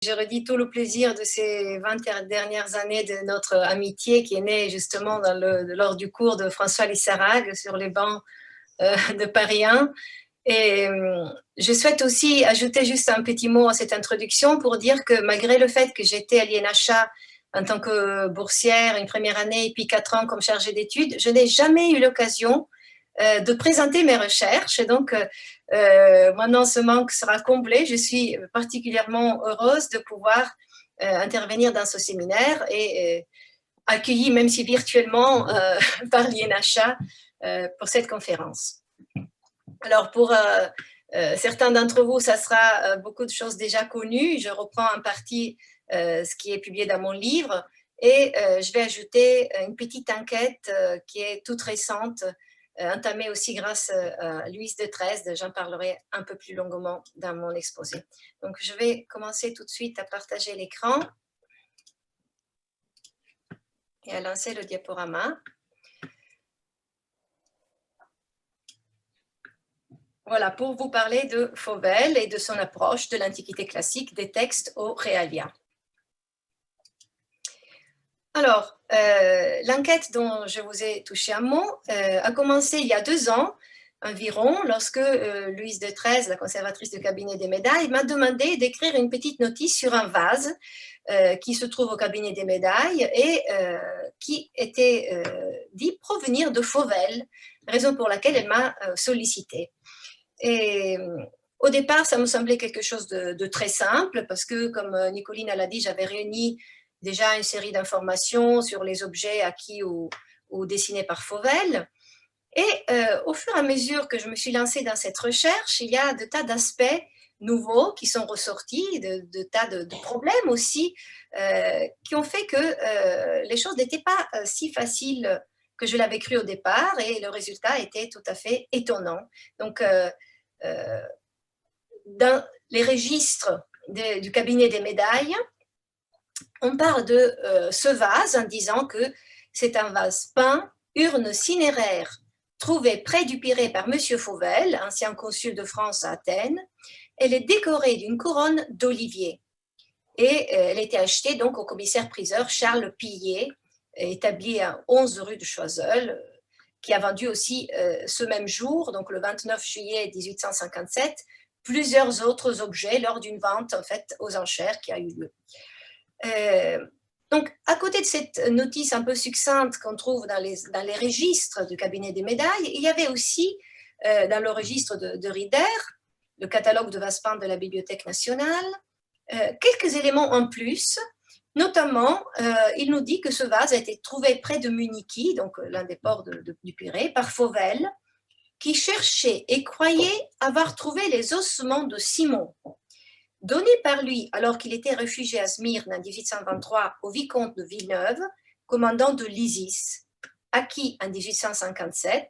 Je redis tout le plaisir de ces 20 dernières années de notre amitié qui est née justement lors du cours de François Lissarag sur les bancs de Paris 1. Et je souhaite aussi ajouter juste un petit mot à cette introduction pour dire que malgré le fait que j'étais à l'INHA en tant que boursière une première année et puis 4 ans comme chargée d'études, je n'ai jamais eu l'occasion de présenter mes recherches. Et donc, maintenant, ce manque sera comblé. Je suis particulièrement heureuse de pouvoir intervenir dans ce séminaire et accueillie, même si virtuellement, par l'INHA pour cette conférence. Alors, pour certains d'entre vous, ça sera beaucoup de choses déjà connues. Je reprends en partie ce qui est publié dans mon livre et je vais ajouter une petite enquête qui est toute récente, entamée aussi grâce à Louise de Tresde. J'en parlerai un peu plus longuement dans mon exposé. Donc, je vais commencer tout de suite à partager l'écran et à lancer le diaporama. Voilà, pour vous parler de Fauvel et de son approche de l'Antiquité classique des textes au Realia. Alors, l'enquête dont je vous ai touché un mot a commencé il y a 2 ans environ, lorsque Louise de Tresde, la conservatrice du cabinet des médailles, m'a demandé d'écrire une petite notice sur un vase qui se trouve au cabinet des médailles et qui était dit provenir de Fauvel, raison pour laquelle elle m'a sollicité. Et au départ, ça me semblait quelque chose de très simple, parce que, comme Nicoline l'a dit, j'avais réuni déjà une série d'informations sur les objets acquis ou dessinés par Fauvel. Et au fur et à mesure que je me suis lancée dans cette recherche, il y a de tas d'aspects nouveaux qui sont ressortis, de tas de problèmes aussi, qui ont fait que les choses n'étaient pas si faciles que je l'avais cru au départ, et le résultat était tout à fait étonnant. Donc, dans les registres du cabinet des médailles, on parle de ce vase en disant que c'est un vase peint, urne cinéraire, trouvé près du Pirée par M. Fauvel, ancien consul de France à Athènes. Elle est décorée d'une couronne d'olivier. Et elle a été achetée donc au commissaire-priseur Charles Pillet, établi à 11 rue de Choiseul, qui a vendu aussi ce même jour, donc le 29 juillet 1857, plusieurs autres objets lors d'une vente en fait aux enchères qui a eu lieu. Donc, à côté de cette notice un peu succincte qu'on trouve dans les registres du cabinet des médailles, il y avait aussi dans le registre de Rieder, le catalogue de vases peints de la Bibliothèque nationale, quelques éléments en plus. Notamment, il nous dit que ce vase a été trouvé près de Muniki, donc l'un des ports du Pirée, par Fauvel, qui cherchait et croyait avoir trouvé les ossements de Simon, donnés par lui alors qu'il était réfugié à Smyrne en 1823 au vicomte de Villeneuve, commandant de l'Isis, acquis en 1857.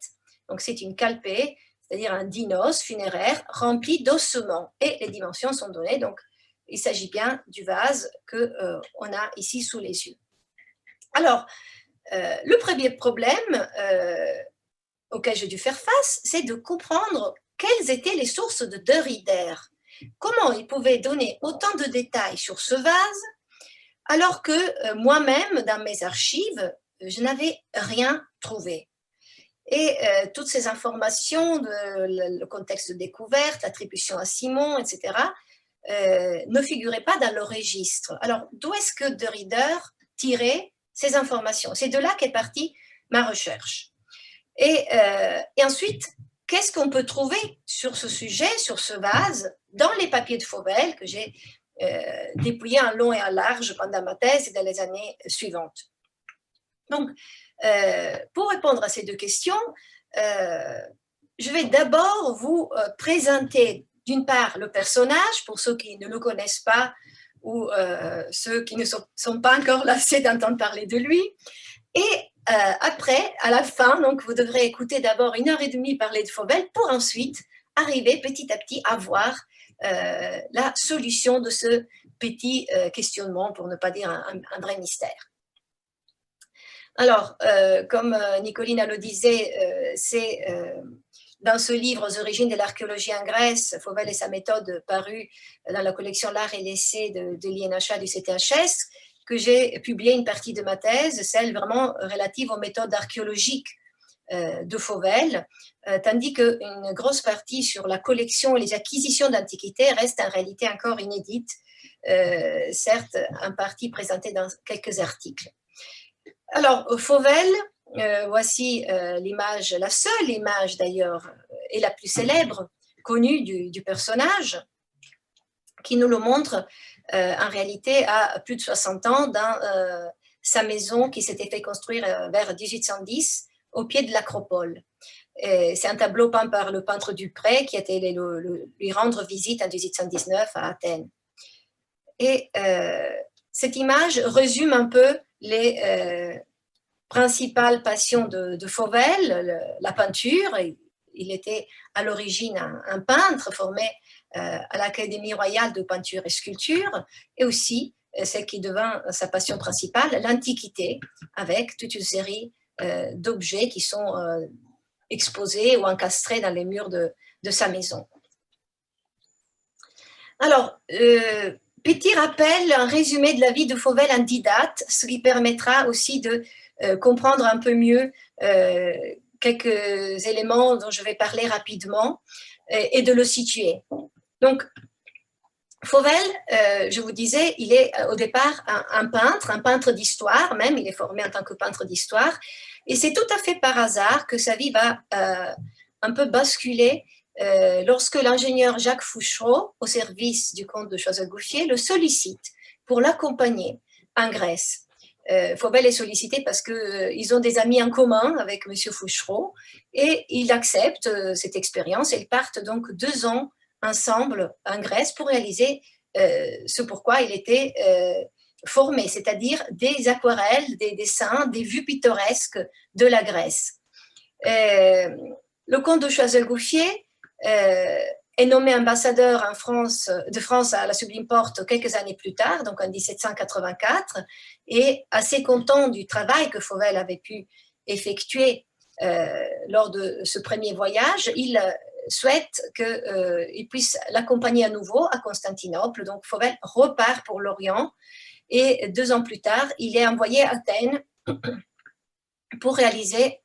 Donc c'est une calpée, c'est-à-dire un dinos funéraire rempli d'ossements, et les dimensions sont données. Donc il s'agit bien du vase qu'on a ici sous les yeux. Alors, le premier problème auquel j'ai dû faire face, c'est de comprendre quelles étaient les sources de Rieder. Comment il pouvait donner autant de détails sur ce vase, alors que moi-même, dans mes archives, je n'avais rien trouvé. Et toutes ces informations, le contexte de découverte, l'attribution à Simon, etc., ne figuraient pas dans le registre. Alors, d'où est-ce que de Rieder tirait ces informations? C'est de là qu'est partie ma recherche. Et ensuite, qu'est-ce qu'on peut trouver sur ce sujet, sur ce vase, dans les papiers de Fauvel que j'ai dépouillés en long et en large pendant ma thèse et dans les années suivantes. Donc, pour répondre à ces 2 questions, je vais d'abord vous présenter d'une part le personnage, pour ceux qui ne le connaissent pas ou ceux qui ne sont pas encore lassés d'entendre parler de lui. Et après, à la fin, donc, vous devrez écouter d'abord 1h30 parler de Fauvel pour ensuite arriver petit à petit à voir la solution de ce petit questionnement, pour ne pas dire un vrai mystère. Alors, comme Nicoline le disait, c'est dans ce livre « Aux origines de l'archéologie en Grèce », Fauvel et sa méthode, paru dans la collection L'Art et l'Essai de l'INHA du CTHS, que j'ai publié une partie de ma thèse, celle vraiment relative aux méthodes archéologiques de Fauvel, tandis qu'une grosse partie sur la collection et les acquisitions d'antiquités reste en réalité encore inédite, certes en partie présentée dans quelques articles. Alors, Fauvel, voici l'image, la seule image d'ailleurs, et la plus célèbre, connue du personnage, qui nous le montre en réalité à plus de 60 ans dans sa maison qui s'était fait construire vers 1810 au pied de l'acropole. C'est un tableau peint par le peintre Dupré qui était allé lui rendre visite en 1819 à Athènes. Et cette image résume un peu les principales passions de Fauvel, la peinture. Il était à l'origine un peintre formé à l'Académie royale de peinture et sculpture, et aussi celle qui devint sa passion principale, l'Antiquité, avec toute une série d'objets qui sont exposés ou encastrés dans les murs de sa maison. Alors, petit rappel, un résumé de la vie de Fauvel en 10 dates, ce qui permettra aussi de comprendre un peu mieux quelques éléments dont je vais parler rapidement et de le situer. Donc, Fauvel, je vous disais, il est au départ un peintre d'histoire même, il est formé en tant que peintre d'histoire, et c'est tout à fait par hasard que sa vie va un peu basculer lorsque l'ingénieur Jacques Fouchereau, au service du comte de Choiseul-Gouffier, le sollicite pour l'accompagner en Grèce. Fauvel est sollicité parce qu'ils ont des amis en commun avec M. Fouchereau, et il accepte cette expérience, et ils partent donc 2 ans ensemble en Grèce pour réaliser ce pourquoi il était formé, c'est-à-dire des aquarelles, des dessins, des vues pittoresques de la Grèce. Le comte de Choiseul-Gouffier est nommé ambassadeur de France à la Sublime Porte quelques années plus tard, donc en 1784, et assez content du travail que Fauvel avait pu effectuer lors de ce premier voyage, il souhaite qu'il puisse l'accompagner à nouveau à Constantinople. Donc Fauvel repart pour l'Orient, et 2 ans plus tard, il est envoyé à Athènes pour réaliser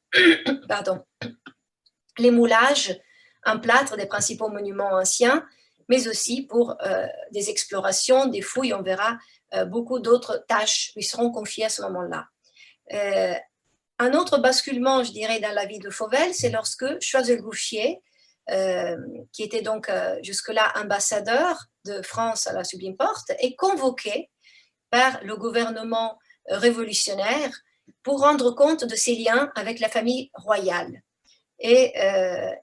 les moulages en plâtre des principaux monuments anciens, mais aussi pour des explorations, des fouilles. On verra beaucoup d'autres tâches lui seront confiées à ce moment-là. Un autre basculement, je dirais, dans la vie de Fauvel, c'est lorsque Choiseul-Gouffier, qui était donc jusque-là ambassadeur de France à la Sublime Porte, est convoqué par le gouvernement révolutionnaire pour rendre compte de ses liens avec la famille royale. Et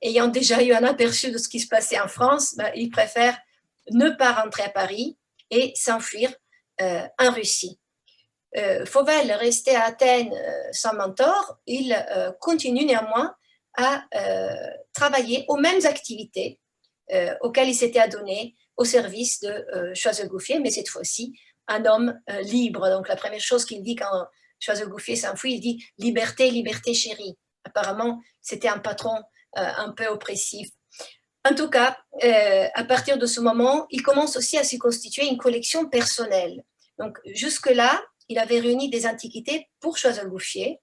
ayant déjà eu un aperçu de ce qui se passait en France, il préfère ne pas rentrer à Paris et s'enfuir en Russie. Fauvel, resté à Athènes sans mentor, il continue néanmoins à travailler aux mêmes activités auxquelles il s'était adonné au service de Choiseul-Gouffier, mais cette fois-ci un homme libre. Donc la première chose qu'il dit quand Choiseul-Gouffier s'enfuit, il dit « liberté, liberté chérie ». Apparemment, c'était un patron un peu oppressif. En tout cas, à partir de ce moment, il commence aussi à se constituer une collection personnelle. Donc jusque-là, il avait réuni des antiquités pour Choiseul-Gouffier.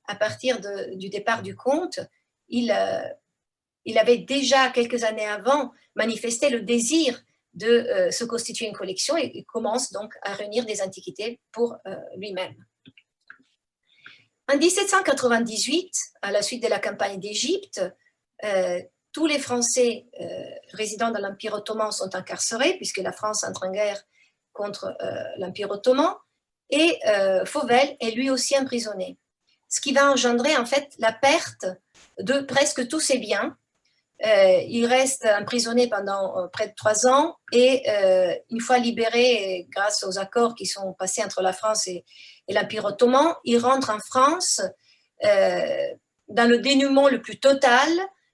À partir du départ du comte, il avait déjà, quelques années avant, manifesté le désir de se constituer une collection, et il commence donc à réunir des antiquités pour lui-même. En 1798, à la suite de la campagne d'Égypte, tous les Français résidant dans l'Empire ottoman sont incarcérés, puisque la France entre en guerre contre l'Empire ottoman, et Fauvel est lui aussi emprisonné. Ce qui va engendrer en fait la perte de presque tous ses biens. Il reste emprisonné pendant près de 3 ans, et une fois libéré grâce aux accords qui sont passés entre la France et l'Empire ottoman, il rentre en France dans le dénuement le plus total,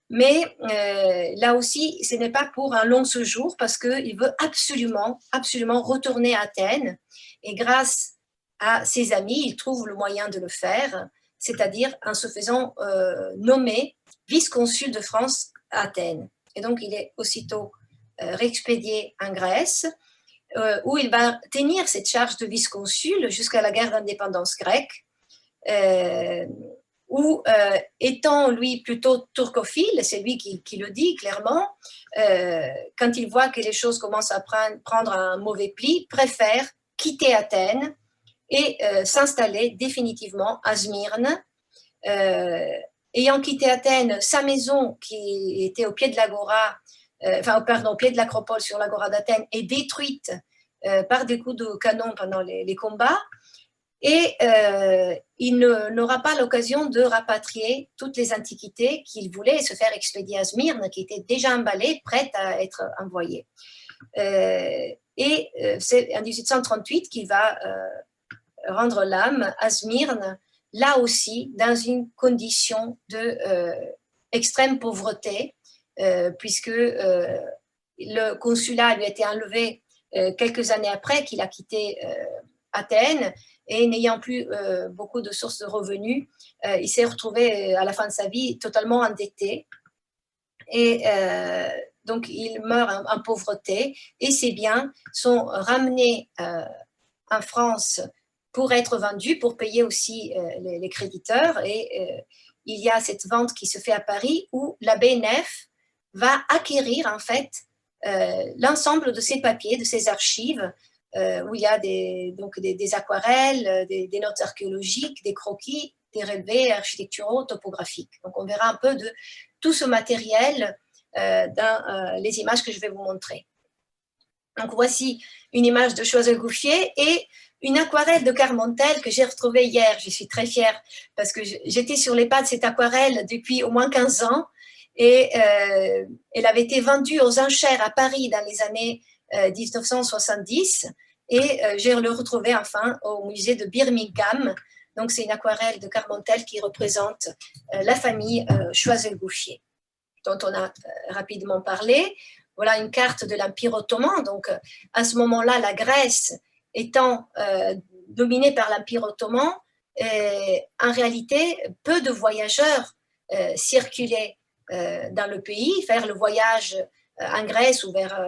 mais là aussi, ce n'est pas pour un long séjour, parce qu'il veut absolument, absolument retourner à Athènes, et grâce à ses amis, il trouve le moyen de le faire, c'est-à-dire en se faisant nommer vice-consul de France à Athènes. Et donc, il est aussitôt réexpédié en Grèce, où il va tenir cette charge de vice-consul jusqu'à la guerre d'indépendance grecque, où, étant lui plutôt turcophile, c'est lui qui le dit clairement, quand il voit que les choses commencent à prendre un mauvais pli, préfère quitter Athènes et s'installer définitivement à Smyrne. Ayant quitté Athènes, sa maison qui était au pied de l'agora, au pied de l'acropole sur l'agora d'Athènes, est détruite par des coups de canon pendant les combats. Et il n'aura pas l'occasion de rapatrier toutes les antiquités qu'il voulait se faire expédier à Smyrne, qui étaient déjà emballées, prêtes à être envoyées. Et c'est en 1838 qu'il va rendre l'âme à Smyrne, là aussi dans une condition de extrême pauvreté, puisque le consulat lui a été enlevé quelques années après qu'il a quitté Athènes, et n'ayant plus beaucoup de sources de revenus, il s'est retrouvé à la fin de sa vie totalement endetté. Et donc, il meurt en pauvreté, et ses biens sont ramenés en France pour être vendus, pour payer aussi les créditeurs. Et il y a cette vente qui se fait à Paris, où l'abbé Neff va acquérir en fait l'ensemble de ses papiers, de ses archives, où il y a des aquarelles, des notes archéologiques, des croquis, des relevés architecturaux, topographiques. Donc on verra un peu de tout ce matériel dans les images que je vais vous montrer. Donc voici une image de Choiseul-Gouffier et une aquarelle de Carmontel que j'ai retrouvée hier. Je suis très fière parce que j'étais sur les pas de cette aquarelle depuis au moins 15 ans, et elle avait été vendue aux enchères à Paris dans les années 1970, et j'ai le retrouvé enfin au musée de Birmingham. Donc c'est une aquarelle de Carmontel qui représente la famille Choiseul-Gouffier, dont on a rapidement parlé. Voilà une carte de l'Empire ottoman. Donc à ce moment-là, la Grèce étant dominée par l'Empire ottoman, en réalité, peu de voyageurs circulaient dans le pays. Faire le voyage en Grèce ou vers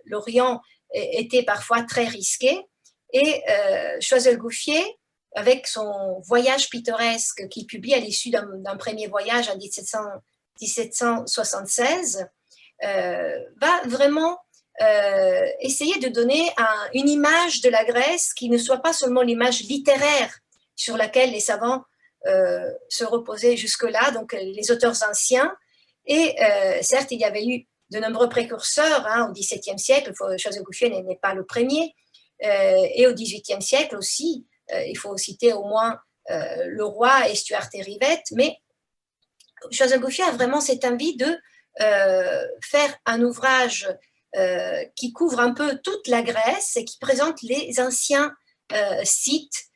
l'Orient était parfois très risqué. Et Choiseul-Gouffier, avec son voyage pittoresque qu'il publie à l'issue d'un premier voyage en 1776, va vraiment essayer de donner une image de la Grèce qui ne soit pas seulement l'image littéraire sur laquelle les savants se reposaient jusque-là, donc les auteurs anciens. Et certes, il y avait eu de nombreux précurseurs au XVIIe siècle, Choiseul-Gouffier n'est pas le premier, et au XVIIIe siècle aussi, il faut citer au moins le roi et Stuart et Rivette, mais Choiseul-Gouffier a vraiment cette envie de faire un ouvrage qui couvre un peu toute la Grèce et qui présente les anciens sites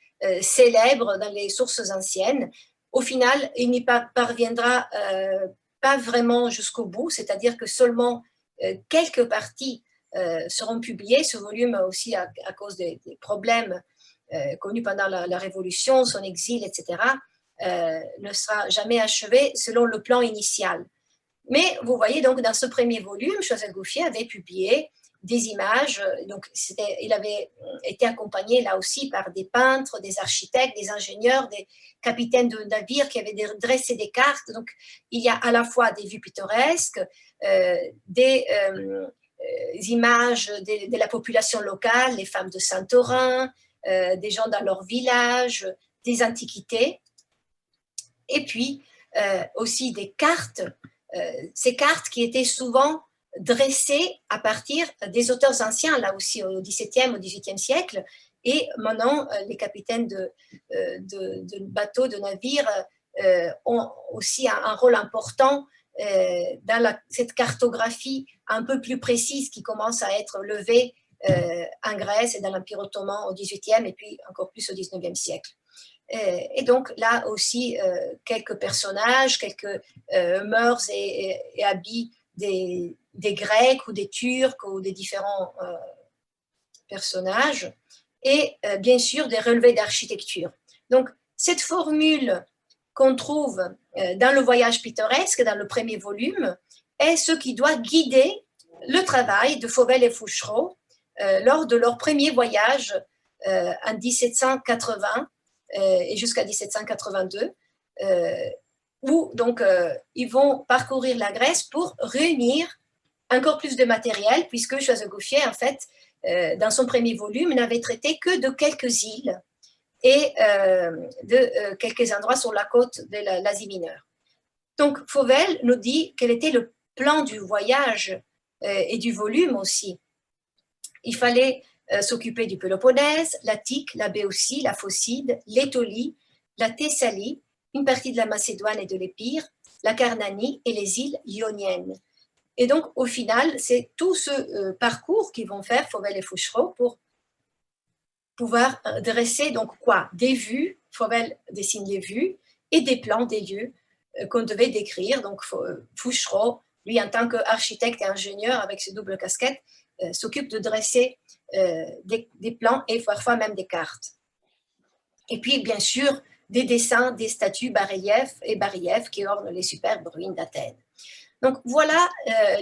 célèbres dans les sources anciennes. Au final, il n'y parviendra pas vraiment jusqu'au bout, c'est-à-dire que seulement quelques parties seront publiées. Ce volume aussi, à cause des problèmes connus pendant la Révolution, son exil, etc., ne sera jamais achevé selon le plan initial. Mais vous voyez, donc, dans ce premier volume, Choiseul-Gouffier avait publié des images. Donc, il avait été accompagné là aussi par des peintres, des architectes, des ingénieurs, des capitaines de navires qui avaient dressé des cartes. Donc, il y a à la fois des vues pittoresques, des images de la population locale, les femmes de Saint-Orin, des gens dans leur village, des antiquités, et puis aussi des cartes. Ces cartes qui étaient souvent dressées à partir des auteurs anciens, là aussi au XVIIe, au XVIIIe siècle, et maintenant les capitaines de bateaux, de navires ont aussi un rôle important dans cette cartographie un peu plus précise qui commence à être levée en Grèce et dans l'Empire ottoman au XVIIIe et puis encore plus au XIXe siècle. Et donc là aussi, quelques personnages, quelques mœurs et habits des Grecs ou des Turcs ou des différents personnages, et bien sûr des relevés d'architecture. Donc cette formule qu'on trouve dans le voyage pittoresque, dans le premier volume, est ce qui doit guider le travail de Fauvel et Fouchereau lors de leur premier voyage en 1780 et jusqu'à 1782, où donc ils vont parcourir la Grèce pour réunir encore plus de matériel, puisque Choiseul-Gouffier, en fait, dans son premier volume, n'avait traité que de quelques îles et de quelques endroits sur la côte de l'Asie mineure. Donc, Fauvel nous dit quel était le plan du voyage et du volume aussi. Il fallait s'occuper du Péloponnèse, l'Attique, la Béotie, la Phocide, l'Étolie, la Thessalie, une partie de la Macédoine et de l'Épire, la Carnanie et les îles ioniennes. Et donc, au final, c'est tout ce parcours qu'ils vont faire, Fauvel et Fouchereau, pour pouvoir dresser donc quoi? Des vues, Fauvel dessine les vues, et des plans des lieux qu'on devait décrire. Donc, Fouchereau, lui, en tant qu'architecte et ingénieur, avec ses doubles casquettes, s'occupe de dresser des plans et parfois même des cartes. Et puis, bien sûr, des dessins, des statues, bas-reliefs qui ornent les superbes ruines d'Athènes. Donc, voilà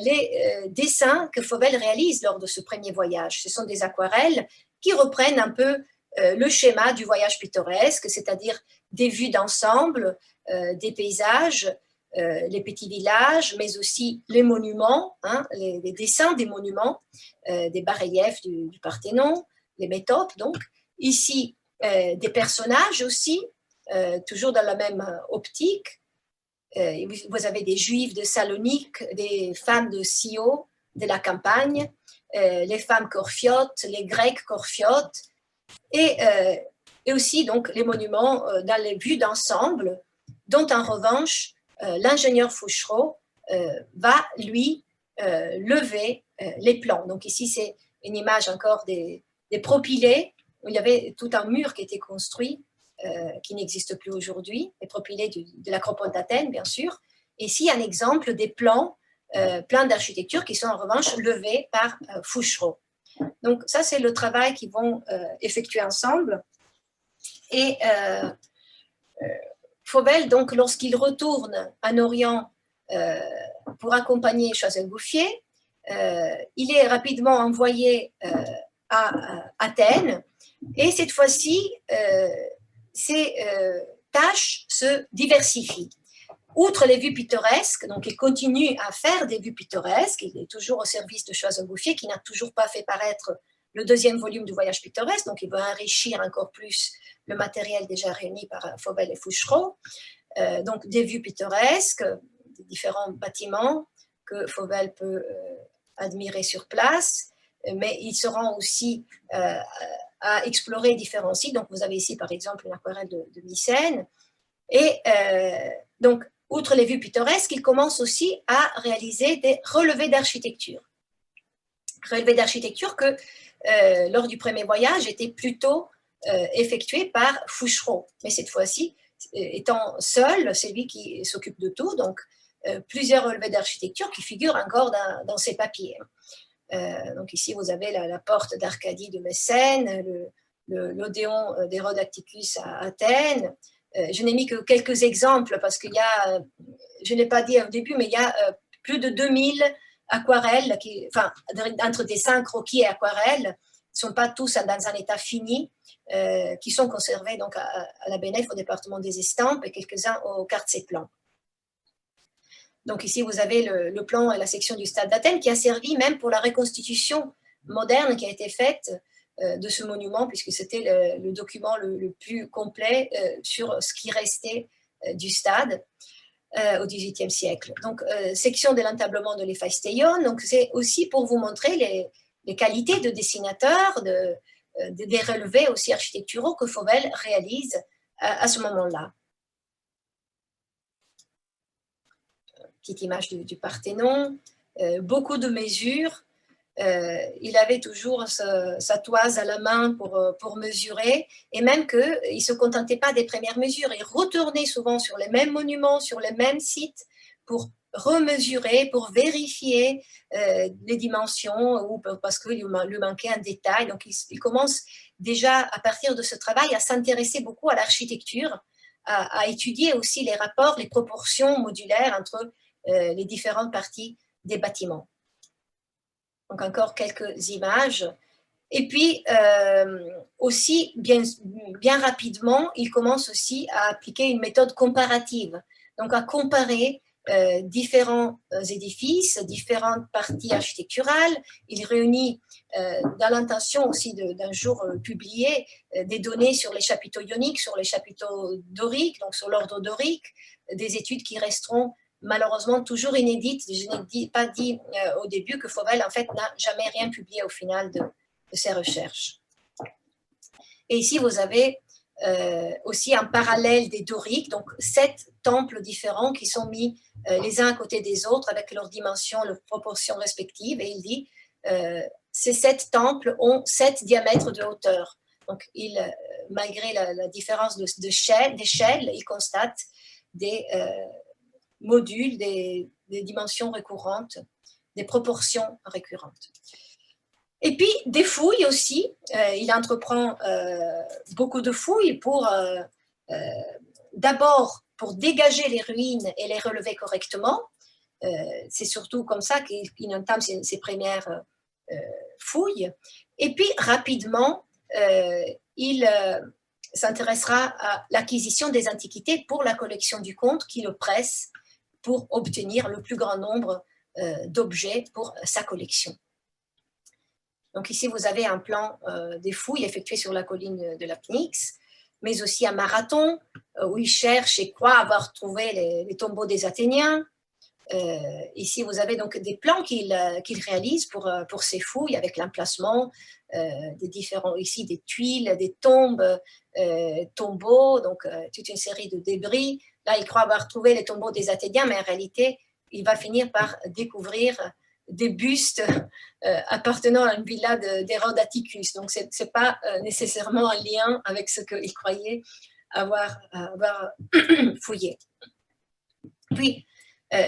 les dessins que Fauvel réalise lors de ce premier voyage. Ce sont des aquarelles qui reprennent un peu le schéma du voyage pittoresque, c'est-à-dire des vues d'ensemble, des paysages, les petits villages, mais aussi les monuments, hein, les dessins des monuments, des bas-reliefs du Parthénon, les métopes donc. Ici, des personnages aussi, toujours dans la même optique. Vous avez des juifs de Salonique, des femmes de Scio, de la campagne, les femmes corfiotes, les grecs corfiotes, et aussi donc les monuments dans les vues d'ensemble, dont en revanche l'ingénieur Fouchereau va lui lever les plans. Donc ici c'est une image encore des propylées, où il y avait tout un mur qui était construit, qui n'existe plus aujourd'hui, les propylées de l'acropole d'Athènes bien sûr. Et ici un exemple des plans d'architecture qui sont en revanche levés par Fouchereau. Donc ça c'est le travail qu'ils vont effectuer ensemble. Et Fauvel, donc, lorsqu'il retourne en Orient pour accompagner Choiseul-Gouffier, il est rapidement envoyé à Athènes, et cette fois-ci, ses tâches se diversifient. Outre les vues pittoresques, donc il continue à faire des vues pittoresques, il est toujours au service de Choiseul-Gouffier, qui n'a toujours pas fait paraître le deuxième volume du Voyage pittoresque, donc il veut enrichir encore plus le matériel déjà réuni par Fauvel et Fouchereau. Donc des vues pittoresques, des différents bâtiments que Fauvel peut admirer sur place, mais il se rend aussi à explorer différents sites. Donc vous avez ici par exemple une aquarelle de Mycène. Et donc, outre les vues pittoresques, il commence aussi à réaliser des relevés d'architecture. Relevés d'architecture que, lors du premier voyage, étaient plutôt effectués par Fouchereau. Mais cette fois-ci, étant seul, c'est lui qui s'occupe de tout, donc plusieurs relevés d'architecture qui figurent encore dans ses papiers. Donc ici, vous avez la porte d'Arcadie de Mécène, l'Odéon d'Hérode Atticus à Athènes. Je n'ai mis que quelques exemples parce qu'il y a, je ne l'ai pas dit au début, mais il y a plus de 2000 aquarelles, entre dessins, croquis et aquarelles, ne sont pas tous dans un état fini, qui sont conservés donc à la BNF, au département des estampes, et quelques-uns au Cartzeplan. Donc ici, vous avez le plan et la section du stade d'Athènes qui a servi même pour la reconstitution moderne qui a été faite de ce monument, puisque c'était le document le plus complet sur ce qui restait du stade au XVIIIe siècle. Donc, section de l'entablement de l'Héphaïstéion, donc c'est aussi pour vous montrer les qualités de dessinateur, des relevés aussi architecturaux que Fauvel réalise à ce moment-là. Petite image du Parthénon, beaucoup de mesures. Il avait toujours sa toise à la main pour mesurer, et même qu'il ne se contentait pas des premières mesures, il retournait souvent sur les mêmes monuments, sur les mêmes sites, pour remesurer, pour vérifier les dimensions, ou parce qu'il lui manquait un détail. Donc il commence déjà à partir de ce travail à s'intéresser beaucoup à l'architecture, à étudier aussi les rapports, les proportions modulaires entre les différentes parties des bâtiments. Donc encore quelques images. Et puis aussi, bien rapidement, il commence aussi à appliquer une méthode comparative, donc à comparer différents édifices, différentes parties architecturales. Il réunit dans l'intention aussi d'un jour publier des données sur les chapiteaux ioniques, sur les chapiteaux doriques, donc sur l'ordre dorique, des études qui resteront malheureusement toujours inédites. Je n'ai pas dit au début que Fauvel en fait n'a jamais rien publié au final de ses recherches. Et ici, vous avez aussi un parallèle des doriques, donc 7 temples différents qui sont mis les uns à côté des autres avec leurs dimensions, leurs proportions respectives. Et il dit, ces 7 temples ont 7 diamètres de hauteur. Donc, malgré la différence d'échelle, il constate des modules, des dimensions récurrentes, des proportions récurrentes. Et puis, des fouilles aussi. Il entreprend beaucoup de fouilles pour, d'abord, pour dégager les ruines et les relever correctement. C'est surtout comme ça qu'il entame ses premières fouilles. Et puis, rapidement, il s'intéressera à l'acquisition des antiquités pour la collection du comte, qui le presse pour obtenir le plus grand nombre d'objets pour sa collection. Donc ici, vous avez un plan des fouilles effectuées sur la colline de la Pnyx, mais aussi à Marathon, où il cherche et croit avoir trouvé les tombeaux des Athéniens. Ici, vous avez donc des plans qu'il réalise pour ces fouilles, avec l'emplacement des différents, ici des tuiles, des tombes, tombeaux, donc toute une série de débris. Là, il croit avoir trouvé les tombeaux des Athéniens, mais en réalité, il va finir par découvrir des bustes appartenant à une villa d'Hérode Atticus. Donc, ce n'est pas nécessairement un lien avec ce qu'il croyait avoir fouillé. Puis,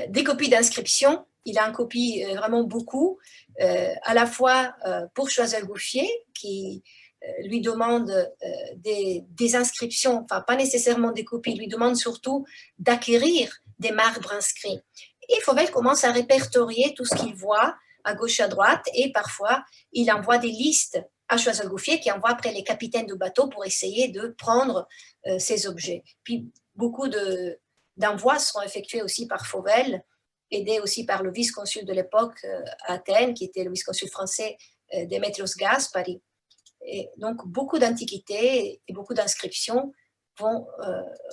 des copies d'inscriptions, il en copie vraiment beaucoup, à la fois pour Choiseul-Gouffier, qui lui demande des inscriptions, enfin pas nécessairement des copies, il lui demande surtout d'acquérir des marbres inscrits. Et Fauvel commence à répertorier tout ce qu'il voit à gauche, à droite, et parfois il envoie des listes à Choiseul-Gouffier qui envoie après les capitaines de bateaux pour essayer de prendre ces objets. Puis beaucoup d'envois seront effectués aussi par Fauvel, aidé aussi par le vice-consul de l'époque à Athènes, qui était le vice-consul français Démétrios Gaspari. Et donc beaucoup d'antiquités et beaucoup d'inscriptions vont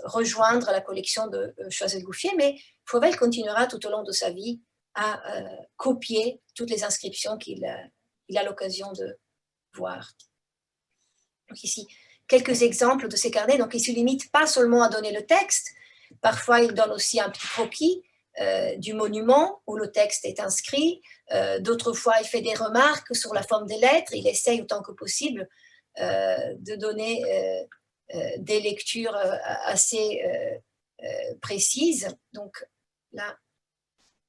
rejoindre la collection de Choiseul-Gouffier, mais Fauvel continuera tout au long de sa vie à copier toutes les inscriptions qu'il a l'occasion de voir. Donc ici, quelques exemples de ces carnets. Donc, il ne se limite pas seulement à donner le texte, parfois il donne aussi un petit croquis du monument où le texte est inscrit. D'autres fois, il fait des remarques sur la forme des lettres. Il essaye autant que possible de donner des lectures assez précises. Donc là,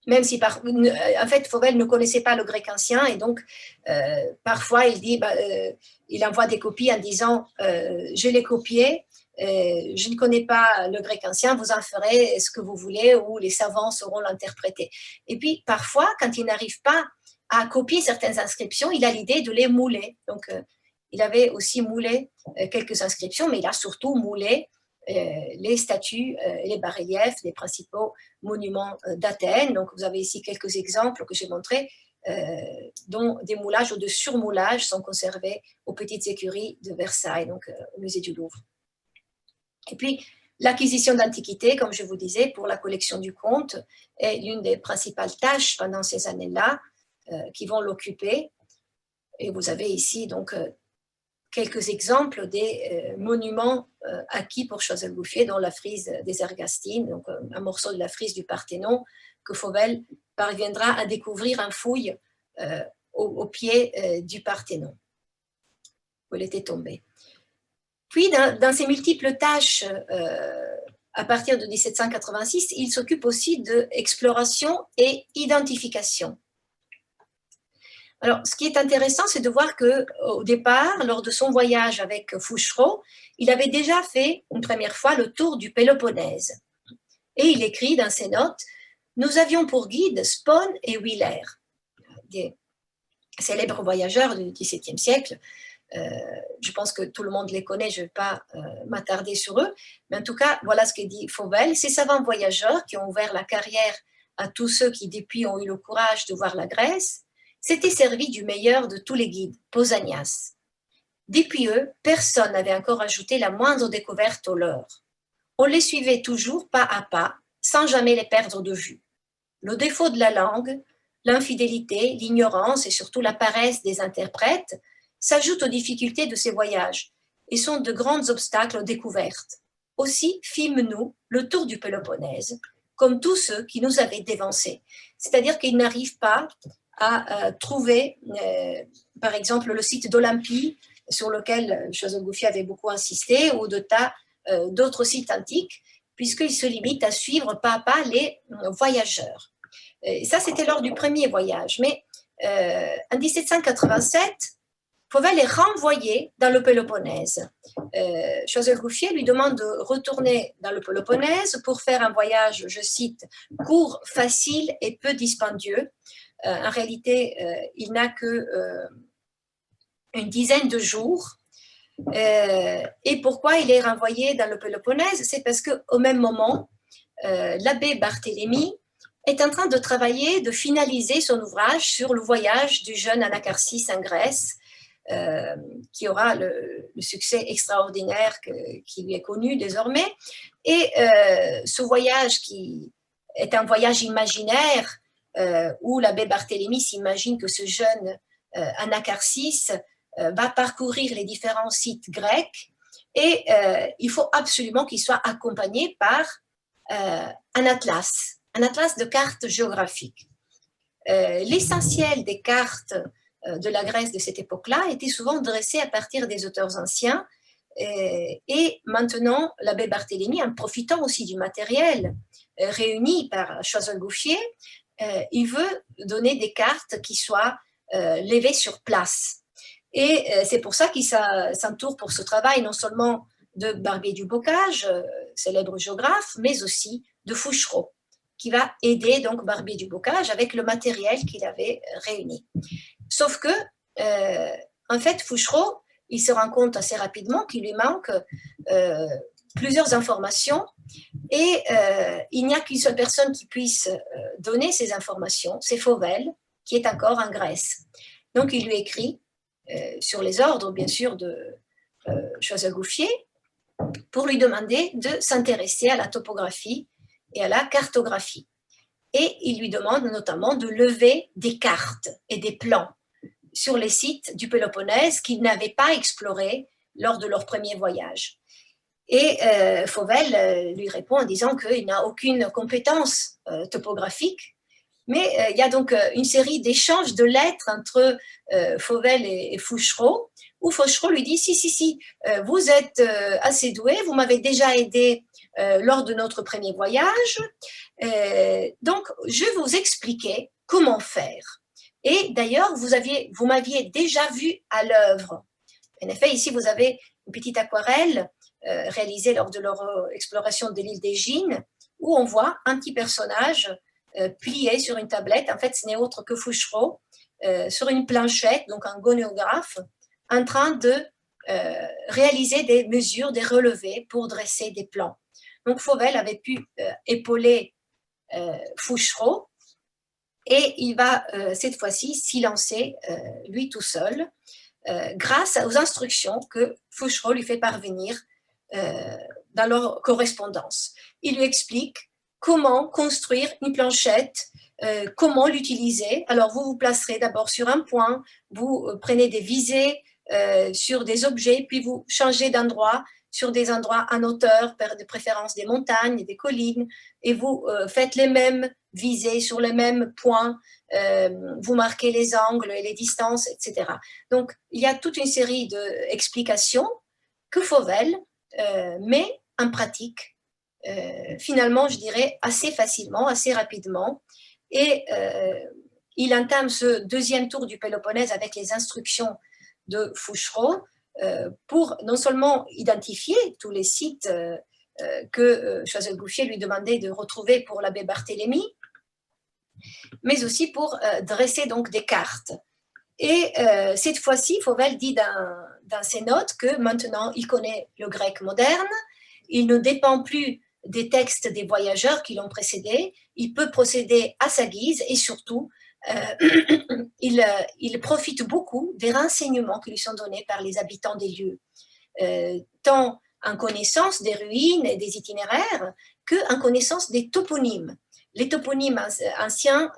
même si en fait Fauvel ne connaissait pas le grec ancien et donc parfois il dit, il envoie des copies en disant je l'ai copié, je ne connais pas le grec ancien, vous en ferez ce que vous voulez ou les savants sauront l'interpréter. Et puis parfois quand il n'arrive pas à copier certaines inscriptions, il a l'idée de les mouler. Donc il avait aussi moulé quelques inscriptions, mais il a surtout moulé les statues et les bas-reliefs des principaux monuments d'Athènes. Donc, vous avez ici quelques exemples que j'ai montrés, dont des moulages ou de surmoulages sont conservés aux petites écuries de Versailles, donc au musée du Louvre. Et puis, l'acquisition d'antiquités, comme je vous disais, pour la collection du comte, est l'une des principales tâches pendant ces années-là qui vont l'occuper. Et vous avez ici donc quelques exemples des monuments acquis pour Choiseul-Gouffier, dont la frise des Ergastines, donc un morceau de la frise du Parthénon que Fauvel parviendra à découvrir en fouille au pied du Parthénon, où il était tombé. Puis, dans ses multiples tâches, à partir de 1786, il s'occupe aussi d'exploration et identification. Alors, ce qui est intéressant, c'est de voir qu'au départ, lors de son voyage avec Fouchereau, il avait déjà fait une première fois le tour du Péloponnèse. Et il écrit dans ses notes nous avions pour guide Spon et Wheeler, des célèbres voyageurs du XVIIe siècle. Je pense que tout le monde les connaît, je ne vais pas m'attarder sur eux, mais en tout cas, voilà ce que dit Fauvel. Ces savants voyageurs qui ont ouvert la carrière à tous ceux qui depuis ont eu le courage de voir la Grèce, s'étaient servis du meilleur de tous les guides, Pausanias. Depuis eux, personne n'avait encore ajouté la moindre découverte au leur. On les suivait toujours pas à pas, sans jamais les perdre de vue. Le défaut de la langue, l'infidélité, l'ignorance et surtout la paresse des interprètes s'ajoutent aux difficultés de ces voyages et sont de grands obstacles aux découvertes. Aussi fîmes-nous le tour du Péloponnèse, comme tous ceux qui nous avaient dévancés. C'est-à-dire qu'ils n'arrivent pas à trouver, par exemple, le site d'Olympie, sur lequel Choiseul-Gouffier avait beaucoup insisté, ou de tas d'autres sites antiques, puisqu'ils se limitent à suivre pas à pas les voyageurs. Et ça, c'était lors du premier voyage. Mais en 1787, Fauvel est renvoyé dans le Péloponnèse. Choiseul-Gouffier lui demande de retourner dans le Péloponnèse pour faire un voyage, je cite, court, facile et peu dispendieux. En réalité, il n'a que une dizaine de jours. Et pourquoi il est renvoyé dans le Péloponnèse? C'est parce qu'au même moment, l'abbé Barthélemy est en train de travailler, de finaliser son ouvrage sur le voyage du jeune Anacharsis en Grèce, qui aura le succès extraordinaire qui lui est connu désormais. Et ce voyage qui est un voyage imaginaire, où l'abbé Barthélemy s'imagine que ce jeune Anacharsis va parcourir les différents sites grecs et il faut absolument qu'il soit accompagné par un atlas de cartes géographiques. L'essentiel des cartes de la Grèce de cette époque-là était souvent dressé à partir des auteurs anciens et maintenant l'abbé Barthélemy, en profitant aussi du matériel réuni par Choiseul-Gouffier, il veut donner des cartes qui soient levées sur place. Et c'est pour ça qu'il s'entoure pour ce travail non seulement de Barbier du Bocage, célèbre géographe, mais aussi de Fouchereau, qui va aider donc Barbier du Bocage avec le matériel qu'il avait réuni. Sauf que, en fait, Fouchereau, il se rend compte assez rapidement qu'il lui manque plusieurs informations et il n'y a qu'une seule personne qui puisse donner ces informations, c'est Fauvel, qui est encore en Grèce. Donc, il lui écrit sur les ordres, bien sûr, de Choiseul-Gouffier, pour lui demander de s'intéresser à la topographie et à la cartographie. Et il lui demande notamment de lever des cartes et des plans sur les sites du Péloponnèse qu'ils n'avaient pas explorés lors de leur premier voyage. Et Fauvel lui répond en disant qu'il n'a aucune compétence topographique, mais il y a donc une série d'échanges de lettres entre Fauvel et Fouchereau, où Fouchereau lui dit si, vous êtes assez doué, vous m'avez déjà aidé lors de notre premier voyage, donc je vais vous expliquer comment faire. Et d'ailleurs, vous m'aviez déjà vu à l'œuvre. En effet, ici, vous avez une petite aquarelle réalisée lors de leur exploration de l'île d'Égine, où on voit un petit personnage plié sur une tablette. En fait, ce n'est autre que Fouchereau, sur une planchette, donc un gonographe, en train de réaliser des mesures, des relevés pour dresser des plans. Donc, Fauvel avait pu épauler Fouchereau et il va cette fois-ci s'y lancer, lui tout seul, grâce aux instructions que Fouchereau lui fait parvenir dans leur correspondance. Il lui explique comment construire une planchette, comment l'utiliser. Alors, vous vous placerez d'abord sur un point, vous prenez des visées sur des objets, puis vous changez d'endroit sur des endroits en hauteur, de préférence des montagnes, des collines, et vous faites les mêmes visées sur les mêmes points, vous marquez les angles et les distances, etc. Donc, il y a toute une série d'explications que Fauvel met en pratique, finalement, je dirais, assez facilement, assez rapidement, et il entame ce deuxième tour du Péloponnèse avec les instructions de Fouchereau pour non seulement identifier tous les sites que Choiseul-Gouffier lui demandait de retrouver pour l'abbé Barthélemy, mais aussi pour dresser donc des cartes. Et cette fois-ci, Fauvel dit dans ses notes que maintenant il connaît le grec moderne, il ne dépend plus des textes des voyageurs qui l'ont précédé, il peut procéder à sa guise et surtout, il profite beaucoup des renseignements qui lui sont donnés par les habitants des lieux, tant en connaissance des ruines et des itinéraires qu'en connaissance des toponymes. Les toponymes anciens,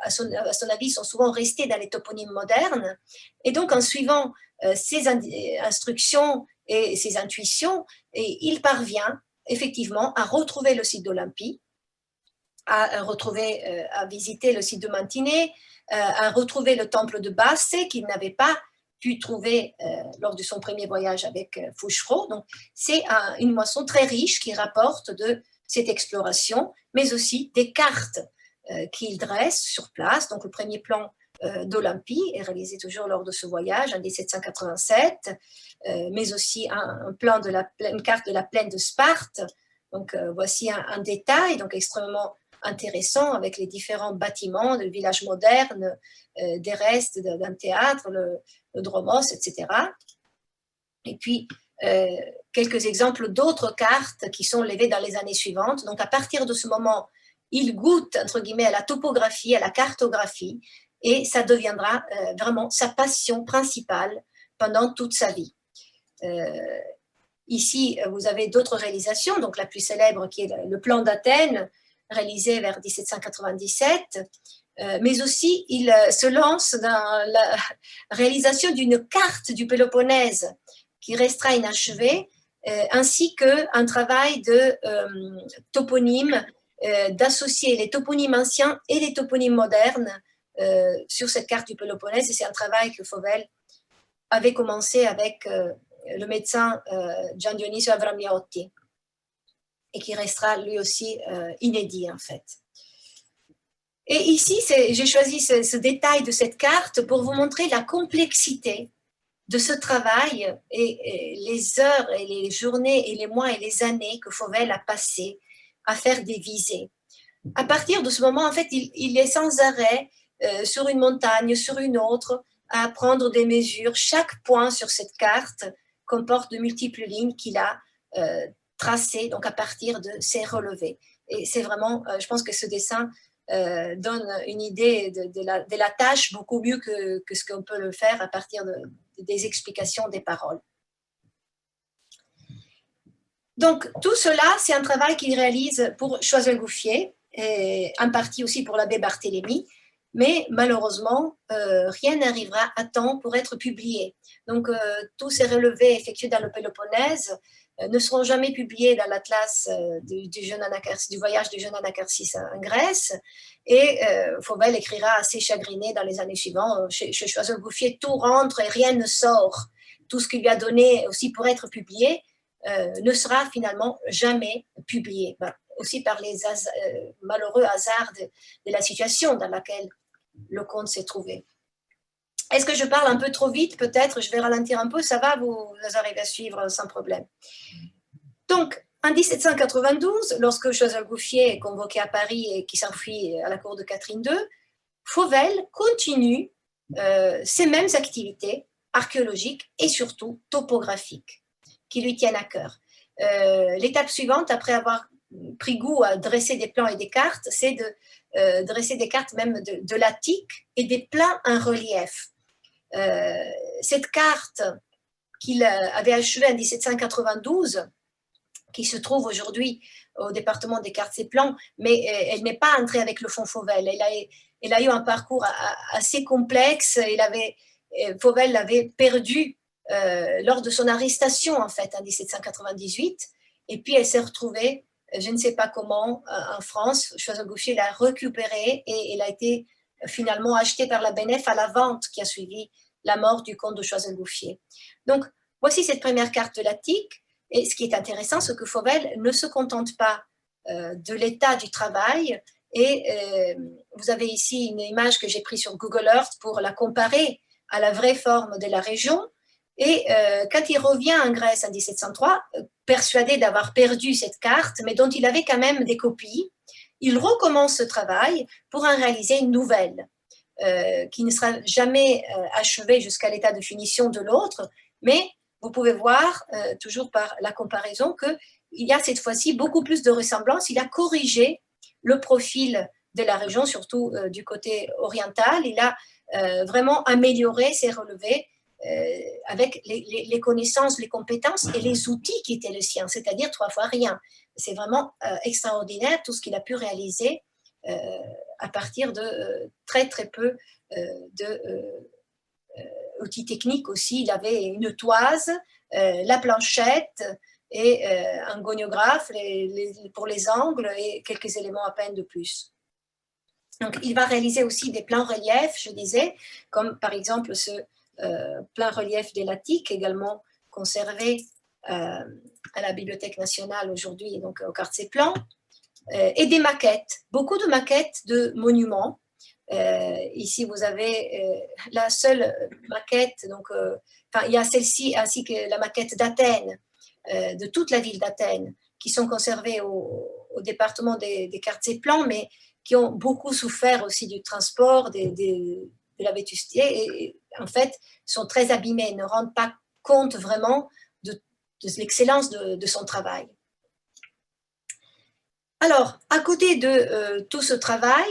à son avis, sont souvent restés dans les toponymes modernes. Et donc, en suivant ses instructions et ses intuitions, il parvient effectivement à retrouver le site d'Olympie, à visiter le site de Mantiné, à retrouver le temple de Basse qu'il n'avait pas pu trouver lors de son premier voyage avec Fouchereau. Donc, c'est une moisson très riche qui rapporte de cette exploration, mais aussi des cartes qu'il dresse sur place. Donc, le premier plan d'Olympie est réalisé toujours lors de ce voyage en 1787, mais aussi une carte de la plaine de Sparte. Donc, voici un détail donc extrêmement intéressant avec les différents bâtiments du village moderne, des restes d'un théâtre, le Dromos, etc. Et puis, quelques exemples d'autres cartes qui sont levées dans les années suivantes. Donc, à partir de ce moment, il goûte, entre guillemets, à la topographie, à la cartographie, et ça deviendra vraiment sa passion principale pendant toute sa vie. Ici, vous avez d'autres réalisations, donc la plus célèbre qui est le plan d'Athènes, réalisé vers 1797, mais aussi il se lance dans la réalisation d'une carte du Péloponnèse qui restera inachevée, ainsi qu'un travail de toponymes, d'associer les toponymes anciens et les toponymes modernes sur cette carte du Péloponnèse. Et c'est un travail que Fauvel avait commencé avec le médecin Gian Dionisio Avramiotti et qui restera lui aussi inédit en fait. Et ici, j'ai choisi ce détail de cette carte pour vous montrer la complexité de ce travail et les heures et les journées et les mois et les années que Fauvel a passé à faire des visées. À partir de ce moment, en fait, il est sans arrêt sur une montagne, sur une autre, à prendre des mesures. Chaque point sur cette carte comporte de multiples lignes qu'il a tracées donc à partir de ses relevés. Et c'est vraiment, je pense que ce dessin donne une idée de la tâche beaucoup mieux que ce qu'on peut le faire à partir des explications des paroles. Donc, tout cela, c'est un travail qu'il réalise pour Choiseul-Gouffier, et en partie aussi pour l'abbé Barthélemy, mais malheureusement, rien n'arrivera à temps pour être publié. Donc, tous ces relevés effectués dans le Péloponnèse ne seront jamais publiés dans l'atlas du voyage du jeune Anacharsis en Grèce, et Fauvel écrira assez chagriné dans les années suivantes, chez Choiseul-Gouffier, tout rentre et rien ne sort. Tout ce qu'il lui a donné aussi pour être publié ne sera finalement jamais publié, aussi par les malheureux hasards de la situation dans laquelle le comte s'est trouvé. Est-ce que je parle un peu trop vite? Peut-être, je vais ralentir un peu, ça va, vous arrivez à suivre sans problème. Donc, en 1792, lorsque Choiseul-Gouffier est convoqué à Paris et qui s'enfuit à la cour de Catherine II, Fauvel continue ces mêmes activités archéologiques et surtout topographiques qui lui tiennent à cœur. L'étape suivante, après avoir pris goût à dresser des plans et des cartes, c'est de dresser des cartes même de l'Attique et des plans en relief. Cette carte qu'il avait achevée en 1792, qui se trouve aujourd'hui au département des cartes et plans, mais elle n'est pas entrée avec le fonds Fauvel. Elle a eu un parcours assez complexe. Fauvel l'avait perdu lors de son arrestation, en fait, en 1798. Et puis, elle s'est retrouvée, je ne sais pas comment, en France. Choiseul-Gouffier l'a récupérée et elle a été finalement achetée par la BNF à la vente qui a suivi la mort du comte de Choiseul-Gouffier. Donc, voici cette première carte de l'Attique. Et ce qui est intéressant, c'est que Fauvel ne se contente pas de l'état du travail. Et vous avez ici une image que j'ai prise sur Google Earth pour la comparer à la vraie forme de la région. Et quand il revient en Grèce en 1703, persuadé d'avoir perdu cette carte, mais dont il avait quand même des copies, il recommence ce travail pour en réaliser une nouvelle, qui ne sera jamais achevée jusqu'à l'état de finition de l'autre, mais vous pouvez voir, toujours par la comparaison, qu'il y a cette fois-ci beaucoup plus de ressemblances. Il a corrigé le profil de la région, surtout du côté oriental. Il a vraiment amélioré ses relevés avec les connaissances, les compétences et les outils qui étaient les siens, c'est-à-dire 3 fois rien. C'est vraiment extraordinaire tout ce qu'il a pu réaliser à partir de très très peu d'outils techniques aussi. Il avait une toise, la planchette et un goniographe pour les angles et quelques éléments à peine de plus. Donc, il va réaliser aussi des plans reliefs, je disais, comme par exemple ce plein relief des Latiques, également conservé à la Bibliothèque nationale aujourd'hui, donc au quartier Plan, et des maquettes, beaucoup de maquettes de monuments. Ici, vous avez la seule maquette, donc, il y a celle-ci ainsi que la maquette d'Athènes, de toute la ville d'Athènes, qui sont conservées au département des quartiers Plan, mais qui ont beaucoup souffert aussi du transport, de la vétusté, et en fait sont très abîmés, ne rendent pas compte vraiment de l'excellence de son travail. Alors, à côté de tout ce travail,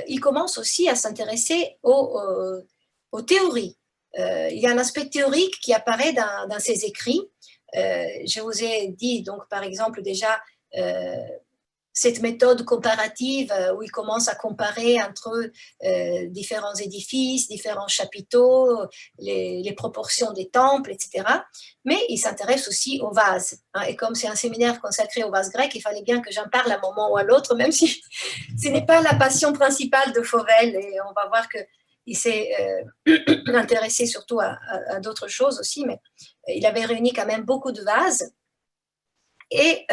il commence aussi à s'intéresser aux théories. Il y a un aspect théorique qui apparaît dans ses écrits. Je vous ai dit, donc, par exemple, déjà, cette méthode comparative où il commence à comparer entre différents édifices, différents chapiteaux, les proportions des temples, etc. Mais il s'intéresse aussi aux vases. Hein, et comme c'est un séminaire consacré aux vases grecs, il fallait bien que j'en parle à un moment ou à l'autre, même si ce n'est pas la passion principale de Fauvel. Et on va voir qu'il s'est intéressé surtout à d'autres choses aussi, mais il avait réuni quand même beaucoup de vases. Et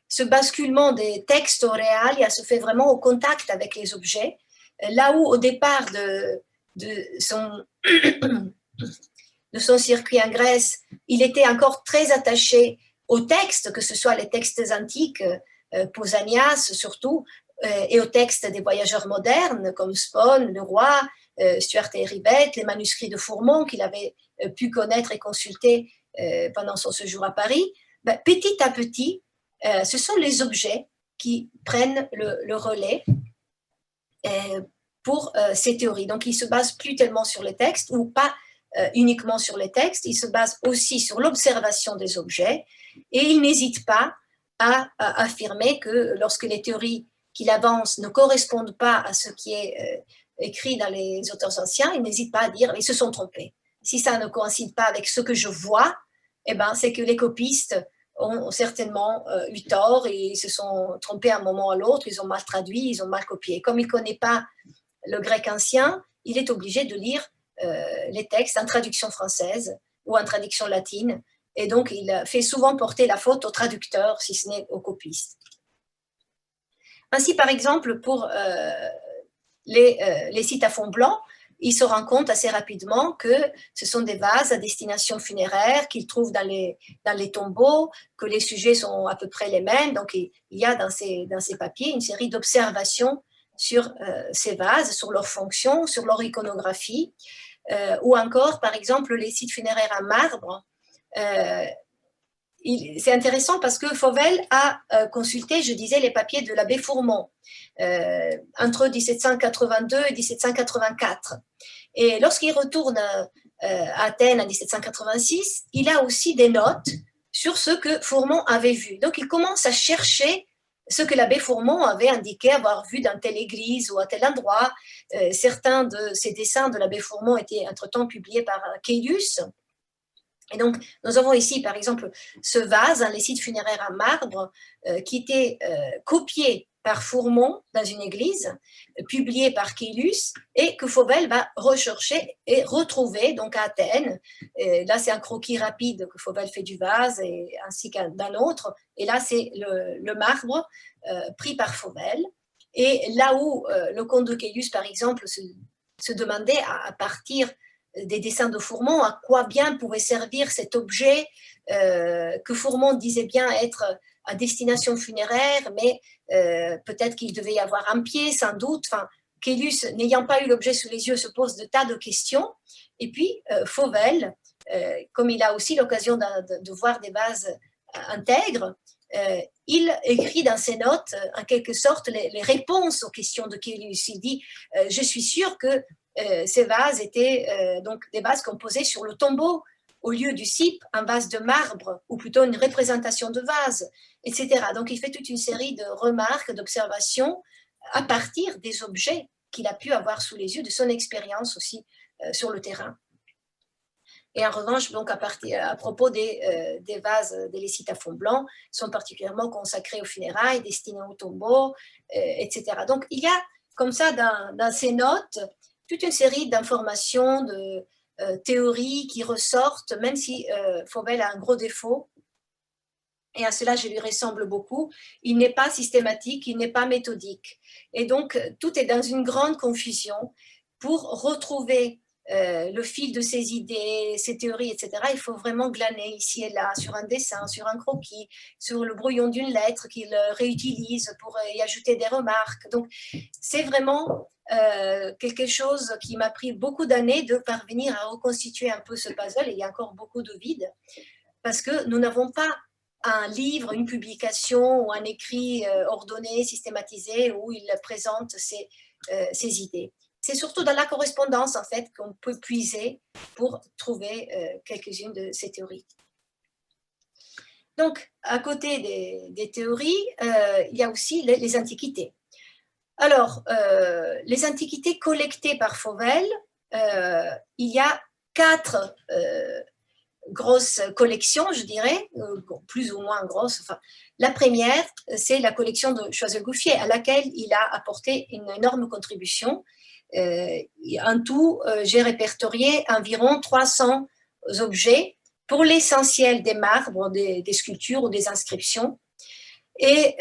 ce basculement des textes au réel se fait vraiment au contact avec les objets, là où au départ de son circuit en Grèce, il était encore très attaché aux textes, que ce soit les textes antiques, Pausanias surtout, et aux textes des voyageurs modernes comme Spon, Le Roi, Stuart et Ribet, les manuscrits de Fourmont qu'il avait pu connaître et consulter pendant son séjour à Paris. Ben, petit à petit, ce sont les objets qui prennent le relais pour ces théories. Donc, il ne se base plus tellement sur les textes, ou pas uniquement sur les textes, il se base aussi sur l'observation des objets, et il n'hésite pas à affirmer que lorsque les théories qu'il avance ne correspondent pas à ce qui est écrit dans les auteurs anciens, il n'hésite pas à dire « ils se sont trompés ». Si ça ne coïncide pas avec ce que je vois, eh ben, c'est que les copistes ont certainement eu tort et ils se sont trompés à un moment ou à l'autre, ils ont mal traduit, ils ont mal copié. Comme il ne connaît pas le grec ancien, il est obligé de lire les textes en traduction française ou en traduction latine, et donc il fait souvent porter la faute au traducteur, si ce n'est au copiste. Ainsi, par exemple, pour les sites à fond blanc, il se rend compte assez rapidement que ce sont des vases à destination funéraire qu'il trouve dans les tombeaux, que les sujets sont à peu près les mêmes. Donc, il y a dans ces papiers une série d'observations sur ces vases, sur leur fonction, sur leur iconographie, ou encore, par exemple, les sites funéraires à marbre. C'est intéressant parce que Fauvel a consulté, je disais, les papiers de l'abbé Fourmont entre 1782 et 1784. Et lorsqu'il retourne à Athènes en 1786, il a aussi des notes sur ce que Fourmont avait vu. Donc, il commence à chercher ce que l'abbé Fourmont avait indiqué avoir vu dans telle église ou à tel endroit. Certains de ces dessins de l'abbé Fourmont étaient entre-temps publiés par Caylus. Et donc, nous avons ici, par exemple, ce vase, les sites funéraires à marbre, qui était copié par Fourmont dans une église, publié par Caylus, et que Fauvel va rechercher et retrouver donc à Athènes. Et là, c'est un croquis rapide que Fauvel fait du vase, ainsi d'un autre. Et là, c'est le marbre pris par Fauvel. Et là où le comte de Caylus, par exemple, se demandait à partir des dessins de Fourmont, à quoi bien pouvait servir cet objet que Fourmont disait bien être à destination funéraire, mais peut-être qu'il devait y avoir un pied, sans doute. Enfin, Caylus, n'ayant pas eu l'objet sous les yeux, se pose de tas de questions. Et puis, Fauvel, comme il a aussi l'occasion de voir des vases intègres, il écrit dans ses notes, en quelque sorte, les réponses aux questions de Caylus. Il dit je suis sûr que ces vases étaient donc des vases qu'on posait sur le tombeau au lieu du cippe, un vase de marbre, ou plutôt une représentation de vase, etc. Donc il fait toute une série de remarques, d'observations à partir des objets qu'il a pu avoir sous les yeux, de son expérience aussi sur le terrain. Et en revanche, donc à propos des vases des lécites à fond blanc, sont particulièrement consacrés aux funérailles, destinés au tombeau, etc. Donc il y a comme ça dans ces notes toute une série d'informations, de théories qui ressortent, même si Fauvel a un gros défaut, et à cela je lui ressemble beaucoup, il n'est pas systématique, il n'est pas méthodique. Et donc tout est dans une grande confusion. Pour retrouver le fil de ses idées, ses théories, etc., il faut vraiment glaner ici et là, sur un dessin, sur un croquis, sur le brouillon d'une lettre qu'il réutilise pour y ajouter des remarques. Donc, c'est vraiment quelque chose qui m'a pris beaucoup d'années de parvenir à reconstituer un peu ce puzzle, et il y a encore beaucoup de vide, parce que nous n'avons pas un livre, une publication ou un écrit ordonné, systématisé, où il présente ses idées. C'est surtout dans la correspondance, en fait, qu'on peut puiser pour trouver quelques-unes de ces théories. Donc, à côté des théories, il y a aussi les antiquités. Alors, les antiquités collectées par Fauvel, il y a 4 grosses collections, je dirais, plus ou moins grosses. Enfin, la première, c'est la collection de Choiseul-Gouffier, à laquelle il a apporté une énorme contribution. En tout, j'ai répertorié environ 300 objets, pour l'essentiel des marbres, des sculptures ou des inscriptions. Et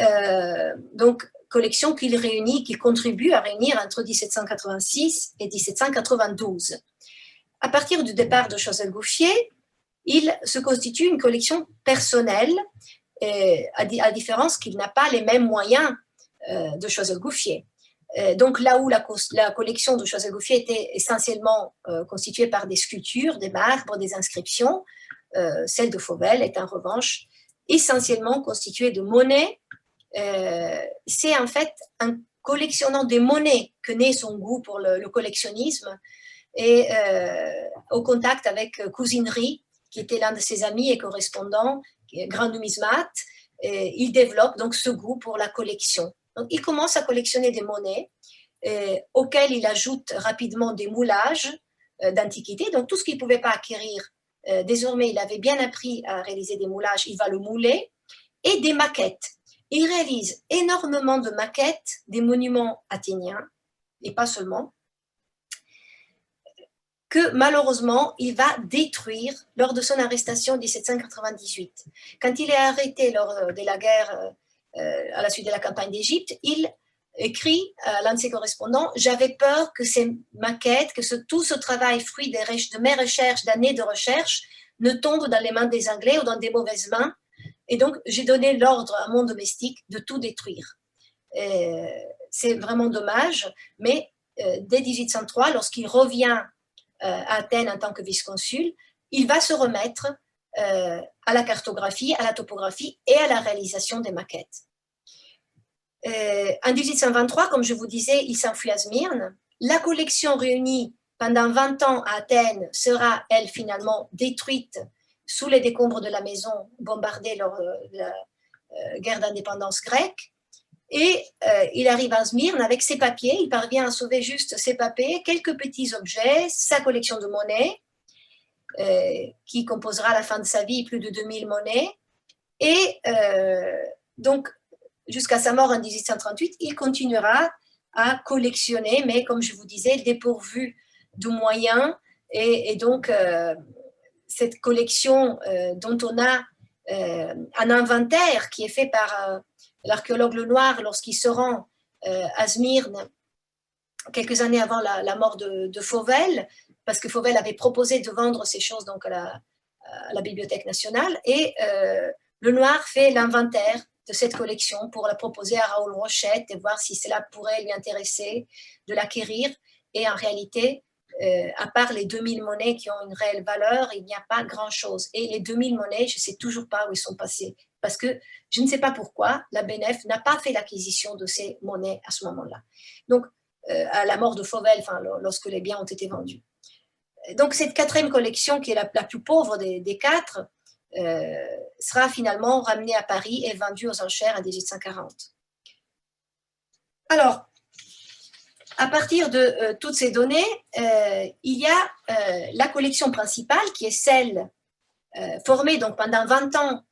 donc, collection qu'il réunit, qui contribue à réunir entre 1786 et 1792. À partir du départ de Choiseul-Gouffier, il se constitue une collection personnelle, à différence qu'il n'a pas les mêmes moyens de Choiseul-Gouffier. Donc là où la collection de Choiseul-Gouffier était essentiellement constituée par des sculptures, des marbres, des inscriptions, celle de Fauvel est en revanche essentiellement constituée de monnaies. C'est en fait en collectionnant des monnaies que naît son goût pour le collectionnisme, et au contact avec Cousinerie, qui était l'un de ses amis et correspondants, grand numismate, il développe donc ce goût pour la collection. Donc, il commence à collectionner des monnaies auxquelles il ajoute rapidement des moulages d'antiquités. Donc, tout ce qu'il ne pouvait pas acquérir, désormais, il avait bien appris à réaliser des moulages, il va le mouler, et des maquettes. Il réalise énormément de maquettes des monuments athéniens, et pas seulement, que malheureusement, il va détruire lors de son arrestation en 1798. Quand il est arrêté lors de la guerre à la suite de la campagne d'Égypte, il écrit à l'un de ses correspondants « J'avais peur que ces maquettes, que tout ce travail fruit de mes recherches, d'années de recherche, ne tombe dans les mains des Anglais ou dans des mauvaises mains. Et donc, j'ai donné l'ordre à mon domestique de tout détruire. » C'est vraiment dommage, mais dès 1803, lorsqu'il revient à Athènes en tant que vice-consul, il va se remettre à la cartographie, à la topographie et à la réalisation des maquettes. En 1823, comme je vous disais, il s'enfuit à Smyrne. La collection réunie pendant 20 ans à Athènes sera, elle, finalement détruite sous les décombres de la maison bombardée lors de la guerre d'indépendance grecque. Et il arrive à Smyrne avec ses papiers, il parvient à sauver juste ses papiers, quelques petits objets, sa collection de monnaies, qui composera à la fin de sa vie plus de 2000 monnaies. Et donc, jusqu'à sa mort en 1838, il continuera à collectionner, mais comme je vous disais, dépourvu de moyens. Et donc, cette collection dont on a un inventaire qui est fait par l'archéologue Lenoir lorsqu'il se rend à Smyrne quelques années avant la mort de Fauvel, parce que Fauvel avait proposé de vendre ces choses donc à la Bibliothèque nationale, et Lenoir fait l'inventaire de cette collection pour la proposer à Raoul Rochette et voir si cela pourrait lui intéresser de l'acquérir. Et en réalité, à part les 2000 monnaies qui ont une réelle valeur, il n'y a pas grand-chose. Et les 2000 monnaies, je ne sais toujours pas où ils sont passés. Parce que je ne sais pas pourquoi la BNF n'a pas fait l'acquisition de ces monnaies à ce moment-là. Donc, à la mort de Fauvel, enfin, lorsque les biens ont été vendus. Donc, cette quatrième collection, qui est la plus pauvre des quatre, sera finalement ramenée à Paris et vendue aux enchères en 1840. Alors, à partir de toutes ces données, il y a la collection principale qui est celle formée donc pendant 20 ans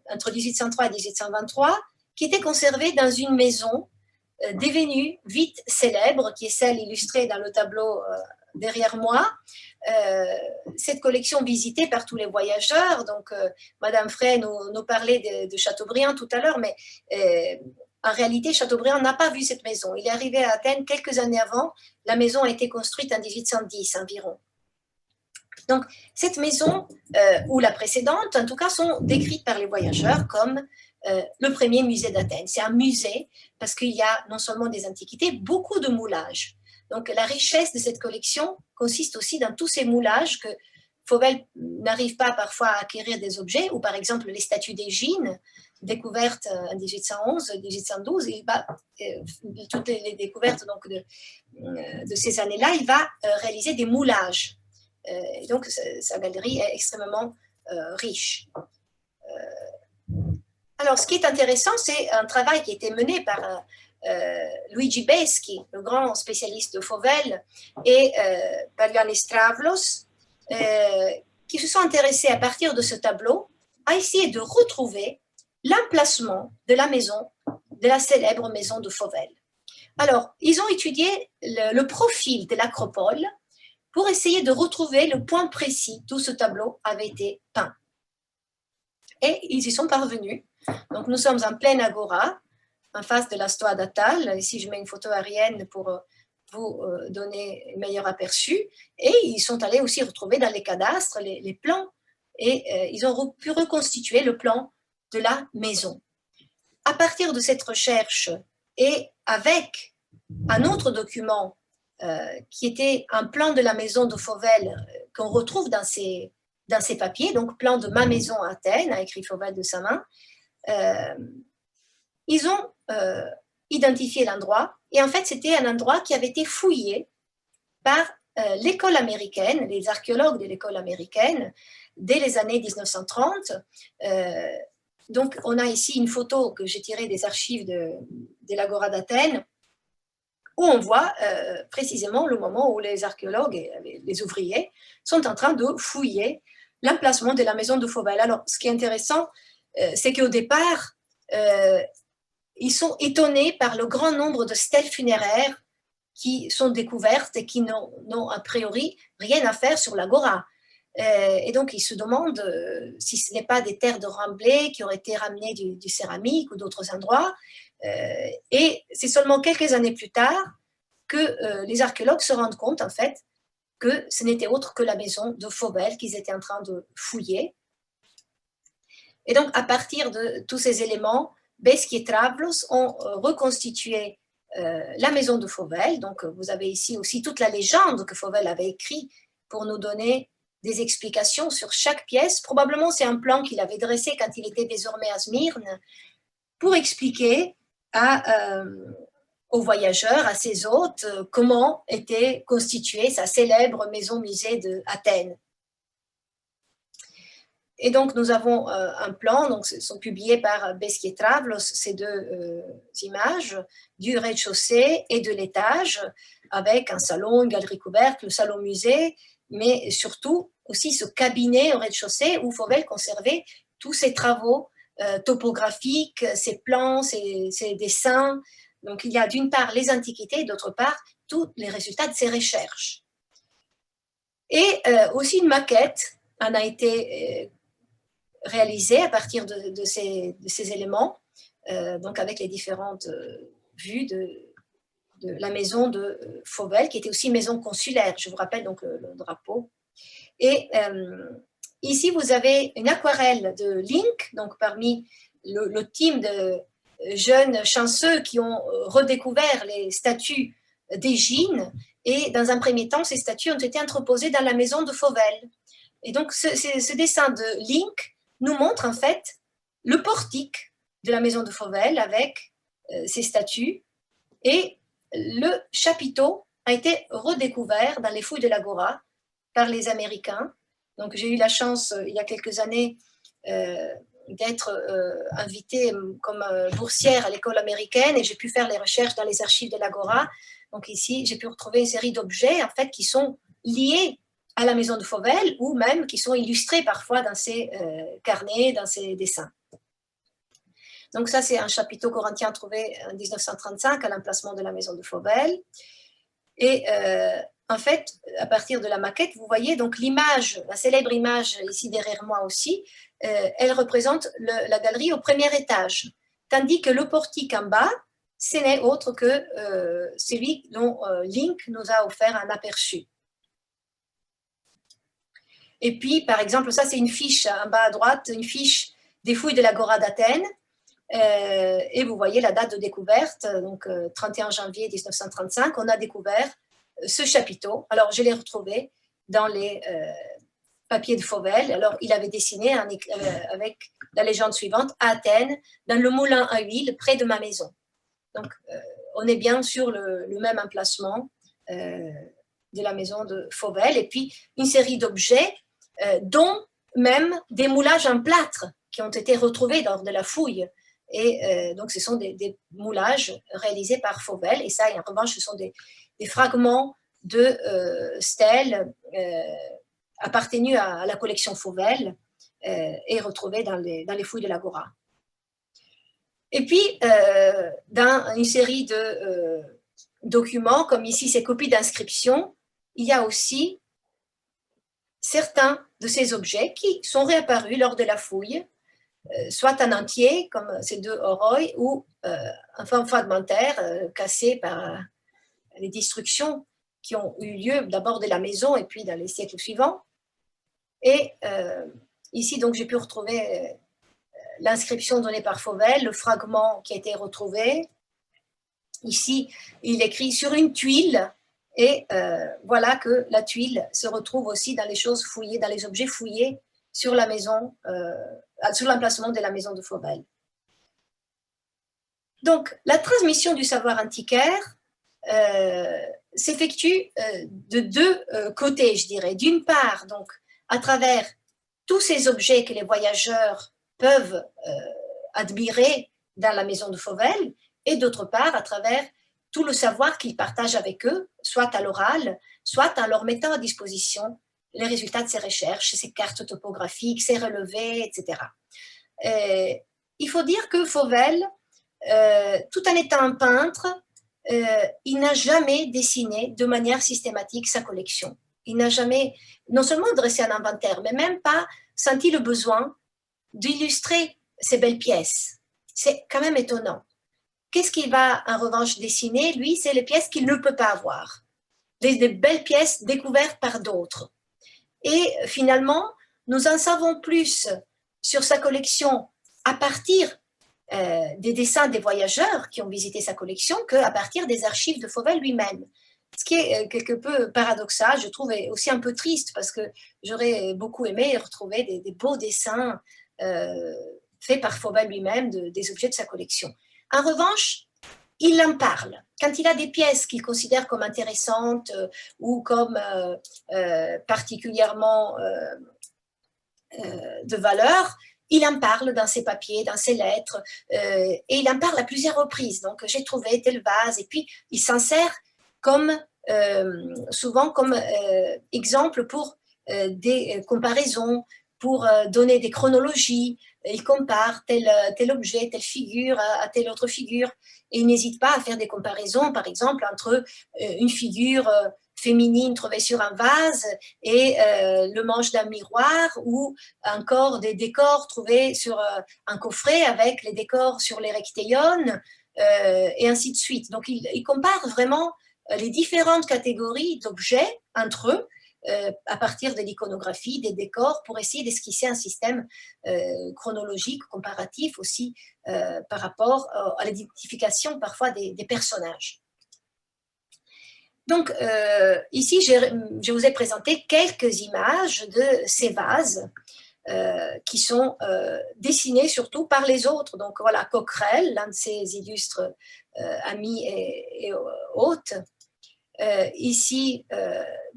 entre 1803 et 1823, qui était conservée dans une maison devenue vite célèbre, qui est celle illustrée dans le tableau derrière moi. Cette collection visitée par tous les voyageurs. Donc, Madame Frey nous parlait de Chateaubriand tout à l'heure, mais en réalité, Chateaubriand n'a pas vu cette maison. Il est arrivé à Athènes quelques années avant. La maison a été construite en 1810 environ. Donc, cette maison, ou la précédente, en tout cas, sont décrites par les voyageurs comme le premier musée d'Athènes. C'est un musée parce qu'il y a non seulement des antiquités, beaucoup de moulages. Donc, la richesse de cette collection consiste aussi dans tous ces moulages que Fauvel n'arrive pas parfois à acquérir des objets, ou par exemple les statues d'Égine, découvertes en 1811, 1812, toutes les découvertes donc, de ces années-là, il va réaliser des moulages. Donc, sa galerie est extrêmement riche. Alors, ce qui est intéressant, c'est un travail qui a été mené par Luigi Beschi, le grand spécialiste de Fauvel, et Pagliani Stravlos, qui se sont intéressés à partir de ce tableau à essayer de retrouver l'emplacement de la maison, de la célèbre maison de Fauvel. Alors, ils ont étudié le profil de l'acropole pour essayer de retrouver le point précis d'où ce tableau avait été peint. Et ils y sont parvenus. Donc, nous sommes en pleine agora, en face de la Stoa d'Atal. Ici, je mets une photo aérienne pour vous donner un meilleur aperçu. Et ils sont allés aussi retrouver dans les cadastres les plans. Et ils ont pu reconstituer le plan de la maison. À partir de cette recherche et avec un autre document qui était un plan de la maison de Fauvel qu'on retrouve dans ces papiers, donc plan de ma maison à Athènes, a écrit Fauvel de sa main, ils ont identifié l'endroit, et en fait c'était un endroit qui avait été fouillé par l'école américaine, les archéologues de l'école américaine, dès les années 1930. Donc on a ici une photo que j'ai tirée des archives de l'Agora d'Athènes, où on voit précisément le moment où les archéologues et les ouvriers sont en train de fouiller l'emplacement de la maison de Fauvel. Alors, ce qui est intéressant, c'est qu'au départ, ils sont étonnés par le grand nombre de stèles funéraires qui sont découvertes et qui n'ont a priori rien à faire sur l'agora. Et donc, ils se demandent si ce n'est pas des terres de remblai qui auraient été ramenées du céramique ou d'autres endroits. Et c'est seulement quelques années plus tard que les archéologues se rendent compte, en fait, que ce n'était autre que la maison de Fauvel qu'ils étaient en train de fouiller. Et donc, à partir de tous ces éléments, Beschi et Stravlos ont reconstitué la maison de Fauvel. Donc, vous avez ici aussi toute la légende que Fauvel avait écrite pour nous donner des explications sur chaque pièce. Probablement, c'est un plan qu'il avait dressé quand il était désormais à Smyrne pour expliquer aux voyageurs, à ses hôtes, comment était constituée sa célèbre maison-musée d'Athènes. Et donc, nous avons un plan, donc, sont publiés par Beschi et Stravlos, ces deux images, du rez-de-chaussée et de l'étage, avec un salon, une galerie couverte, le salon-musée, mais surtout aussi ce cabinet au rez-de-chaussée où Fauvel conservait tous ses travaux topographiques, ses plans, ses dessins. Donc, il y a d'une part les antiquités et d'autre part tous les résultats de ses recherches. Et aussi une maquette en a été réalisée à partir de ces éléments, donc avec les différentes vues de la maison de Fauvel, qui était aussi une maison consulaire. Je vous rappelle donc le drapeau. Et ici, vous avez une aquarelle de Link, donc parmi le team de jeunes chanceux qui ont redécouvert les statues d'Égine. Et dans un premier temps, ces statues ont été entreposées dans la maison de Fauvel. Et donc, ce dessin de Link nous montre en fait le portique de la maison de Fauvel avec ces statues. Et le chapiteau a été redécouvert dans les fouilles de l'Agora par les Américains. Donc, j'ai eu la chance, il y a quelques années, d'être invitée comme boursière à l'école américaine et j'ai pu faire les recherches dans les archives de l'Agora. Donc ici, j'ai pu retrouver une série d'objets en fait, qui sont liés à la maison de Fauvel ou même qui sont illustrés parfois dans ces carnets, dans ces dessins. Donc ça, c'est un chapiteau corinthien trouvé en 1935 à l'emplacement de la maison de Fauvel. Et en fait, à partir de la maquette, vous voyez donc l'image, la célèbre image ici derrière moi aussi, elle représente la galerie au premier étage, tandis que le portique en bas, ce n'est autre que celui dont Link nous a offert un aperçu. Et puis, par exemple, ça c'est une fiche en bas à droite, une fiche des fouilles de l'Agora d'Athènes, et vous voyez la date de découverte, donc 31 janvier 1935, on a découvert ce chapiteau. Alors, je l'ai retrouvé dans les papiers de Fauvel. Alors, il avait dessiné avec la légende suivante, à Athènes, dans le moulin à huile, près de ma maison. Donc, on est bien sur le même emplacement de la maison de Fauvel. Et puis, une série d'objets, dont même des moulages en plâtre qui ont été retrouvés lors de la fouille. Et donc, ce sont des moulages réalisés par Fauvel. Et ça, en revanche, ce sont des fragments de stèles appartenus à la collection Fauvel et retrouvés dans les fouilles de l'Agora. Et puis, dans une série de documents, comme ici ces copies d'inscriptions, il y a aussi certains de ces objets qui sont réapparus lors de la fouille, soit en entier, comme ces deux oroïs, ou en forme fragmentaire, cassés par les destructions qui ont eu lieu d'abord de la maison et puis dans les siècles suivants. Et ici, donc, j'ai pu retrouver l'inscription donnée par Fauvel, le fragment qui a été retrouvé. Ici, il écrit sur une tuile, et voilà que la tuile se retrouve aussi dans les choses fouillées, dans les objets fouillés sur la maison, sur l'emplacement de la maison de Fauvel. Donc, la transmission du savoir antiquaire s'effectue de deux côtés, je dirais. D'une part, donc, à travers tous ces objets que les voyageurs peuvent admirer dans la maison de Fauvel, et d'autre part, à travers tout le savoir qu'ils partagent avec eux, soit à l'oral, soit en leur mettant à disposition les résultats de ces recherches, ces cartes topographiques, ces relevés, etc. Il faut dire que Fauvel, tout en étant un peintre, il n'a jamais dessiné de manière systématique sa collection. Il n'a jamais, non seulement dressé un inventaire, mais même pas senti le besoin d'illustrer ces belles pièces. C'est quand même étonnant. Qu'est-ce qu'il va en revanche dessiner, lui? C'est les pièces qu'il ne peut pas avoir. Des belles pièces découvertes par d'autres. Et finalement, nous en savons plus sur sa collection à partir des dessins des voyageurs qui ont visité sa collection qu'à partir des archives de Fauvel lui-même. Ce qui est quelque peu paradoxal, je trouve, et aussi un peu triste, parce que j'aurais beaucoup aimé retrouver des beaux dessins faits par Fauvel lui-même des objets de sa collection. En revanche, il en parle. Quand il a des pièces qu'il considère comme intéressantes ou comme particulièrement de valeur, il en parle dans ses papiers, dans ses lettres, et il en parle à plusieurs reprises. Donc, j'ai trouvé tel vase, et puis il s'en sert comme, souvent comme exemple pour des comparaisons, pour donner des chronologies. Il compare tel objet, telle figure à telle autre figure, et il n'hésite pas à faire des comparaisons, par exemple, entre une figure féminine trouvée sur un vase et le manche d'un miroir, ou encore des décors trouvés sur un coffret avec les décors sur les rectéiones, et ainsi de suite. Donc, il compare vraiment les différentes catégories d'objets entre eux, à partir de l'iconographie, des décors, pour essayer d'esquisser un système chronologique, comparatif aussi, par rapport à l'identification parfois des personnages. Donc, ici, je vous ai présenté quelques images de ces vases qui sont dessinés surtout par les autres. Donc, voilà, Coquerel, l'un de ses illustres amis et hôtes. Ici,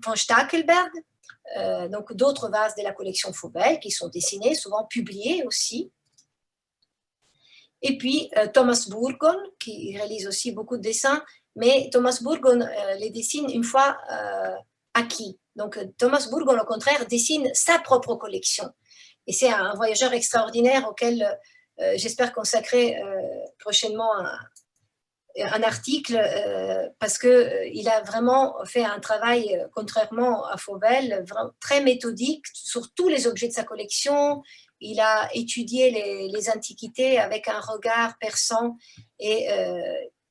von Stackelberg, donc d'autres vases de la collection Fauvel qui sont dessinés, souvent publiés aussi. Et puis, Thomas Burgon, qui réalise aussi beaucoup de dessins, mais Thomas Burgon les dessine une fois acquis. Donc, Thomas Burgon, au contraire, dessine sa propre collection. Et c'est un voyageur extraordinaire auquel j'espère consacrer prochainement un article parce qu'il a vraiment fait un travail, contrairement à Fauvel, très méthodique sur tous les objets de sa collection. Il a étudié les antiquités avec un regard perçant et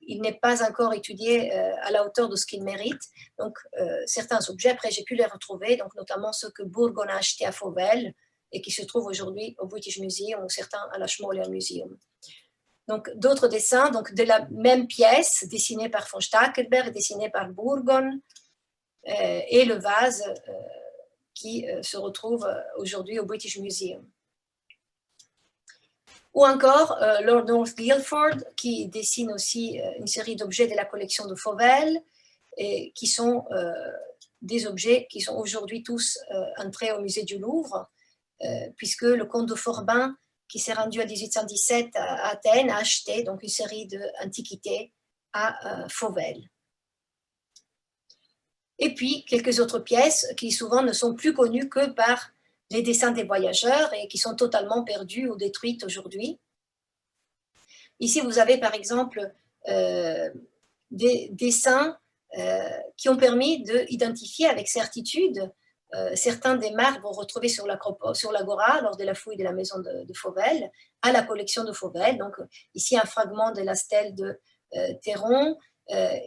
il n'est pas encore étudié à la hauteur de ce qu'il mérite. Donc, certains objets, après, j'ai pu les retrouver, donc notamment ceux que Burgon a achetés à Fauvel et qui se trouvent aujourd'hui au British Museum ou certains à la Schmoller Museum. Donc, d'autres dessins donc de la même pièce, dessinée par von Stackelberg, dessinée par Burgon, et le vase qui se retrouve aujourd'hui au British Museum. Ou encore Lord North Guilford, qui dessine aussi une série d'objets de la collection de Fauvel, et qui sont des objets qui sont aujourd'hui tous entrés au musée du Louvre, puisque le comte de Forbin, qui s'est rendu en 1817 à Athènes, a acheté donc une série d'antiquités à Fauvel. Et puis, quelques autres pièces qui souvent ne sont plus connues que par les dessins des voyageurs et qui sont totalement perdues ou détruites aujourd'hui. Ici, vous avez par exemple des dessins qui ont permis d'identifier avec certitude certains des marbres retrouvés sur l'Agora lors de la fouille de la maison de Fauvel à la collection de Fauvel. Donc, ici, un fragment de la stèle de Théron,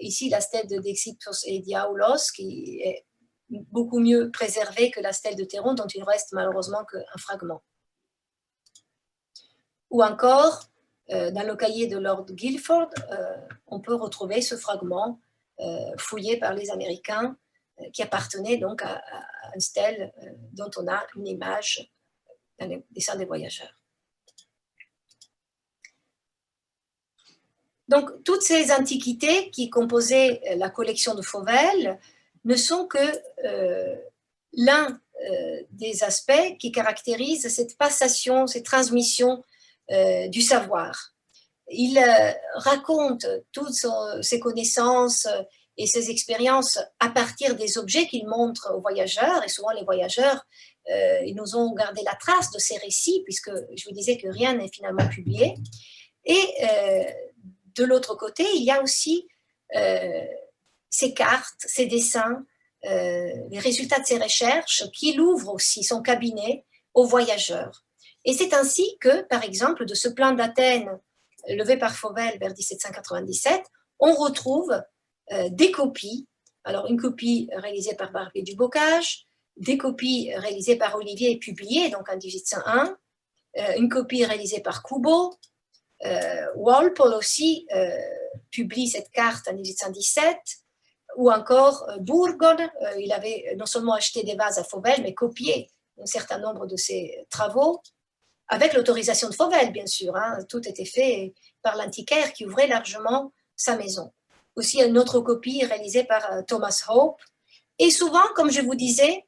ici, la stèle de Dexippos et Diaoulos, qui est beaucoup mieux préservée que la stèle de Théron, dont il ne reste malheureusement qu'un fragment. Ou encore, dans le cahier de Lord Guilford, on peut retrouver ce fragment fouillé par les Américains, qui appartenait donc à une stèle dont on a une image dans les dessins des voyageurs. Donc, toutes ces antiquités qui composaient la collection de Fauvel ne sont que l'un des aspects qui caractérisent cette passation, cette transmission du savoir. Il raconte toutes ses connaissances et ses expériences à partir des objets qu'il montre aux voyageurs, et souvent les voyageurs, ils nous ont gardé la trace de ces récits, puisque je vous disais que rien n'est finalement publié. Et de l'autre côté, il y a aussi ces cartes, ces dessins, les résultats de ses recherches, qu'il ouvre aussi son cabinet aux voyageurs. Et c'est ainsi que, par exemple, de ce plan d'Athènes levé par Fauvel vers 1797, on retrouve des copies. Alors, une copie réalisée par Barbier du Bocage, des copies réalisées par Olivier et publiées, donc en 1801, une copie réalisée par Kubo. Walpole aussi publie cette carte en 1817, ou encore Burgon, il avait non seulement acheté des vases à Fauvel, mais copié un certain nombre de ses travaux, avec l'autorisation de Fauvel, bien sûr. Hein, tout était fait par l'antiquaire qui ouvrait largement sa maison. Aussi une autre copie réalisée par Thomas Hope. Et souvent, comme je vous disais,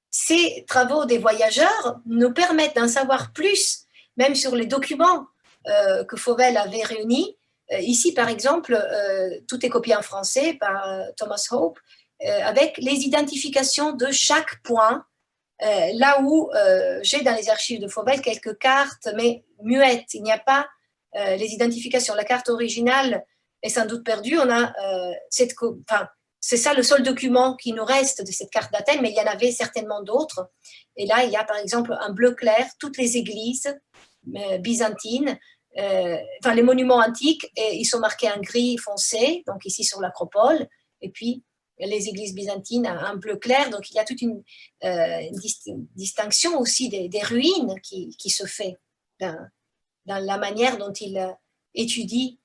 ces travaux des voyageurs nous permettent d'en savoir plus, même sur les documents que Fauvel avait réunis. Ici, par exemple, tout est copié en français par Thomas Hope, avec les identifications de chaque point. Là où j'ai dans les archives de Fauvel quelques cartes, mais muettes, il n'y a pas les identifications. La carte originale est sans doute perdue. On a c'est ça le seul document qui nous reste de cette carte d'Athènes, mais il y en avait certainement d'autres. Et là, il y a par exemple un bleu clair, toutes les églises byzantines, les monuments antiques, et ils sont marqués en gris foncé, donc ici sur l'acropole, et puis les églises byzantines un bleu clair. Donc, il y a toute une distinction aussi des ruines qui se fait dans la manière dont il étudie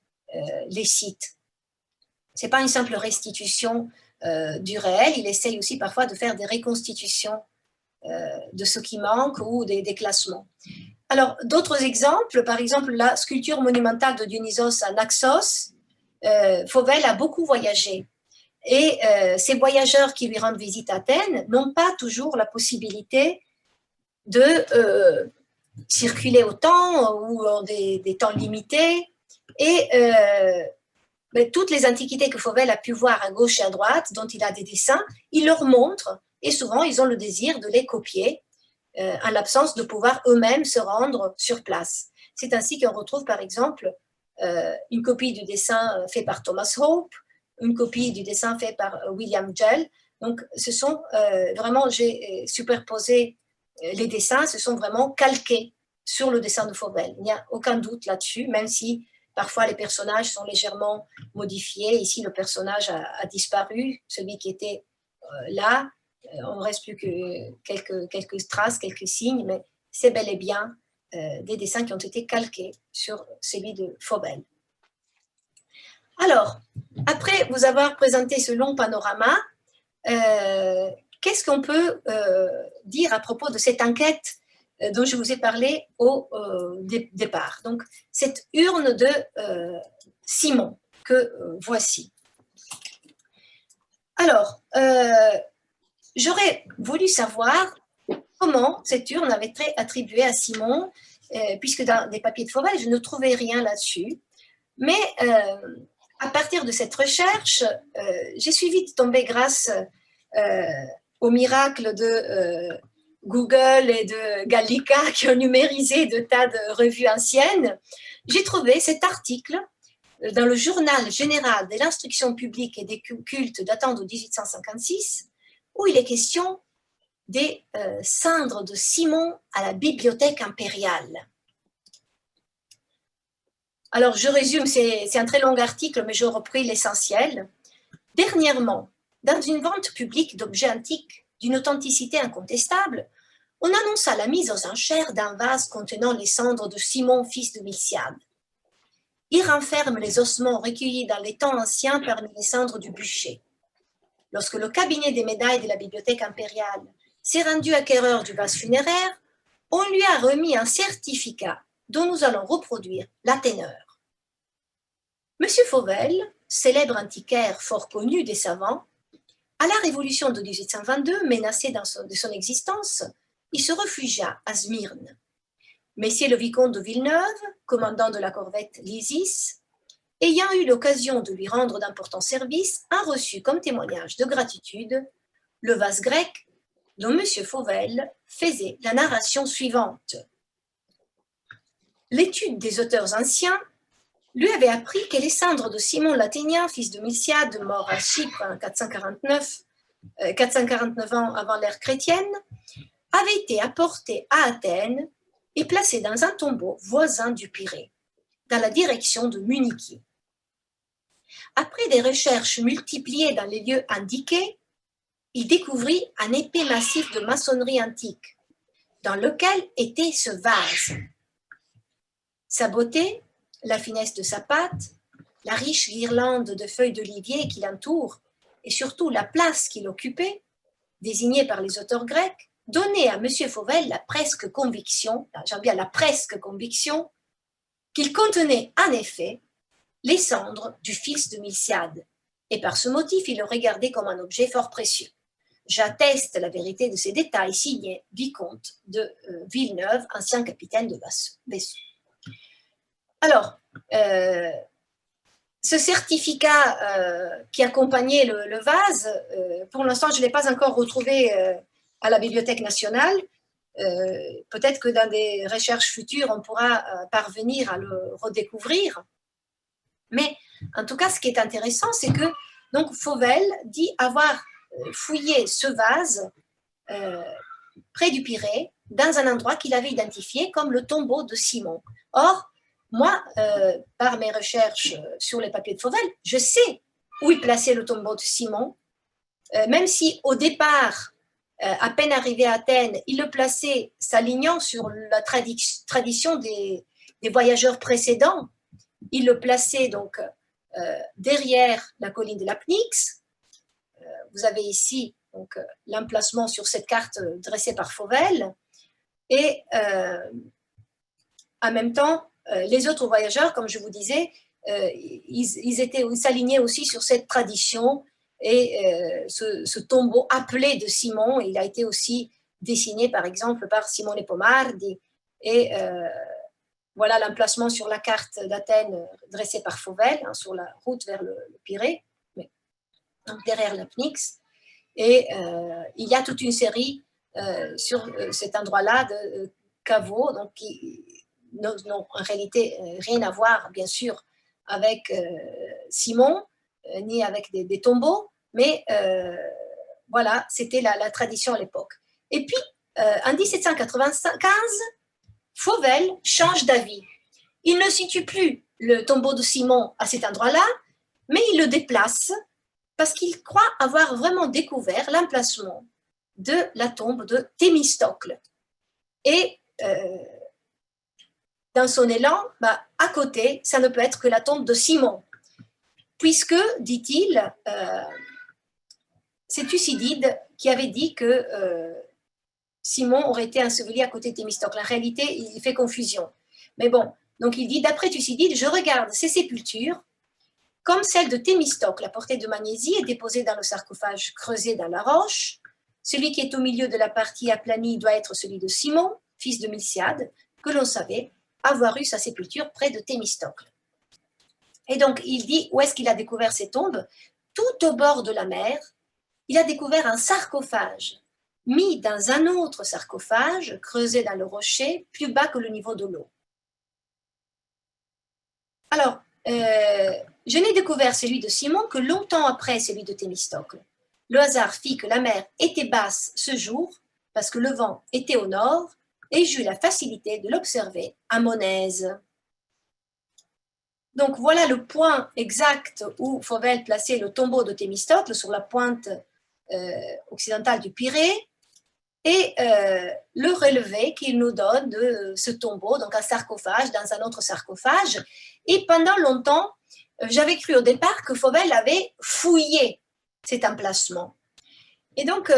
les sites. Ce n'est pas une simple restitution du réel, il essaye aussi parfois de faire des reconstitutions de ce qui manque ou des classements. Alors, d'autres exemples, par exemple la sculpture monumentale de Dionysos à Naxos, Fauvel a beaucoup voyagé. Et ces voyageurs qui lui rendent visite à Athènes n'ont pas toujours la possibilité de circuler autant ou en des temps limités. Et toutes les antiquités que Fauvel a pu voir à gauche et à droite, dont il a des dessins, il leur montre, et souvent ils ont le désir de les copier, en l'absence de pouvoir eux-mêmes se rendre sur place. C'est ainsi qu'on retrouve par exemple une copie du dessin fait par Thomas Hope, une copie du dessin fait par William Gell. Donc ce sont vraiment, j'ai superposé les dessins, se sont vraiment calqués sur le dessin de Fauvel. Il n'y a aucun doute là-dessus, même si parfois les personnages sont légèrement modifiés. Ici, le personnage a disparu, celui qui était là. On ne reste plus que quelques traces, quelques signes, mais c'est bel et bien des dessins qui ont été calqués sur celui de Fauvel. Alors, après vous avoir présenté ce long panorama, qu'est-ce qu'on peut dire à propos de cette enquête dont je vous ai parlé au départ? Donc, cette urne de Simon que voici. Alors, j'aurais voulu savoir comment cette urne avait été attribuée à Simon, puisque dans des papiers de Fauvel, je ne trouvais rien là-dessus. Mais à partir de cette recherche, j'ai suis vite tombée grâce au miracle de Google et de Gallica qui ont numérisé de tas de revues anciennes. J'ai trouvé cet article dans le journal général de l'instruction publique et des cultes datant de 1856, où il est question des cendres de Simon à la bibliothèque impériale. Alors, je résume, c'est un très long article, mais je repris l'essentiel. Dernièrement, dans une vente publique d'objets antiques d'une authenticité incontestable, on annonça la mise aux enchères d'un vase contenant les cendres de Simon, fils de Miltiade. Il renferme les ossements recueillis dans les temps anciens parmi les cendres du bûcher. Lorsque le cabinet des médailles de la bibliothèque impériale s'est rendu acquéreur du vase funéraire, on lui a remis un certificat dont nous allons reproduire la teneur. Monsieur Fauvel, célèbre antiquaire fort connu des savants, à la Révolution de 1822, menacé de son existence, il se réfugia à Smyrne. Messieurs le vicomte de Villeneuve, commandant de la corvette l'Isis, ayant eu l'occasion de lui rendre d'importants services, a reçu comme témoignage de gratitude le vase grec dont M. Fauvel faisait la narration suivante. L'étude des auteurs anciens lui avait appris que les cendres de Simon l'Athénien, fils de Miltiade, mort à Chypre en 449 ans avant l'ère chrétienne, avaient été apportées à Athènes et placées dans un tombeau voisin du Pirée, dans la direction de Munichie. Après des recherches multipliées dans les lieux indiqués, il découvrit un épais massif de maçonnerie antique, dans lequel était ce vase. Sa beauté, la finesse de sa pâte, la riche guirlande de feuilles d'olivier qui l'entoure, et surtout la place qu'il occupait, désignée par les auteurs grecs, donnait à M. Fauvel la presque conviction, j'aime bien la presque conviction, qu'il contenait en effet les cendres du fils de Miltiade, et par ce motif il le regardait comme un objet fort précieux. J'atteste la vérité de ces détails, signé vicomte de Villeneuve, ancien capitaine de vaisseau. Alors, ce certificat qui accompagnait le vase, pour l'instant, je ne l'ai pas encore retrouvé à la Bibliothèque nationale. Peut-être que dans des recherches futures, on pourra parvenir à le redécouvrir. Mais en tout cas, ce qui est intéressant, c'est que donc, Fauvel dit avoir fouillé ce vase près du Pirée, dans un endroit qu'il avait identifié comme le tombeau de Simon. Or, moi, par mes recherches sur les papiers de Fauvel, je sais où il plaçait le tombeau de Simon, même si au départ, à peine arrivé à Athènes, il le plaçait s'alignant sur la tradition des voyageurs précédents. Il le plaçait donc derrière la colline de l'Apnix. Vous avez ici donc l'emplacement sur cette carte dressée par Fauvel. Et en même temps, les autres voyageurs, comme je vous disais, ils s'alignaient aussi sur cette tradition. Et ce tombeau appelé de Simon, il a été aussi dessiné par exemple par Simone Pomardi. Et voilà l'emplacement sur la carte d'Athènes dressée par Fauvel, hein, sur la route vers le Pirée, donc derrière l'Apnix. Et il y a toute une série sur cet endroit-là de caveaux, donc qui n'ont en réalité rien à voir, bien sûr, avec Simon, ni avec des tombeaux, mais voilà, c'était la tradition à l'époque. Et puis, en 1795, Fauvel change d'avis. Il ne situe plus le tombeau de Simon à cet endroit-là, mais il le déplace parce qu'il croit avoir vraiment découvert l'emplacement de la tombe de Thémistocle. Et dans son élan, à côté, ça ne peut être que la tombe de Simon, puisque, dit-il, c'est Thucydide qui avait dit que Simon aurait été enseveli à côté de Thémistocle. En réalité, il fait confusion. Mais bon, donc il dit, d'après Thucydide, je regarde ces sépultures comme celle de Thémistocle, à portée de Magnésie, est déposée dans le sarcophage creusé dans la roche. Celui qui est au milieu de la partie aplanie doit être celui de Simon, fils de Miltiade, que l'on savait avoir eu sa sépulture près de Thémistocle. Et donc, il dit où est-ce qu'il a découvert ces tombes? Tout au bord de la mer, il a découvert un sarcophage mis dans un autre sarcophage creusé dans le rocher, plus bas que le niveau de l'eau. Alors, je n'ai découvert celui de Simon que longtemps après celui de Thémistocle. Le hasard fit que la mer était basse ce jour, parce que le vent était au nord, et j'eus la facilité de l'observer à Monaise. Donc voilà le point exact où Fauvel plaçait le tombeau de Thémistocle, sur la pointe occidentale du Pirée, et le relevé qu'il nous donne de ce tombeau, donc un sarcophage dans un autre sarcophage. Et pendant longtemps, j'avais cru au départ que Fauvel avait fouillé cet emplacement. Et donc,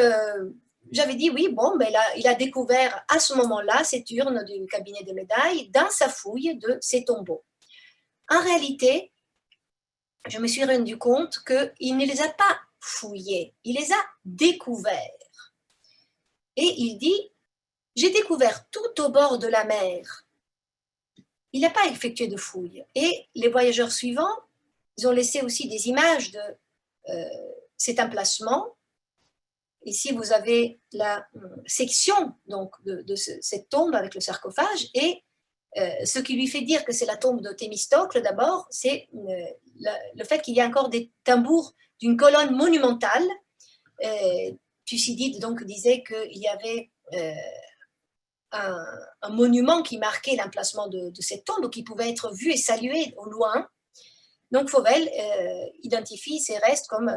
j'avais dit oui, bon, mais là, il a découvert à ce moment-là cette urne du cabinet des médailles dans sa fouille de ces tombeaux. En réalité, je me suis rendu compte qu'il ne les a pas fouillés, il les a découverts. Et il dit, j'ai découvert tout au bord de la mer. Il n'a pas effectué de fouilles. Et les voyageurs suivants, ils ont laissé aussi des images de cet emplacement. Ici, vous avez la section donc, de cette tombe avec le sarcophage. Et ce qui lui fait dire que c'est la tombe de Thémistocle, d'abord, c'est le fait qu'il y a encore des tambours d'une colonne monumentale. Thucydide donc disait qu'il y avait un monument qui marquait l'emplacement de cette tombe, qui pouvait être vu et salué au loin. Donc Fauvel identifie ces restes comme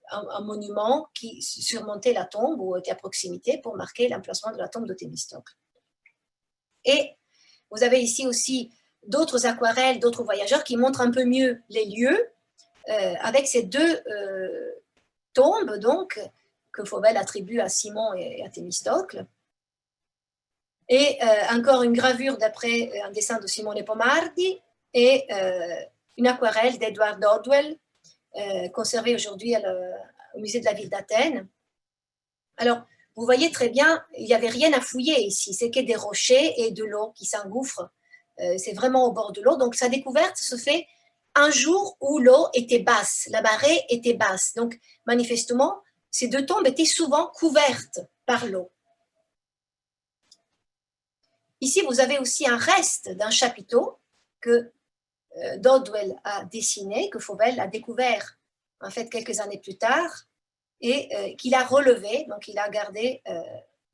un monument qui surmontait la tombe ou était à proximité pour marquer l'emplacement de la tombe de Thémistocle. Et vous avez ici aussi d'autres aquarelles, d'autres voyageurs qui montrent un peu mieux les lieux avec ces deux tombes donc que Fauvel attribue à Simon et à Thémistocle. Et encore une gravure d'après un dessin de Simone Pomardi et une aquarelle d'Edward Dodwell, conservée aujourd'hui au musée de la ville d'Athènes. Alors, vous voyez très bien, il n'y avait rien à fouiller ici, c'est que des rochers et de l'eau qui s'engouffre. C'est vraiment au bord de l'eau. Donc, sa découverte se fait un jour où l'eau était basse, la marée était basse. Donc, manifestement, ces deux tombes étaient souvent couvertes par l'eau. Ici, vous avez aussi un reste d'un chapiteau que Dodwell a dessiné, que Fauvel a découvert en fait quelques années plus tard et qu'il a relevé. Donc, il a gardé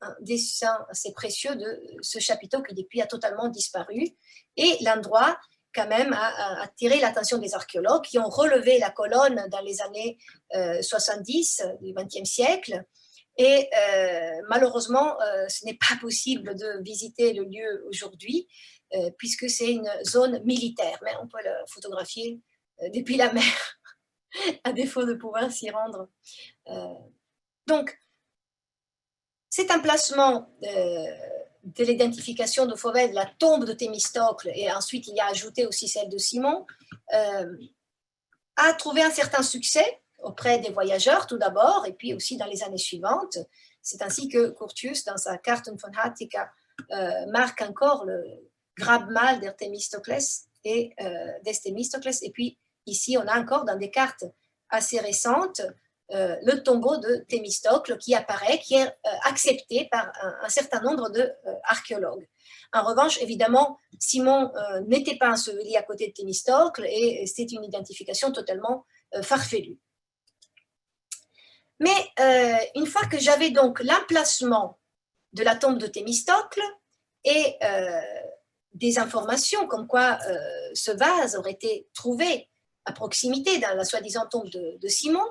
un dessin assez précieux de ce chapiteau qui depuis a totalement disparu. Et l'endroit quand même attiré l'attention des archéologues qui ont relevé la colonne dans les années 70 du XXe siècle. Et malheureusement, ce n'est pas possible de visiter le lieu aujourd'hui, puisque c'est une zone militaire, mais on peut le photographier depuis la mer, à défaut de pouvoir s'y rendre. Donc, cet emplacement de l'identification de Fauvel, la tombe de Thémistocle, et ensuite il y a ajouté aussi celle de Simon, a trouvé un certain succès auprès des voyageurs tout d'abord, et puis aussi dans les années suivantes. C'est ainsi que Curtius, dans sa Karten von Attica, marque encore le Grabmal der Themistokles et des Themistokles. Et puis ici, on a encore dans des cartes assez récentes le tombeau de Thémistocle qui apparaît, qui est accepté par un certain nombre d'archéologues. En revanche, évidemment, Simon n'était pas enseveli à côté de Thémistocle et c'est une identification totalement farfelue. Mais une fois que j'avais donc l'emplacement de la tombe de Thémistocle et des informations comme quoi ce vase aurait été trouvé à proximité dans la soi-disant tombe de Simon,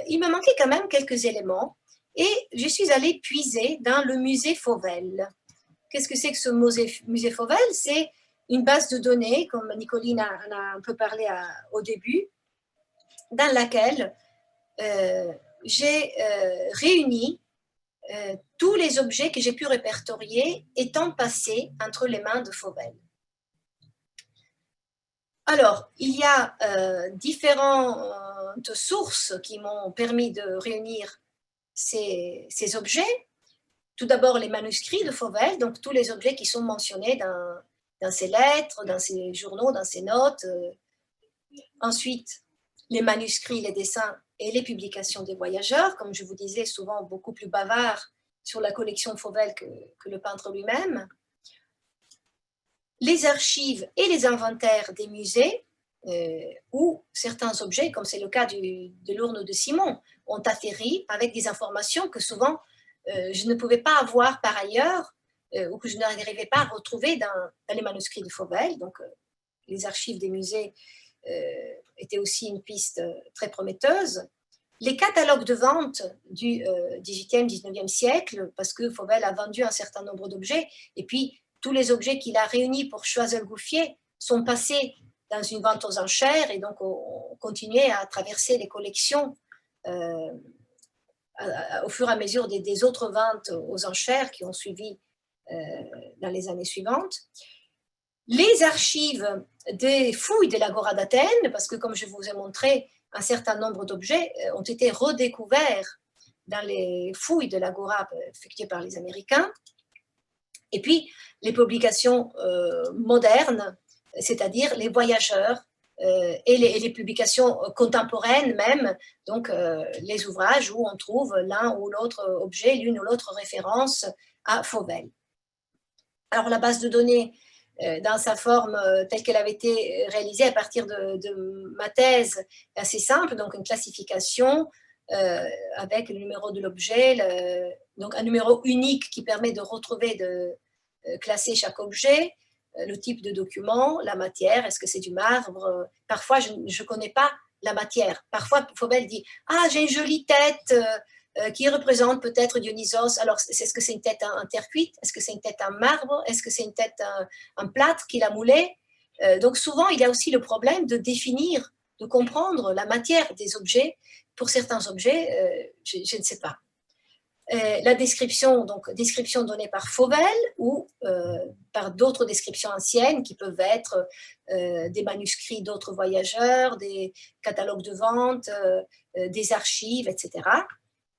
il me manquait quand même quelques éléments et je suis allée puiser dans le musée Fauvel. Qu'est-ce que c'est que ce musée Fauvel? C'est une base de données, comme Nicoline en a un peu parlé au début, dans laquelle j'ai réuni tous les objets que j'ai pu répertorier étant passés entre les mains de Fauvel. Alors, il y a différentes sources qui m'ont permis de réunir ces objets. Tout d'abord, les manuscrits de Fauvel, donc tous les objets qui sont mentionnés dans ses lettres, dans ses journaux, dans ses notes. Ensuite, les manuscrits, les dessins et les publications des voyageurs, comme je vous disais, souvent beaucoup plus bavards sur la collection Fauvel que le peintre lui-même. Les archives et les inventaires des musées, où certains objets, comme c'est le cas de l'urne de Simon, ont atterri avec des informations que souvent je ne pouvais pas avoir par ailleurs ou que je n'arrivais pas à retrouver dans les manuscrits de Fauvel. Donc, les archives des musées étaient aussi une piste très prometteuse. Les catalogues de vente du XVIIIe, XIXe siècle, parce que Fauvel a vendu un certain nombre d'objets, et puis tous les objets qu'il a réunis pour Choiseul-Gouffier sont passés dans une vente aux enchères, et donc on continuait à traverser les collections au fur et à mesure des autres ventes aux enchères qui ont suivi dans les années suivantes. Les archives des fouilles de l'Agora d'Athènes, parce que comme je vous ai montré, un certain nombre d'objets ont été redécouverts dans les fouilles de l'Agora effectuées par les Américains. Et puis, les publications modernes, c'est-à-dire les voyageurs et les publications contemporaines même, donc les ouvrages où on trouve l'un ou l'autre objet, l'une ou l'autre référence à Fauvel. Alors, la base de données, dans sa forme telle qu'elle avait été réalisée à partir de ma thèse, est assez simple, donc une classification avec le numéro de l'objet, donc un numéro unique qui permet de retrouver, de classer chaque objet, le type de document, la matière, est-ce que c'est du marbre? Parfois, je ne connais pas la matière. Parfois, Fauvel dit « Ah, j'ai une jolie tête qui représente peut-être Dionysos. » Alors, est-ce que c'est une tête en terre cuite? Est-ce que c'est une tête en marbre? Est-ce que c'est une tête en plâtre qu'il a moulé? Donc, souvent, il y a aussi le problème de définir, de comprendre la matière des objets. Pour certains objets, je ne sais pas. La description, donc description donnée par Fauvel ou par d'autres descriptions anciennes qui peuvent être des manuscrits d'autres voyageurs, des catalogues de vente, des archives, etc.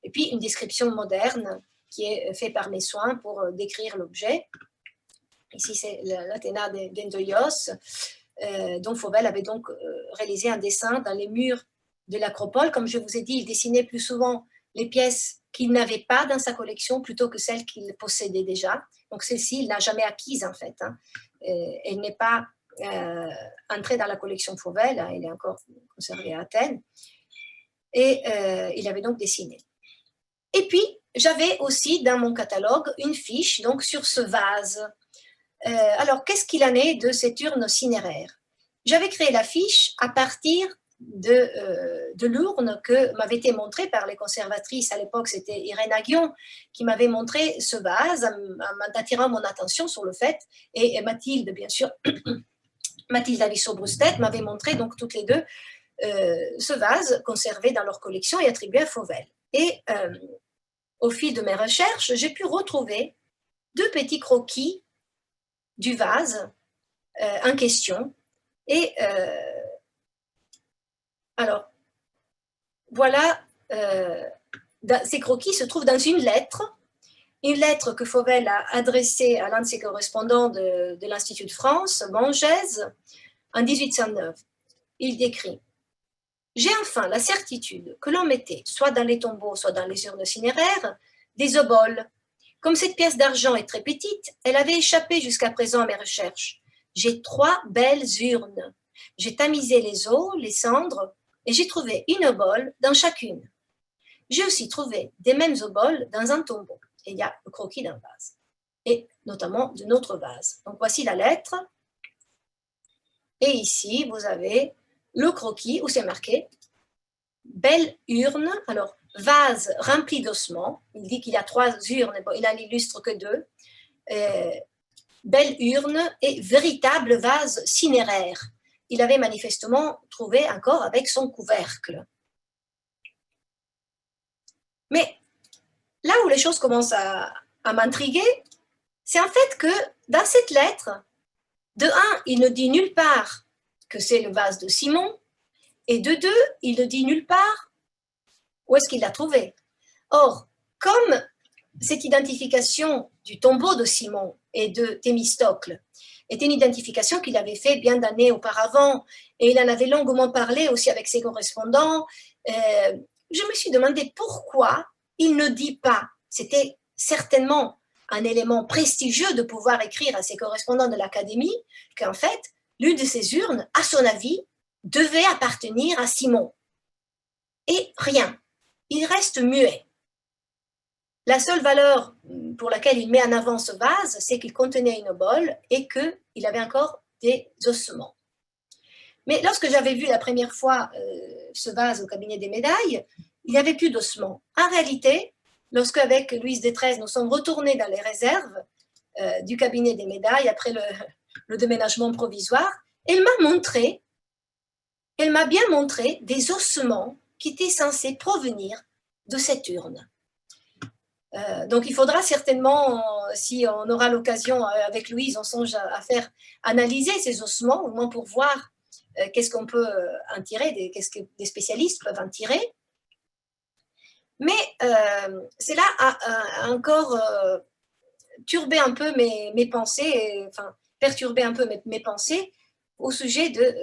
Et puis une description moderne qui est faite par mes soins pour décrire l'objet. Ici, c'est l'Athéna d'Endoios, dont Fauvel avait donc réalisé un dessin dans les murs de l'acropole. Comme je vous ai dit, il dessinait plus souvent les pièces qu'il n'avait pas dans sa collection plutôt que celles qu'il possédait déjà. Donc celle-ci, il n'a jamais acquise en fait. Elle n'est pas entrée dans la collection Fauvel, hein, elle est encore conservée à Athènes. Et il avait donc dessiné. Et puis, j'avais aussi dans mon catalogue une fiche donc, sur ce vase. Alors, qu'est-ce qu'il en est de cette urne cinéraire? J'avais créé l'affiche à partir de l'urne que m'avait été montrée par les conservatrices à l'époque, c'était Irène Aguillon qui m'avait montré ce vase en attirant mon attention sur le fait, et Mathilde, bien sûr, Mathilde Alisson-Brustet m'avait montré donc toutes les deux ce vase conservé dans leur collection et attribué à Fauvel. Et au fil de mes recherches, j'ai pu retrouver 2 petits croquis du vase en question. Et alors, voilà, ces croquis se trouvent dans une lettre que Fauvel a adressée à l'un de ses correspondants de l'Institut de France, Mangès, en 1809. Il décrit: j'ai enfin la certitude que l'on mettait, soit dans les tombeaux, soit dans les urnes cinéraires, des oboles. Comme cette pièce d'argent est très petite, elle avait échappé jusqu'à présent à mes recherches. J'ai 3 belles urnes. J'ai tamisé les os, les cendres, et j'ai trouvé une obole dans chacune. J'ai aussi trouvé des mêmes oboles dans un tombeau. Et il y a le croquis d'un vase, et notamment d'un autre vase. Donc voici la lettre. Et ici, vous avez le croquis où c'est marqué belle urne, alors vase rempli d'ossements. Il dit qu'il y a 3 urnes, bon, il n'en illustre que 2. Belle urne et véritable vase cinéraire. Il avait manifestement trouvé un corps avec son couvercle. Mais là où les choses commencent à m'intriguer, c'est en fait que dans cette lettre, de 1, il ne dit nulle part que c'est le vase de Simon, et de 2, il ne dit nulle part où est-ce qu'il l'a trouvé. Or, comme cette identification du tombeau de Simon et de Thémistocle était une identification qu'il avait fait bien d'années auparavant, et il en avait longuement parlé aussi avec ses correspondants, je me suis demandé pourquoi il ne dit pas, c'était certainement un élément prestigieux de pouvoir écrire à ses correspondants de l'Académie, qu'en fait, l'une de ces urnes, à son avis, devait appartenir à Simon. Et rien, il reste muet. La seule valeur pour laquelle il met en avant ce vase, c'est qu'il contenait une obole et qu'il avait encore des ossements. Mais lorsque j'avais vu la première fois ce vase au cabinet des médailles, il n'y avait plus d'ossements. En réalité, lorsque avec Louise Détresse, nous sommes retournés dans les réserves du cabinet des médailles après le déménagement provisoire, elle m'a bien montré des ossements qui étaient censés provenir de cette urne. Donc il faudra certainement, si on aura l'occasion avec Louise, on songe à faire analyser ces ossements, au moins pour voir qu'est-ce qu'on peut en tirer, qu'est-ce que des spécialistes peuvent en tirer. Mais cela a encore turbé un peu mes pensées, enfin perturbé un peu mes pensées au sujet de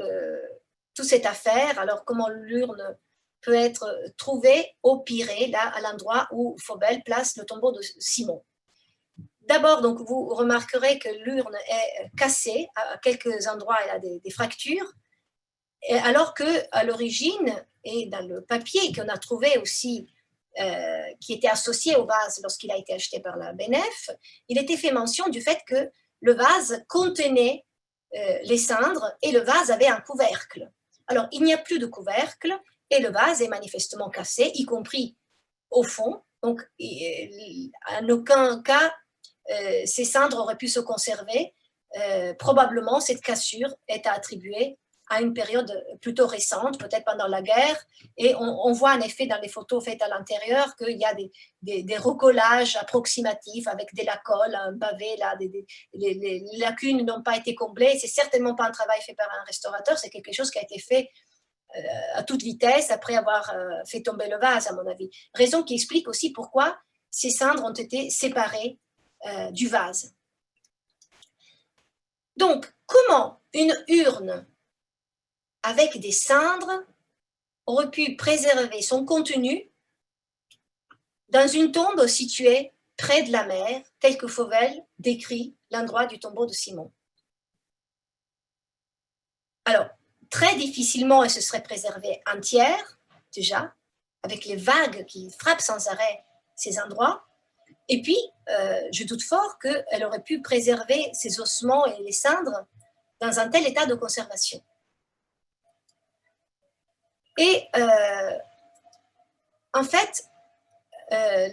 toute cette affaire. Alors comment l'urne peut être trouvé au Pirée, là, à l'endroit où Fauvel place le tombeau de Simon. D'abord, donc, vous remarquerez que l'urne est cassée, à quelques endroits, elle a des fractures, alors qu'à l'origine, et dans le papier qu'on a trouvé aussi, qui était associé au vase lorsqu'il a été acheté par la BNF, il était fait mention du fait que le vase contenait les cendres et le vase avait un couvercle. Alors, il n'y a plus de couvercle, et le vase est manifestement cassé, y compris au fond. Donc, en aucun cas, ces cendres auraient pu se conserver. Probablement, cette cassure est attribuée à une période plutôt récente, peut-être pendant la guerre. Et on voit en effet dans les photos faites à l'intérieur qu'il y a des recollages approximatifs avec de la colle, un pavé, là, les lacunes n'ont pas été comblées. C'est certainement pas un travail fait par un restaurateur, c'est quelque chose qui a été fait à toute vitesse après avoir fait tomber le vase, à mon avis. Raison qui explique aussi pourquoi ces cendres ont été séparées du vase. Donc, comment une urne avec des cendres aurait pu préserver son contenu dans une tombe située près de la mer, telle que Fauvel décrit l'endroit du tombeau de Simon? Alors, très difficilement, elle se serait préservée entière, déjà, avec les vagues qui frappent sans arrêt ces endroits. Et puis, je doute fort qu'elle aurait pu préserver ses ossements et les cendres dans un tel état de conservation. Et en fait,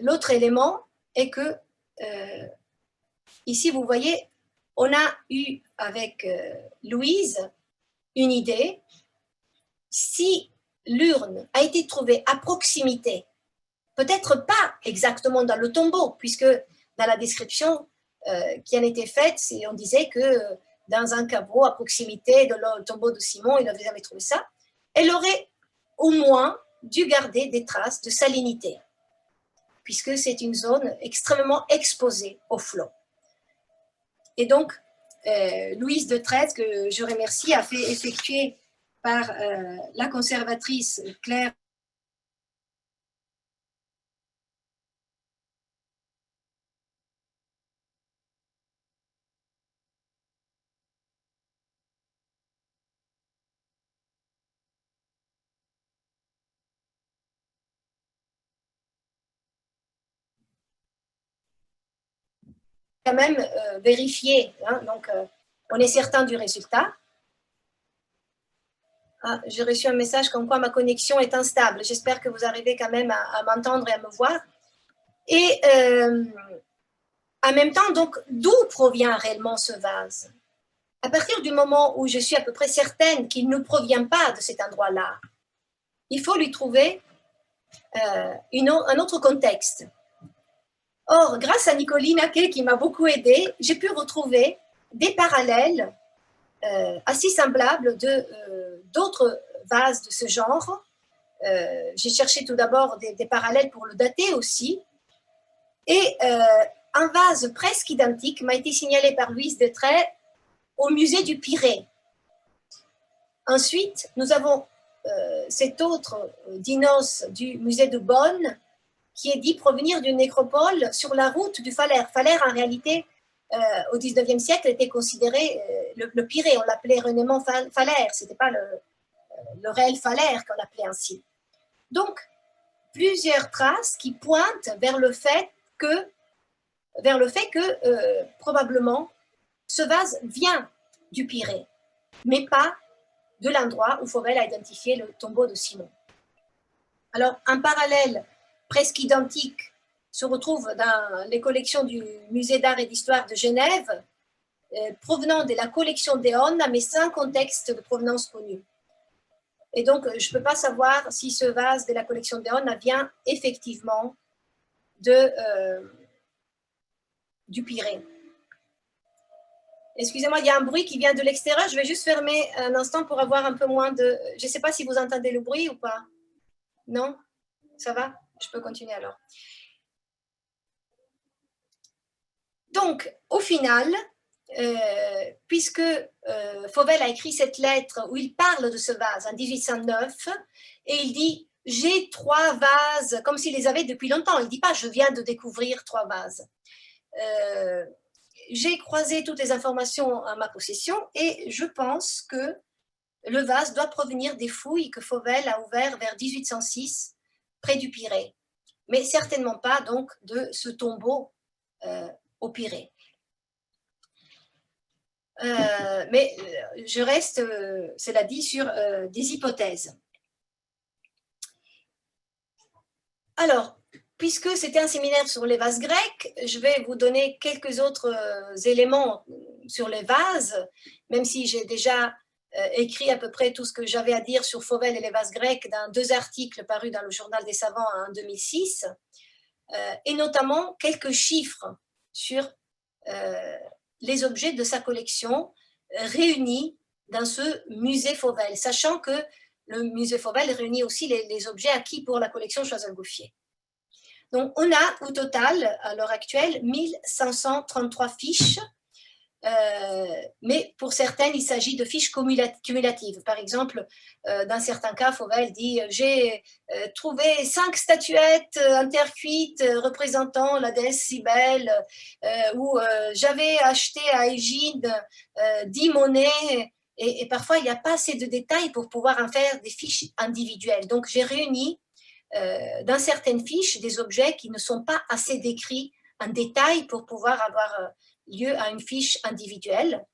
l'autre élément est que, ici, vous voyez, on a eu avec Louise une idée. Si l'urne a été trouvée à proximité, peut-être pas exactement dans le tombeau, puisque dans la description qui en était faite, on disait que dans un caveau à proximité de le tombeau de Simon, il n'avait jamais trouvé ça, elle aurait au moins dû garder des traces de salinité, puisque c'est une zone extrêmement exposée au flot. Et donc, Louise de Treize, que je remercie, a fait effectuer par la conservatrice Claire quand même vérifier, hein, donc on est certain du résultat. Ah, j'ai reçu un message comme quoi ma connexion est instable. J'espère que vous arrivez quand même à m'entendre et à me voir. Et en même temps, donc, d'où provient réellement ce vase? À partir du moment où je suis à peu près certaine qu'il ne provient pas de cet endroit-là, il faut lui trouver un autre contexte. Or, grâce à Nicoline Naquet, qui m'a beaucoup aidée, j'ai pu retrouver des parallèles assez semblables d'autres vases de ce genre. J'ai cherché tout d'abord des parallèles pour le dater aussi. Et un vase presque identique m'a été signalé par Louise Detray au musée du Pirée. Ensuite, nous avons cet autre dinos du musée de Bonn qui est dit provenir d'une nécropole sur la route du Falaire. Falaire, en réalité, au XIXe siècle, était considéré le Pirée. On l'appelait erronément Falaire. Ce n'était pas le réel Falaire qu'on appelait ainsi. Donc, plusieurs traces qui pointent vers le fait que probablement ce vase vient du Pirée, mais pas de l'endroit où Fauvel a identifié le tombeau de Simon. Alors, un parallèle presque identique se retrouve dans les collections du Musée d'art et d'histoire de Genève, provenant de la collection d'Eon, mais sans contexte de provenance connue. Et donc, je ne peux pas savoir si ce vase de la collection d'Eon vient effectivement du Pirée. Excusez-moi, il y a un bruit qui vient de l'extérieur. Je vais juste fermer un instant pour avoir un peu moins de... Je ne sais pas si vous entendez le bruit ou pas. Non? Ça va? Je peux continuer alors. Donc, au final, puisque Fauvel a écrit cette lettre où il parle de ce vase en 1809, et il dit « j'ai 3 vases », comme s'il les avait depuis longtemps. Il ne dit pas « je viens de découvrir 3 vases ». J'ai croisé toutes les informations en ma possession et je pense que le vase doit provenir des fouilles que Fauvel a ouvertes vers 1806 près du Pirée, mais certainement pas donc de ce tombeau au Pirée. Mais je reste, cela dit, sur des hypothèses. Alors, puisque c'était un séminaire sur les vases grecs, je vais vous donner quelques autres éléments sur les vases, même si j'ai déjà écrit à peu près tout ce que j'avais à dire sur Fauvel et les vases grecs dans 2 articles parus dans le Journal des Savants en 2006, et notamment quelques chiffres sur les objets de sa collection réunis dans ce musée Fauvel, sachant que le musée Fauvel réunit aussi les objets acquis pour la collection Choiseul-Gouffier. Donc, on a au total, à l'heure actuelle, 1533 fiches, mais pour certaines, il s'agit de fiches cumulatives. Par exemple, dans certains cas, Fauvel dit « j'ai trouvé 5 statuettes en terre cuite représentant la déesse Cybèle » ou « j'avais acheté à Égide 10 monnaies ». Et parfois, il n'y a pas assez de détails pour pouvoir en faire des fiches individuelles. Donc, j'ai réuni dans certaines fiches des objets qui ne sont pas assez décrits un détail pour pouvoir avoir lieu à une fiche individuelle.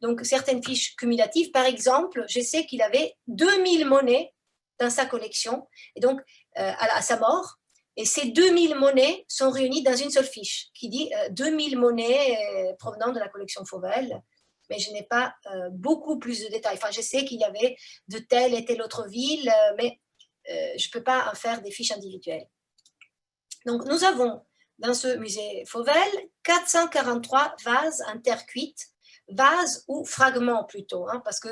Donc, certaines fiches cumulatives, par exemple, je sais qu'il avait 2000 monnaies dans sa collection, et donc à sa mort, et ces 2000 monnaies sont réunies dans une seule fiche, qui dit 2000 monnaies provenant de la collection Fauvel, mais je n'ai pas beaucoup plus de détails. Enfin, je sais qu'il y avait de telle et telle autre ville, mais je ne peux pas en faire des fiches individuelles. Donc, nous avons dans ce musée Fauvel 443 vases en terre cuite, vases ou fragments plutôt, hein, parce que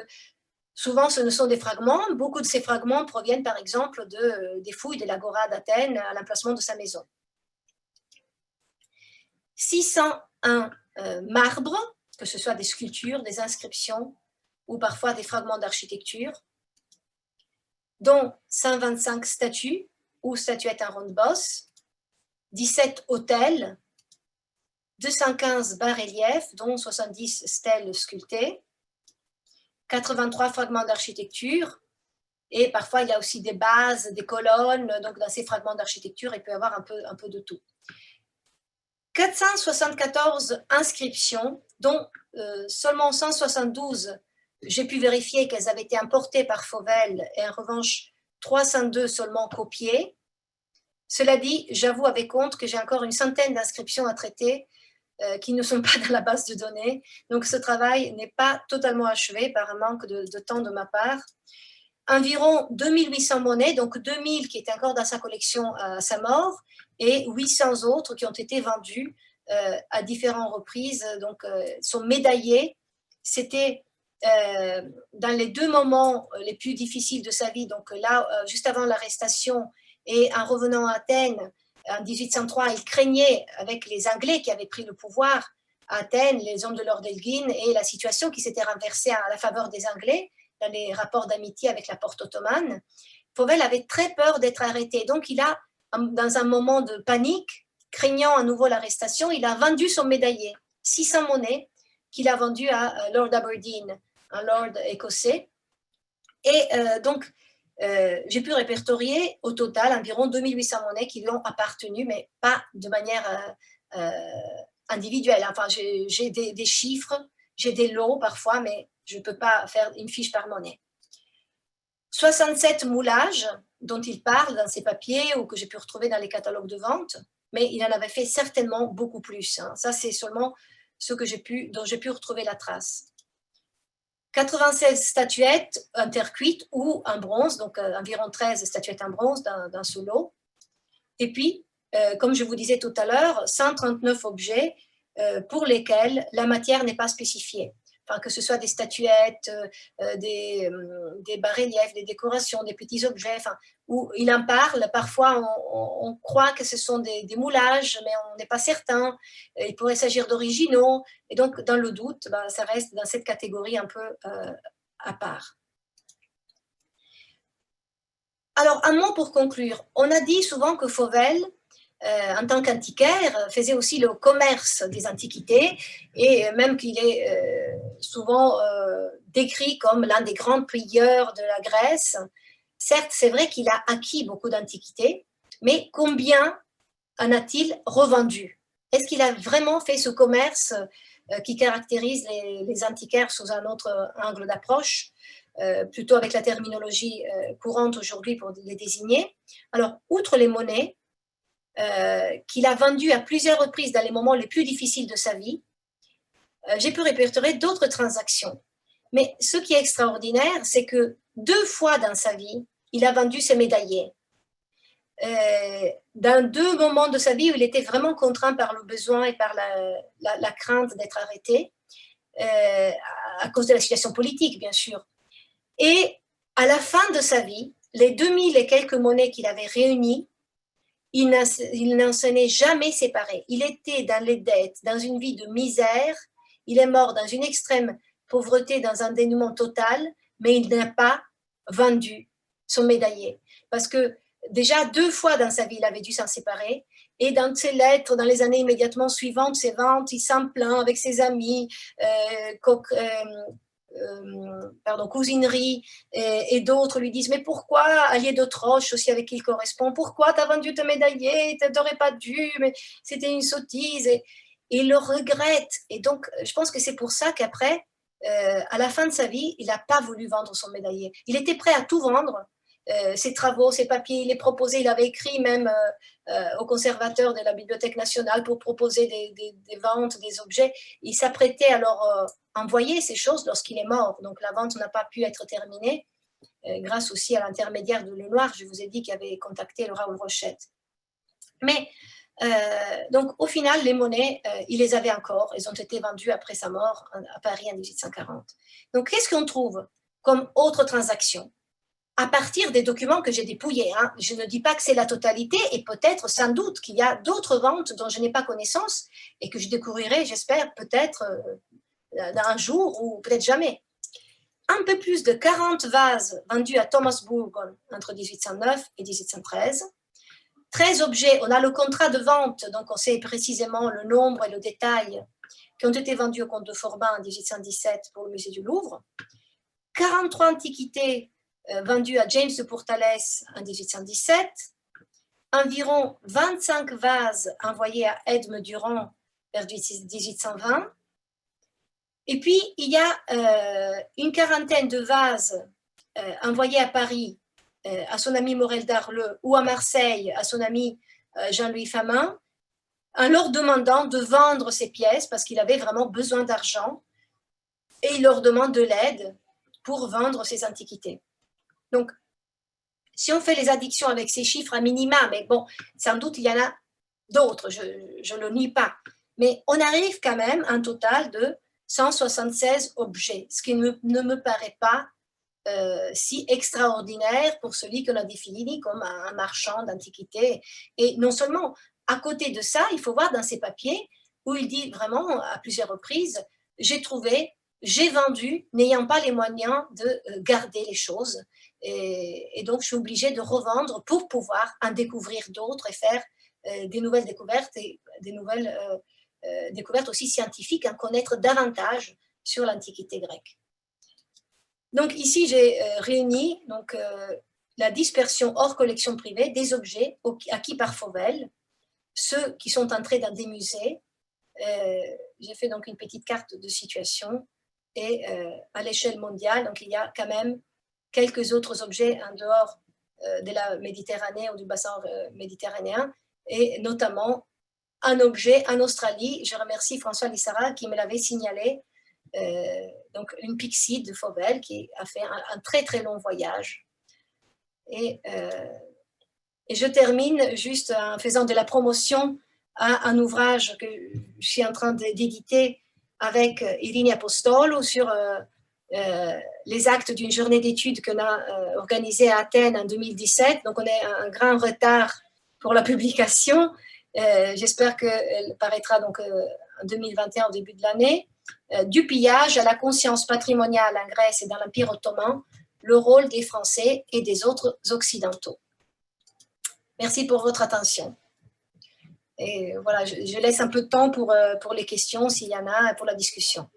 souvent ce ne sont des fragments. Beaucoup de ces fragments proviennent par exemple des fouilles de l'Agora d'Athènes à l'emplacement de sa maison. 601 marbres, que ce soit des sculptures, des inscriptions ou parfois des fragments d'architecture, dont 125 statues ou statuettes en ronde-bosse, 17 autels, 215 bas-reliefs, dont 70 stèles sculptées, 83 fragments d'architecture, et parfois il y a aussi des bases, des colonnes, donc dans ces fragments d'architecture, il peut y avoir un peu de tout. 474 inscriptions, dont seulement 172, j'ai pu vérifier qu'elles avaient été importées par Fauvel, et en revanche 302 seulement copiées. Cela dit, j'avoue avec honte que j'ai encore une centaine d'inscriptions à traiter qui ne sont pas dans la base de données. Donc, ce travail n'est pas totalement achevé par un manque de temps de ma part. Environ 2800 monnaies, donc 2000 qui étaient encore dans sa collection à sa mort, et 800 autres qui ont été vendues à différentes reprises, donc sont médaillées. C'était dans les deux moments les plus difficiles de sa vie, donc là, juste avant l'arrestation et en revenant à Athènes, en 1803, il craignait, avec les Anglais qui avaient pris le pouvoir à Athènes, les hommes de Lord Elgin, et la situation qui s'était renversée à la faveur des Anglais, dans les rapports d'amitié avec la porte ottomane. Fauvel avait très peur d'être arrêté. Donc, il a, dans un moment de panique, craignant à nouveau l'arrestation, il a vendu son médaillé, 600 monnaies, qu'il a vendu à Lord Aberdeen, un lord écossais. Et donc, j'ai pu répertorier au total environ 2800 monnaies qui lui ont appartenu, mais pas de manière individuelle. Enfin, j'ai des chiffres, j'ai des lots parfois, mais je ne peux pas faire une fiche par monnaie. 67 moulages dont il parle dans ses papiers ou que j'ai pu retrouver dans les catalogues de vente, mais il en avait fait certainement beaucoup plus. Hein. Ça, c'est seulement ce que dont j'ai pu retrouver la trace. 96 statuettes en terre cuite ou en bronze, donc environ 13 statuettes en bronze dans ce lot. Et puis, comme je vous disais tout à l'heure, 139 objets pour lesquels la matière n'est pas spécifiée. Enfin, que ce soit des statuettes, des bas-reliefs, des décorations, des petits objets, enfin, où il en parle. Parfois, on croit que ce sont des moulages, mais on n'est pas certain. Il pourrait s'agir d'originaux. Et donc, dans le doute, ben, ça reste dans cette catégorie un peu à part. Alors, un mot pour conclure. On a dit souvent que Fauvel, en tant qu'antiquaire, faisait aussi le commerce des antiquités et même qu'il est souvent décrit comme l'un des grands prieurs de la Grèce. Certes, c'est vrai qu'il a acquis beaucoup d'antiquités, mais combien en a-t-il revendu? Est-ce qu'il a vraiment fait ce commerce qui caractérise les antiquaires sous un autre angle d'approche, plutôt avec la terminologie courante aujourd'hui pour les désigner? Alors, outre les monnaies, qu'il a vendu à plusieurs reprises dans les moments les plus difficiles de sa vie, j'ai pu répertorier d'autres transactions. Mais ce qui est extraordinaire, c'est que 2 fois dans sa vie, il a vendu ses médaillés. Dans 2 moments de sa vie où il était vraiment contraint par le besoin et par la crainte d'être arrêté, à cause de la situation politique, bien sûr. Et à la fin de sa vie, les 2000 et quelques monnaies qu'il avait réunies, il n'en s'en est jamais séparé. Il était dans les dettes, dans une vie de misère. Il est mort dans une extrême pauvreté, dans un dénuement total, mais il n'a pas vendu son médaillé. Parce que déjà 2 fois dans sa vie, il avait dû s'en séparer. Et dans ses lettres, dans les années immédiatement suivantes, ses ventes, il s'en plaint avec ses amis, Cousinerie, et d'autres lui disent, mais pourquoi Allier de Troche aussi avec qui il correspond, pourquoi tu as vendu te médailler, tu n'aurais pas dû, mais c'était une sottise, et il le regrette. Et donc, je pense que c'est pour ça qu'après, à la fin de sa vie, il n'a pas voulu vendre son médailler. Il était prêt à tout vendre, ses travaux, ses papiers, il les proposait, il avait écrit même au conservateur de la Bibliothèque nationale pour proposer des ventes, des objets. Il s'apprêtait à leur envoyer ces choses lorsqu'il est mort. Donc la vente n'a pas pu être terminée, grâce aussi à l'intermédiaire de Lenoir, je vous ai dit qu'il avait contacté le Raoul Rochette. Mais donc au final, les monnaies, il les avait encore, elles ont été vendues après sa mort à Paris en 1840. Donc qu'est-ce qu'on trouve comme autre transaction à partir des documents que j'ai dépouillés, hein? Je ne dis pas que c'est la totalité, et peut-être, sans doute, qu'il y a d'autres ventes dont je n'ai pas connaissance et que je découvrirai, j'espère, peut-être un jour ou peut-être jamais. Un peu plus de 40 vases vendus à Thomas Burgon entre 1809 et 1813. 13 objets, on a le contrat de vente, donc on sait précisément le nombre et le détail, qui ont été vendus au comte de Forbin en 1817 pour le musée du Louvre. 43 antiquités vendues à James de Pourtalès en 1817. Environ 25 vases envoyés à Edme Durand vers 1820. Et puis, il y a une quarantaine de vases envoyés à Paris à son ami Morel d'Arleux ou à Marseille à son ami Jean-Louis Famin, en leur demandant de vendre ces pièces parce qu'il avait vraiment besoin d'argent, et il leur demande de l'aide pour vendre ces antiquités. Donc, si on fait les addictions avec ces chiffres à minima, mais bon, sans doute il y en a d'autres, je ne le nie pas, mais on arrive quand même à un total de 176 objets, ce qui ne me paraît pas si extraordinaire pour celui qu'on a défini comme un marchand d'antiquités. Et non seulement, à côté de ça, il faut voir dans ses papiers où il dit vraiment à plusieurs reprises, j'ai vendu, n'ayant pas les moyens de garder les choses. Et donc, je suis obligée de revendre pour pouvoir en découvrir d'autres et faire des nouvelles découvertes et des nouvelles découvertes aussi scientifiques, en connaître davantage sur l'Antiquité grecque. Donc ici, j'ai réuni la dispersion hors collection privée des objets acquis par Fauvel, ceux qui sont entrés dans des musées. J'ai fait donc une petite carte de situation, et à l'échelle mondiale, donc il y a quand même quelques autres objets en dehors de la Méditerranée ou du bassin méditerranéen, et notamment un objet en Australie. Je remercie François Lissara qui me l'avait signalé, donc une Pixide de Fauvel qui a fait un très très long voyage. Et je termine juste en faisant de la promotion à un ouvrage que je suis en train d'éditer avec Irini Apostolou sur les actes d'une journée d'études qu'on a organisée à Athènes en 2017. Donc on est à un grand retard pour la publication. J'espère qu'elle paraîtra donc en 2021 au début de l'année. Du pillage à la conscience patrimoniale en Grèce et dans l'Empire ottoman, le rôle des Français et des autres Occidentaux. Merci pour votre attention. Et voilà, je laisse un peu de temps pour les questions, s'il y en a, pour la discussion.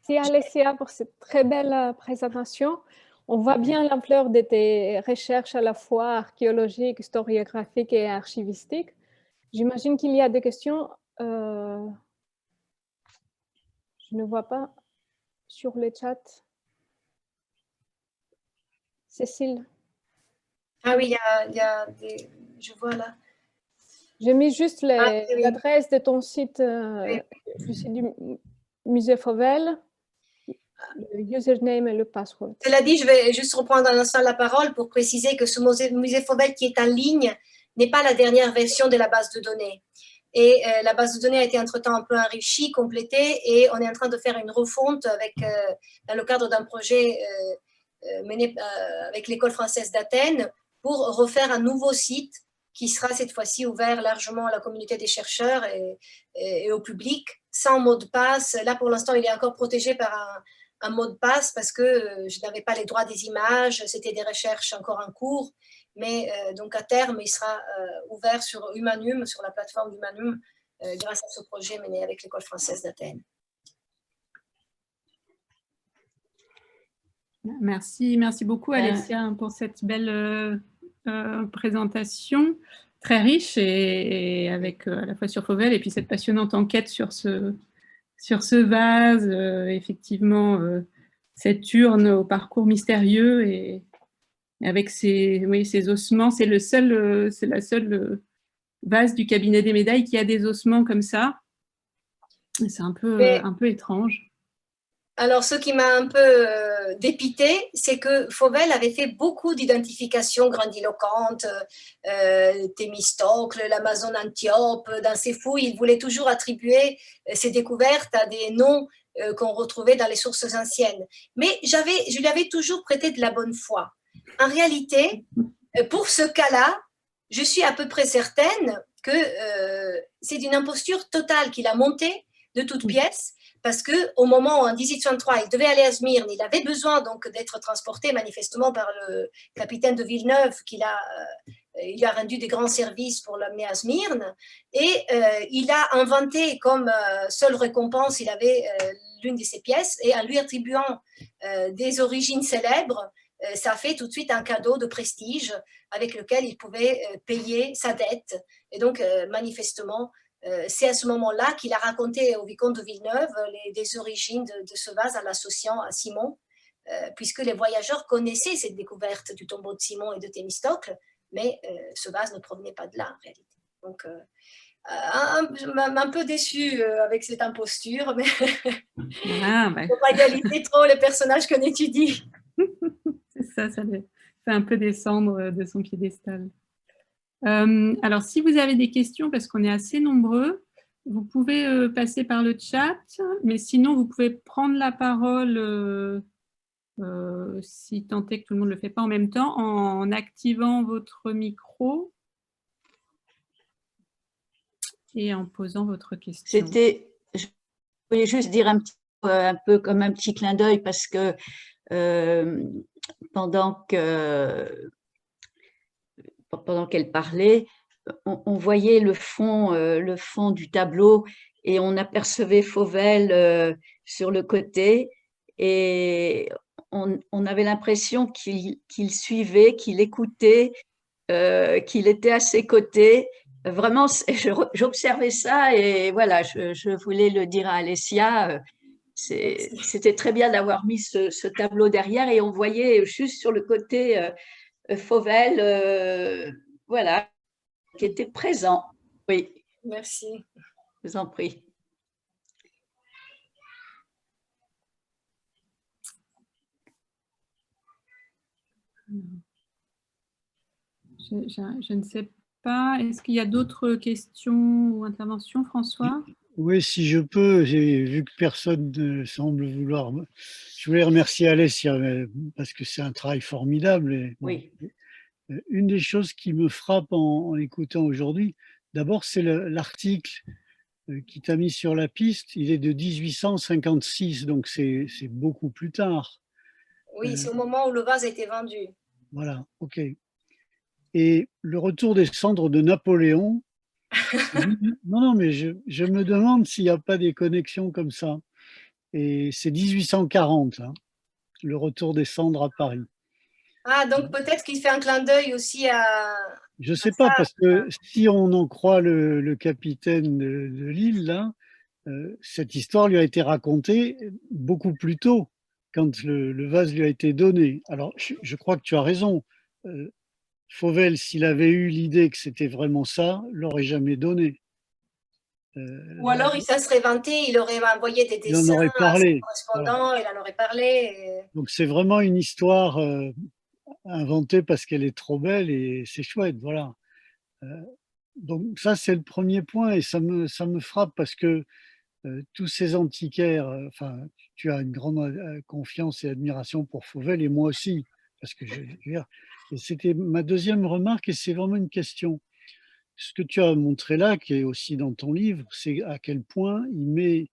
Merci Alessia pour cette très belle présentation. On voit bien l'ampleur de tes recherches à la fois archéologiques, historiographiques et archivistiques. J'imagine qu'il y a des questions. Je ne vois pas sur le chat. Cécile. Ah oui, il y a des... Je vois là. J'ai mis juste l'adresse de ton site, du site du musée Fauvel, le username et le password. Cela dit, je vais juste reprendre un instant la parole pour préciser que ce musée Fauvel qui est en ligne n'est pas la dernière version de la base de données. Et la base de données a été entre-temps un peu enrichie, complétée, et on est en train de faire une refonte dans le cadre d'un projet mené avec l'École française d'Athènes pour refaire un nouveau site qui sera cette fois-ci ouvert largement à la communauté des chercheurs et au public, sans mot de passe. Là, pour l'instant, il est encore protégé par un mot de passe parce que je n'avais pas les droits des images, c'était des recherches encore en cours, mais donc à terme, il sera ouvert sur Humanum, sur la plateforme Humanum, grâce à ce projet mené avec l'École française d'Athènes. Merci beaucoup Alessia pour cette belle présentation très riche et avec à la fois sur Fauvel et puis cette passionnante enquête sur ce vase, effectivement cette urne au parcours mystérieux et avec ces ossements. C'est la seule vase du cabinet des médailles qui a des ossements comme ça. C'est un peu étrange. Alors, ce qui m'a un peu dépité, c'est que Fauvel avait fait beaucoup d'identifications grandiloquentes, Thémistocle, l'Amazone Antiope. Dans ses fouilles, il voulait toujours attribuer ses découvertes à des noms qu'on retrouvait dans les sources anciennes. Mais je lui avais toujours prêté de la bonne foi. En réalité, pour ce cas-là, je suis à peu près certaine que c'est d'une imposture totale qu'il a montée de toutes pièces, parce qu'au moment où, en 1863, il devait aller à Smyrne, il avait besoin donc d'être transporté manifestement par le capitaine de Villeneuve, il lui a rendu des grands services pour l'amener à Smyrne, et il a inventé comme seule récompense, il avait l'une de ses pièces, et en lui attribuant des origines célèbres, ça a fait tout de suite un cadeau de prestige avec lequel il pouvait payer sa dette. Et donc, manifestement, c'est à ce moment-là qu'il a raconté au vicomte de Villeneuve les origines de ce vase en l'associant à Simon, puisque les voyageurs connaissaient cette découverte du tombeau de Simon et de Thémistocle, mais ce vase ne provenait pas de là en réalité. Donc, un peu déçu avec cette imposture, mais il ne faut pas idéaliser trop les personnages qu'on étudie. C'est ça le fait un peu descendre de son piédestal. Alors, si vous avez des questions, parce qu'on est assez nombreux, vous pouvez passer par le chat, mais sinon, vous pouvez prendre la parole, si tant est que tout le monde ne le fait pas en même temps, en activant votre micro et en posant votre question. Je voulais juste dire un peu comme un petit clin d'œil, parce que pendant qu'elle parlait, on voyait le fond du tableau et on apercevait Fauvel sur le côté, et on avait l'impression qu'il suivait, qu'il écoutait, qu'il était à ses côtés. Vraiment, j'observais ça et voilà, je voulais le dire à Alessia. C'était très bien d'avoir mis ce tableau derrière, et on voyait juste sur le côté Fauvel, voilà, qui était présent. Oui. Merci. Je vous en prie. Je ne sais pas. Est-ce qu'il y a d'autres questions ou interventions, François? Oui, si je peux, j'ai vu que personne ne semble vouloir. Je voulais remercier Alessia parce que c'est un travail formidable. Et, bon, oui. Une des choses qui me frappe en écoutant aujourd'hui, d'abord, c'est l'article qui t'a mis sur la piste. Il est de 1856, donc c'est beaucoup plus tard. Oui, c'est au moment où le vase a été vendu. Voilà, ok. Et le retour des cendres de Napoléon. Non, mais je me demande s'il n'y a pas des connexions comme ça. Et c'est 1840, hein, le retour des cendres à Paris. Ah, donc peut-être qu'il fait un clin d'œil aussi à... Je ne sais pas, parce que si on en croit le capitaine de l'île, là, cette histoire lui a été racontée beaucoup plus tôt, quand le vase lui a été donné. Alors, je crois que tu as raison. Fauvel, s'il avait eu l'idée que c'était vraiment ça, l'aurait jamais donné. Ou alors il ça serait vanté, il aurait envoyé des dessins il en aurait parlé, à ses correspondants, voilà. Il en aurait parlé. Donc c'est vraiment une histoire inventée parce qu'elle est trop belle et c'est chouette, voilà. Donc ça c'est le premier point, et ça me frappe parce que tous ces antiquaires, enfin tu as une grande confiance et admiration pour Fauvel, et moi aussi, parce que je veux dire, et c'était ma deuxième remarque, et c'est vraiment une question. Ce que tu as montré là, qui est aussi dans ton livre, c'est à quel point il met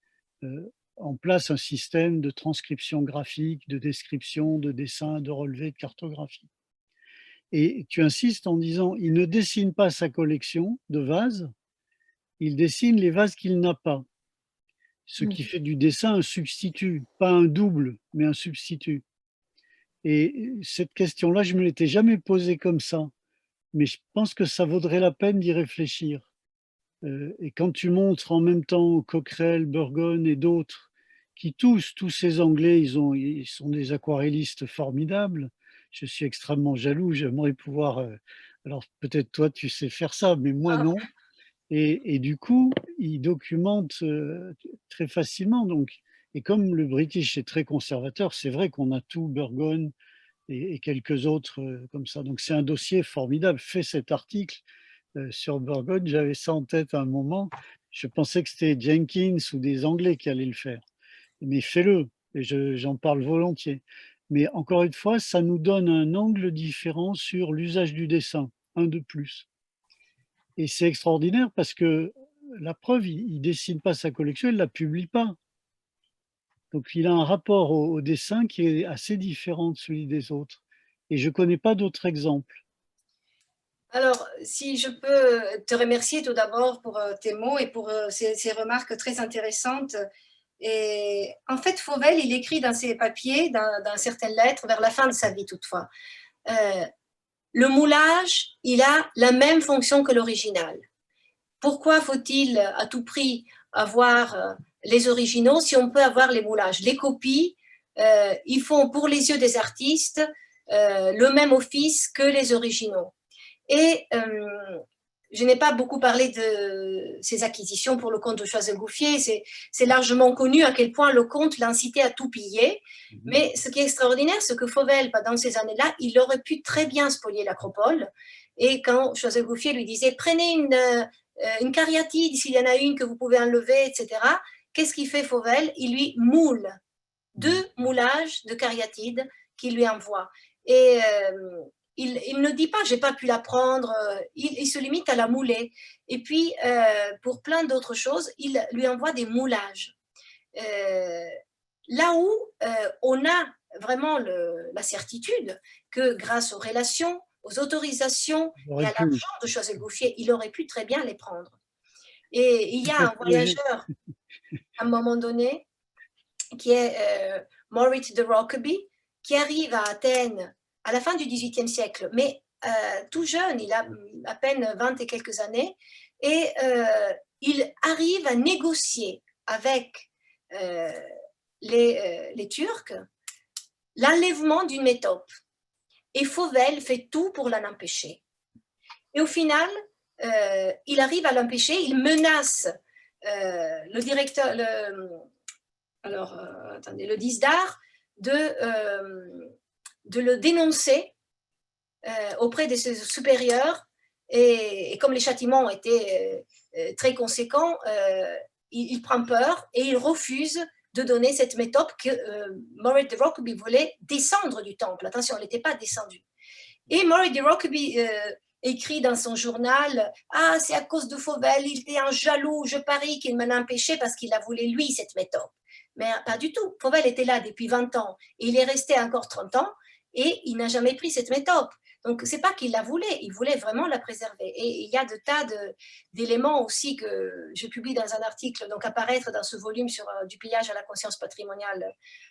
en place un système de transcription graphique, de description, de dessin, de relevé, de cartographie. Et tu insistes en disant, il ne dessine pas sa collection de vases, il dessine les vases qu'il n'a pas. Ce qui fait du dessin un substitut, pas un double, mais un substitut. Et cette question-là, je ne me l'étais jamais posée comme ça, mais je pense que ça vaudrait la peine d'y réfléchir. Et quand tu montres en même temps Coquerel, Burgon et d'autres, qui tous ces Anglais, ils sont des aquarellistes formidables. Je suis extrêmement jaloux, j'aimerais pouvoir... alors peut-être toi, tu sais faire ça, mais moi non. Et du coup, ils documentent très facilement. Donc, et comme le British est très conservateur, c'est vrai qu'on a tout, Burgon et quelques autres comme ça. Donc c'est un dossier formidable. Fais cet article sur Burgon, j'avais ça en tête à un moment. Je pensais que c'était Jenkins ou des Anglais qui allaient le faire. Mais fais-le, et j'en parle volontiers. Mais encore une fois, ça nous donne un angle différent sur l'usage du dessin, un de plus. Et c'est extraordinaire parce que la preuve, il ne dessine pas sa collection, il ne la publie pas. Donc il a un rapport au dessin qui est assez différent de celui des autres. Et je ne connais pas d'autres exemples. Alors, si je peux te remercier tout d'abord pour tes mots et pour ces remarques très intéressantes. Et en fait, Fauvel, il écrit dans ses papiers, dans certaines lettres, vers la fin de sa vie toutefois, le moulage, il a la même fonction que l'original. Pourquoi faut-il à tout prix avoir les originaux si on peut avoir les moulages? Les copies, ils font pour les yeux des artistes le même office que les originaux. Et je n'ai pas beaucoup parlé de ses acquisitions pour le comte de Choiseul-Gouffier. C'est largement connu à quel point le comte l'a incité à tout piller. Mais ce qui est extraordinaire, c'est que Fauvel, pendant ces années-là, il aurait pu très bien spolier l'acropole. Et quand Choiseul-Gouffier lui disait « Prenez une cariatide, s'il y en a une que vous pouvez enlever, etc. » Qu'est-ce qu'il fait Fauvel? Il lui moule 2 moulages de cariatide qu'il lui envoie. Et il ne dit pas « j'ai pas pu la prendre », il se limite à la mouler. Et puis, pour plein d'autres choses, il lui envoie des moulages. Là où on a vraiment la certitude que grâce aux relations, aux autorisations et à l'argent de Choiseul-Gouffier, il aurait pu très bien les prendre. Et il y a un voyageur, à un moment donné, qui est Maurit de Rokeby, qui arrive à Athènes à la fin du XVIIIe siècle, mais tout jeune, il a à peine 20 et quelques années, et il arrive à négocier avec les Turcs l'enlèvement d'une métope. Et Fauvel fait tout pour l'en empêcher. Et au final, il arrive à l'empêcher, il menace le directeur, le Disdar, de le dénoncer auprès de ses supérieurs. Et comme les châtiments ont été très conséquents, il prend peur et il refuse de donner cette métope que Maurit de Rokeby voulait descendre du temple. Attention, elle n'était pas descendue. Et Maurit de Rokeby écrit dans son journal « Ah, c'est à cause de Fauvel, il était un jaloux, je parie qu'il m'en a empêché parce qu'il a voulu lui cette métope. » Mais pas du tout. Fauvel était là depuis 20 ans et il est resté encore 30 ans et il n'a jamais pris cette métope. Donc, ce n'est pas qu'il la voulait, il voulait vraiment la préserver. Et il y a de tas d'éléments aussi que je publie dans un article, donc apparaître dans ce volume sur du pillage à la conscience patrimoniale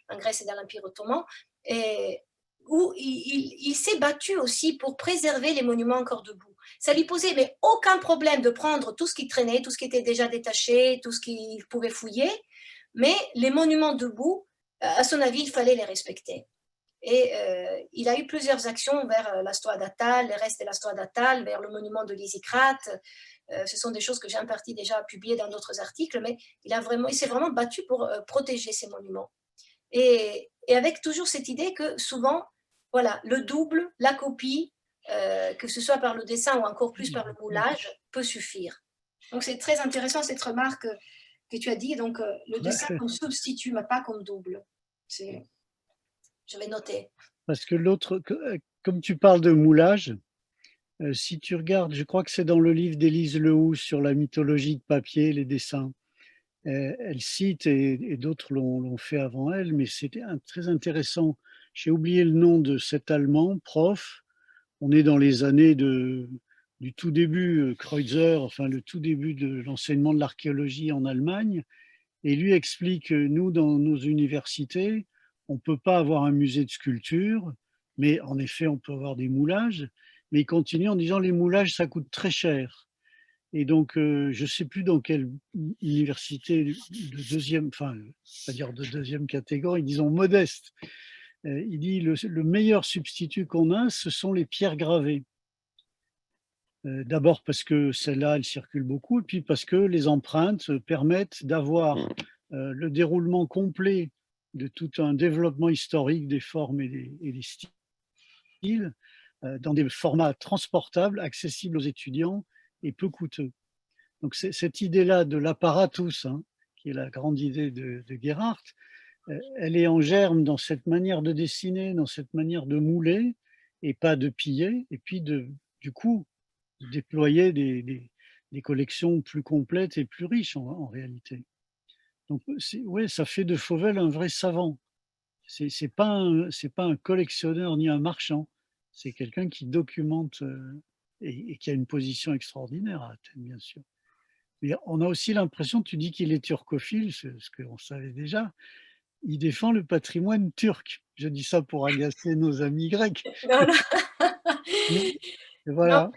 en Grèce et dans l'Empire ottoman, et où il s'est battu aussi pour préserver les monuments encore debout. Ça lui posait mais aucun problème de prendre tout ce qui traînait, tout ce qui était déjà détaché, tout ce qu'il pouvait fouiller, mais les monuments debout, à son avis, il fallait les respecter. Et il a eu plusieurs actions vers la Stoa d'Attal, les restes de la Stoa d'Attal, vers le monument de Lysicrate. Ce sont des choses que j'ai en partie déjà publiées dans d'autres articles, mais il s'est vraiment battu pour protéger ces monuments. Et avec toujours cette idée que souvent, voilà, le double, la copie, que ce soit par le dessin ou encore plus par le moulage, peut suffire. Donc c'est très intéressant cette remarque que tu as dit, donc le dessin comme substitut, mais pas comme double. Je vais noter. Parce que l'autre, comme tu parles de moulage, si tu regardes, je crois que c'est dans le livre d'Élise Lehousse sur la mythologie de papier, les dessins, elle cite, et d'autres l'ont fait avant elle, mais c'était très intéressant. J'ai oublié le nom de cet Allemand, prof. on est dans les années du tout début, Kreutzer, enfin le tout début de l'enseignement de l'archéologie en Allemagne, et lui explique que nous, dans nos universités, on ne peut pas avoir un musée de sculpture, mais en effet, on peut avoir des moulages, mais il continue en disant les moulages, ça coûte très cher. Et donc, je ne sais plus dans quelle université de deuxième, enfin, c'est-à-dire de deuxième catégorie, disons modeste, il dit le meilleur substitut qu'on a, ce sont les pierres gravées. D'abord parce que celles-là, elles circulent beaucoup, et puis parce que les empreintes permettent d'avoir le déroulement complet de tout un développement historique des formes et des styles dans des formats transportables, accessibles aux étudiants et peu coûteux. Donc cette idée-là de l'apparatus, hein, qui est la grande idée de Gerhardt, elle est en germe dans cette manière de dessiner, dans cette manière de mouler, et pas de piller, et puis du coup, de déployer des collections plus complètes et plus riches en réalité. Donc, ouais, ça fait de Fauvel un vrai savant. C'est pas un collectionneur ni un marchand, c'est quelqu'un qui documente et qui a une position extraordinaire à Athènes, bien sûr. Mais on a aussi l'impression, tu dis qu'il est turcophile, ce qu'on savait déjà, il défend le patrimoine turc. Je dis ça pour agacer nos amis grecs. Non, non. Voilà.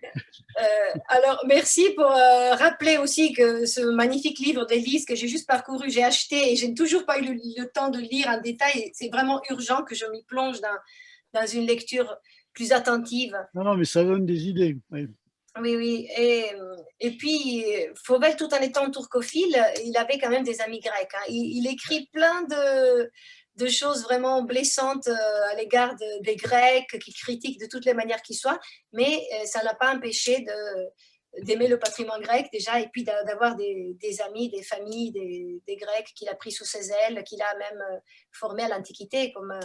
Alors, merci pour rappeler aussi que ce magnifique livre d'Élise que j'ai juste parcouru, j'ai acheté et je n'ai toujours pas eu le temps de lire en détail. C'est vraiment urgent que je m'y plonge dans une lecture plus attentive. Non, mais ça donne des idées. Oui. Oui. Et puis, Fauvel, tout en étant turcophile, il avait quand même des amis grecs. Hein. Il écrit plein de choses vraiment blessantes à l'égard des Grecs, qui critiquent de toutes les manières qui soient, mais ça ne l'a pas empêché d'aimer le patrimoine grec déjà, et puis d'avoir des amis, des familles, des Grecs qu'il a pris sous ses ailes, qu'il a même formé à l'Antiquité, comme...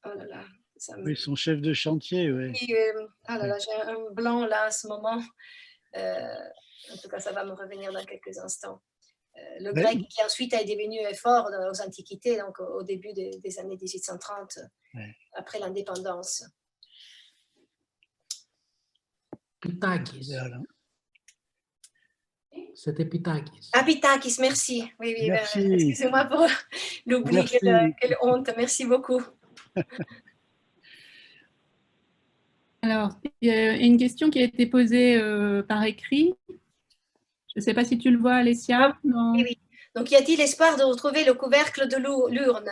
oh là là, oui, son chef de chantier, oui. Ah là là, j'ai un blanc là en ce moment. En tout cas, ça va me revenir dans quelques instants. Le grec qui ensuite est devenu fort aux Antiquités, donc au début des années 1830, après l'indépendance. Pitakis. C'était Pitakis. Ah, Pitakis, merci. Oui, merci. Excusez-moi pour l'oubli, quelle honte. Merci beaucoup. Alors, il y a une question qui a été posée par écrit. Je ne sais pas si tu le vois, Alessia. Oui. Donc, y a-t-il espoir de retrouver le couvercle de l'urne?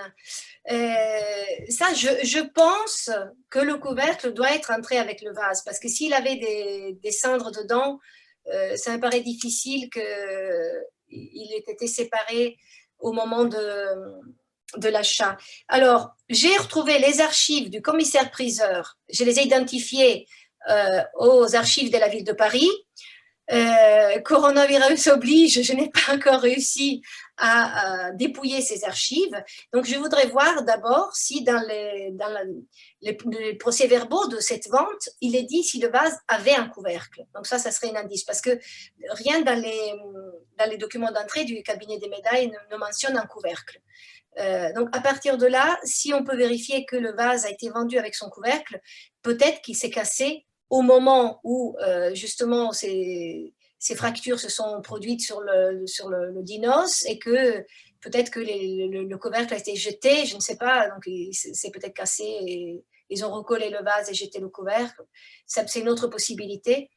Ça, je pense que le couvercle doit être entré avec le vase, parce que s'il avait des cendres dedans, ça me paraît difficile qu'il ait été séparé au moment de l'achat. Alors, j'ai retrouvé les archives du commissaire-priseur, je les ai identifiées aux archives de la ville de Paris. Coronavirus oblige, je n'ai pas encore réussi à dépouiller ces archives. Donc, je voudrais voir d'abord si dans les procès-verbaux de cette vente, il est dit si le vase avait un couvercle. Donc, ça serait un indice, parce que rien dans les documents d'entrée du cabinet des médailles ne mentionne un couvercle. Donc, à partir de là, si on peut vérifier que le vase a été vendu avec son couvercle, peut-être qu'il s'est cassé au moment où justement ces fractures se sont produites sur le dinos, et que peut-être que le couvercle a été jeté, je ne sais pas, donc c'est peut-être cassé et ils ont recollé le vase et jeté le couvercle. C'est une autre possibilité.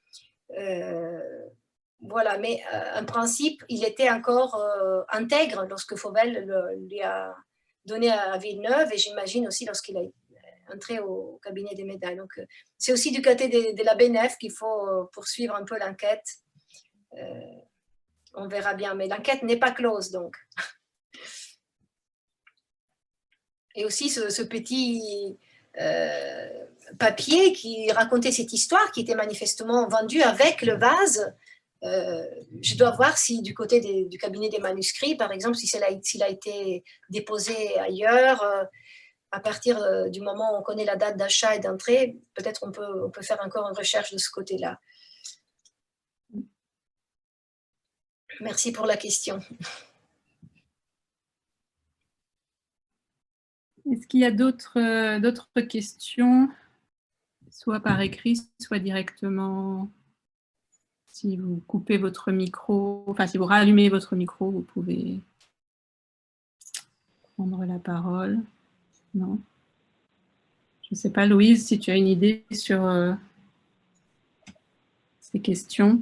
Voilà, mais en principe, il était encore intègre lorsque Fauvel lui a donné à Villeneuve, et j'imagine aussi lorsqu'il a entré au cabinet des médailles. Donc, c'est aussi du côté de la BNF qu'il faut poursuivre un peu l'enquête. On verra bien, mais l'enquête n'est pas close, donc. Et aussi ce petit papier qui racontait cette histoire, qui était manifestement vendu avec le vase. Je dois voir si du côté du cabinet des manuscrits, par exemple, s'il a été déposé ailleurs, à partir du moment où on connaît la date d'achat et d'entrée, peut-être on peut faire encore une recherche de ce côté-là. Merci pour la question. Est-ce qu'il y a d'autres questions? soit par écrit, soit directement. Si vous coupez votre micro, enfin si vous rallumez votre micro, vous pouvez prendre la parole. Non. Je ne sais pas, Louise, si tu as une idée sur ces questions.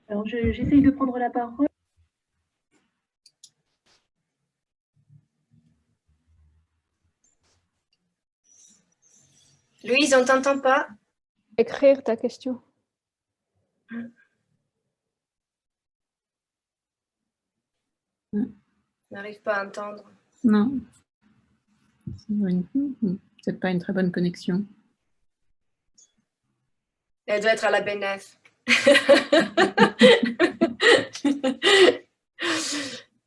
Alors, j'essaye de prendre la parole. Louise, on ne t'entend pas. Écrire ta question. Je n'arrive pas à entendre. Non. C'est pas une très bonne connexion. Elle doit être à la BNF.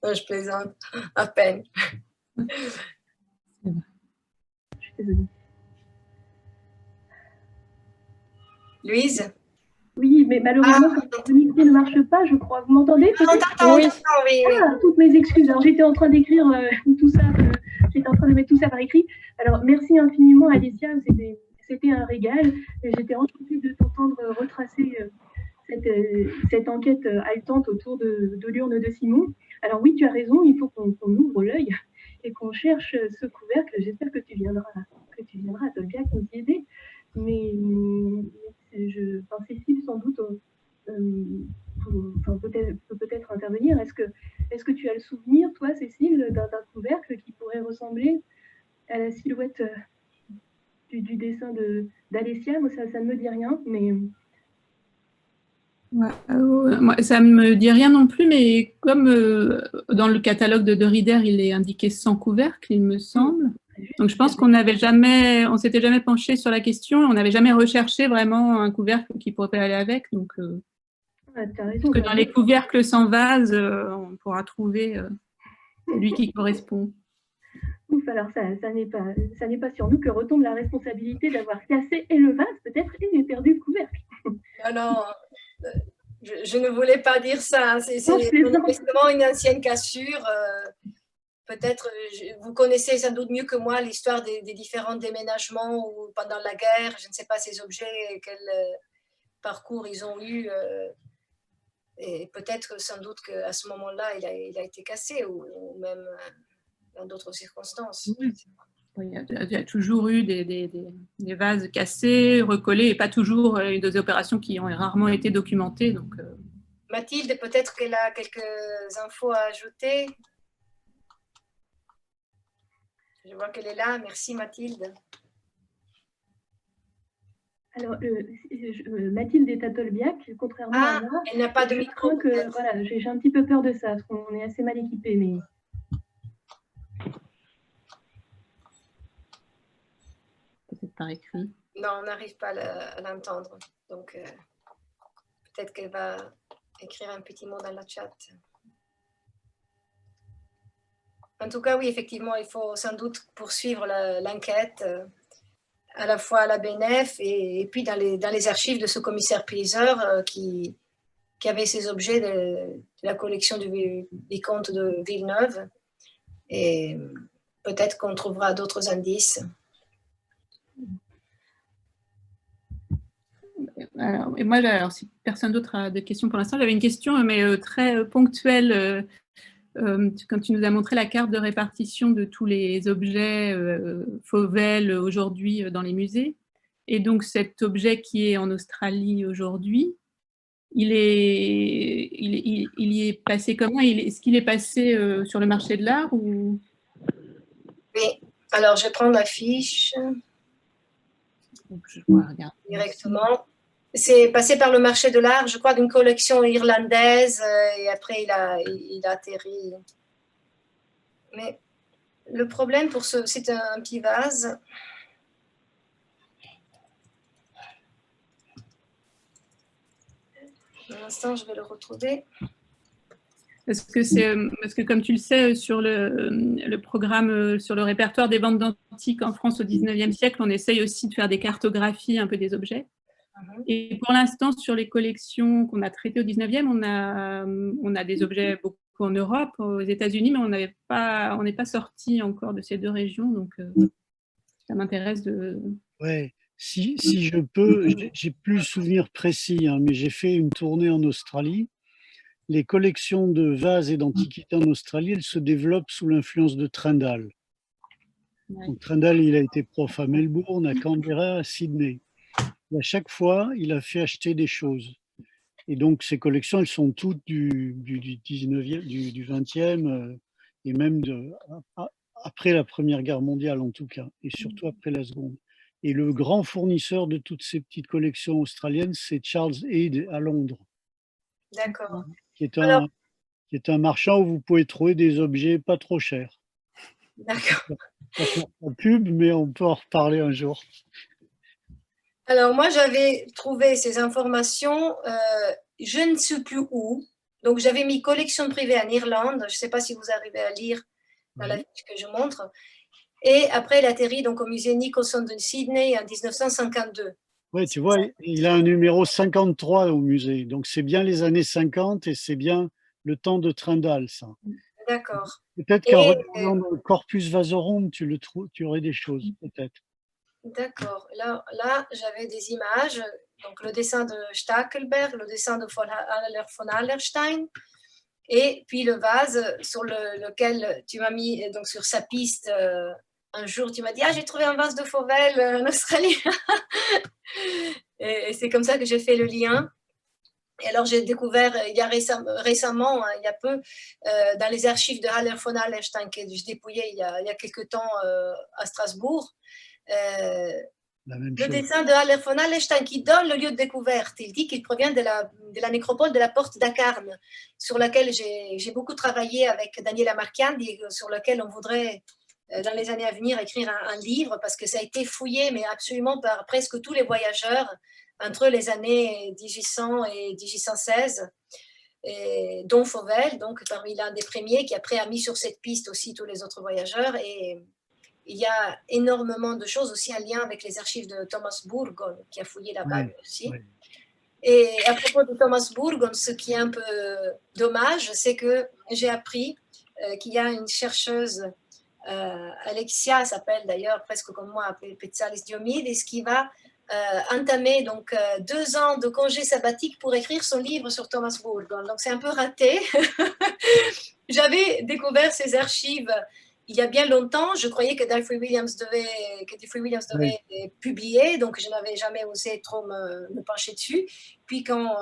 Non, je plaisante, à peine. Je suis désolée. Louise? Oui, mais malheureusement, quand le micro ne marche pas, je crois. Vous m'entendez? On t'entend, Oui. oui. Ah, toutes mes excuses. Alors, j'étais en train d'écrire tout ça, j'étais en train de mettre tout ça par écrit. Alors, merci infiniment, Alicia, c'était un régal. J'étais enchantée de t'entendre retracer cette enquête haletante autour de l'urne de Simon. Alors oui, tu as raison, il faut qu'on ouvre l'œil et qu'on cherche ce couvercle. J'espère que tu viendras à Tolbiac nous y aider. Mais Cécile, sans doute, peut peut-être intervenir. Est-ce que tu as le souvenir, toi, Cécile, d'un couvercle qui pourrait ressembler à la silhouette du dessin d'Alessia? Moi, ça ne me dit rien, mais... Ouais, moi, ça ne me dit rien non plus, mais comme dans le catalogue de Rider, il est indiqué sans couvercle, il me semble. Donc je pense qu'on s'était jamais penché sur la question, on n'avait jamais recherché vraiment un couvercle qui pourrait aller avec. Donc, t'as raison, que dans les couvercles sans vase, on pourra trouver celui qui correspond. Ouf, alors ça n'est pas sur nous que retombe la responsabilité d'avoir cassé et le vase peut-être et perdu le couvercle. Non, je ne voulais pas dire ça. C'est vraiment une ancienne cassure. Peut-être, vous connaissez sans doute mieux que moi l'histoire des différents déménagements ou pendant la guerre. Je ne sais pas ces objets, quel parcours ils ont eu. Et peut-être sans doute qu'à ce moment-là, il a été cassé ou même dans d'autres circonstances. Oui. Il y a toujours eu des vases cassés, recollés, et pas toujours des opérations qui ont rarement été documentées. Donc, Mathilde, peut-être qu'elle a quelques infos à ajouter. Je vois qu'elle est là. Merci, Mathilde. Alors, Mathilde est à Tolbiac, contrairement à moi. Elle n'a pas de micro. Voilà, j'ai un petit peu peur de ça, parce qu'on est assez mal équipés. Mais... peut-être par écrit. Non, on n'arrive pas à l'entendre. Donc, peut-être qu'elle va écrire un petit mot dans le chat. En tout cas, oui, effectivement, il faut sans doute poursuivre l'enquête à la fois à la BNF et puis dans les archives de ce commissaire Pliseur qui avait ces objets de la collection du vicomte de Villeneuve. Et peut-être qu'on trouvera d'autres indices. Alors, si personne d'autre a de questions pour l'instant, j'avais une question, mais très ponctuelle. Quand tu nous as montré la carte de répartition de tous les objets Fauvel aujourd'hui dans les musées, et donc cet objet qui est en Australie aujourd'hui, il y est passé comment? Est-ce qu'il est passé sur le marché de l'art ou... Oui, alors je prends ma fiche directement. C'est passé par le marché de l'art, je crois, d'une collection irlandaise, et après il a atterri. Mais le problème pour c'est un petit vase. Pour l'instant, je vais le retrouver. Parce que comme tu le sais, sur le programme, sur le répertoire des ventes d'antiques en France au 19e siècle, on essaye aussi de faire des cartographies un peu des objets. Et pour l'instant, sur les collections qu'on a traitées au 19e, on a des objets beaucoup en Europe, aux États-Unis, mais on n'est pas sorti encore de ces deux régions. Donc, ça m'intéresse de... Oui, Si je peux, j'ai plus le souvenir précis, hein, mais j'ai fait une tournée en Australie. Les collections de vases et d'antiquités en Australie, elles se développent sous l'influence de Trendall. Donc, Trendall, il a été prof à Melbourne, à Canberra, à Sydney. Et à chaque fois, il a fait acheter des choses. Et donc, ces collections, elles sont toutes du 19e, du 20e, et même après la Première Guerre mondiale, en tout cas, et surtout après la Seconde. Et le grand fournisseur de toutes ces petites collections australiennes, c'est Charles Eade à Londres. D'accord. Qui est un marchand où vous pouvez trouver des objets pas trop chers. D'accord. Pas faire la pub, mais on peut en reparler un jour. Alors, moi, j'avais trouvé ces informations, je ne sais plus où. Donc, j'avais mis collection privée en Irlande. Je ne sais pas si vous arrivez à lire dans la fiche que je montre. Et après, il atterrit donc au musée Nicholson de Sydney en 1952. Oui, tu vois, il a un numéro 53 au musée. Donc, c'est bien les années 50 et c'est bien le temps de Trendall, ça. D'accord. Peut-être qu'en regardant dans le Corpus Vasorum, tu aurais des choses, peut-être. D'accord. Là j'avais des images. Donc, le dessin de Stackelberg, le dessin de von Hallerstein, et puis le vase sur lequel tu m'as mis, donc sur sa piste, un jour, tu m'as dit « Ah, j'ai trouvé un vase de Fauvel en Australie !» Et c'est comme ça que j'ai fait le lien. Et alors, j'ai découvert il y a récemment, il y a peu, dans les archives de Haller von Hallerstein, que je dépouillais il y a quelques temps à Strasbourg, le dessin de Haller von Hallerstein qui donne le lieu de découverte. Il dit qu'il provient de la nécropole de la Porte d'Acarne, sur laquelle j'ai beaucoup travaillé avec Daniela Marchiandi, sur laquelle on voudrait, dans les années à venir, écrire un livre, parce que ça a été fouillé, mais absolument par presque tous les voyageurs, entre les années 1800 et 1816, et dont Fauvel, donc parmi l'un des premiers, qui après a mis sur cette piste aussi tous les autres voyageurs. Et il y a énormément de choses, aussi en lien avec les archives de Thomas Burgon, qui a fouillé là-bas aussi. Oui. Et à propos de Thomas Burgon, ce qui est un peu dommage, c'est que j'ai appris qu'il y a une chercheuse, Alexia s'appelle d'ailleurs presque comme moi, Petsalis Diomides, qui va entamer donc 2 ans de congé sabbatique pour écrire son livre sur Thomas Burgon. Donc c'est un peu raté. J'avais découvert ces archives il y a bien longtemps. Je croyais que Duffery Williams devait publier, donc je n'avais jamais osé trop me pencher dessus. Puis quand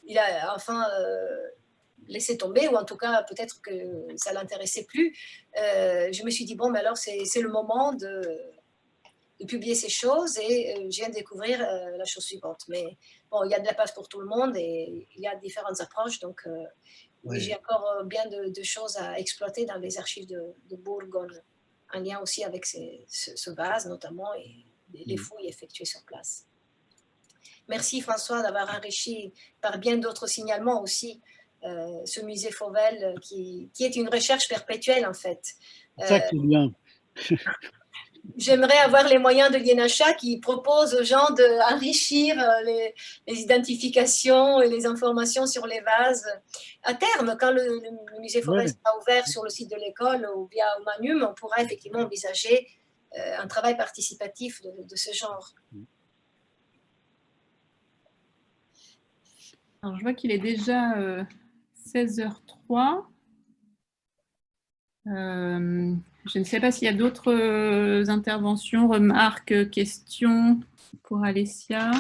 il a enfin laissé tomber, ou en tout cas peut-être que ça ne l'intéressait plus, je me suis dit, bon, mais alors c'est le moment de publier ces choses, et je viens de découvrir la chose suivante. Mais bon, il y a de la place pour tout le monde et il y a différentes approches, donc j'ai encore bien de choses à exploiter dans les archives de Burgon, en lien aussi avec ce vase notamment, et les fouilles effectuées sur place. Merci François d'avoir enrichi par bien d'autres signalements aussi ce musée Fauvel, qui est une recherche perpétuelle en fait. Ça qui est bien. J'aimerais avoir les moyens de l'INHA qui propose aux gens d'enrichir les identifications et les informations sur les vases. À terme, quand le musée Fauvel sera ouvert sur le site de l'école ou via Humanum, on pourra effectivement envisager un travail participatif de ce genre. Alors, je vois qu'il est déjà 16h03. Je ne sais pas s'il y a d'autres interventions, remarques, questions pour Alessia.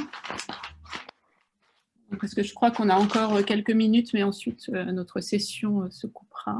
Parce que je crois qu'on a encore quelques minutes, mais ensuite notre session se coupera.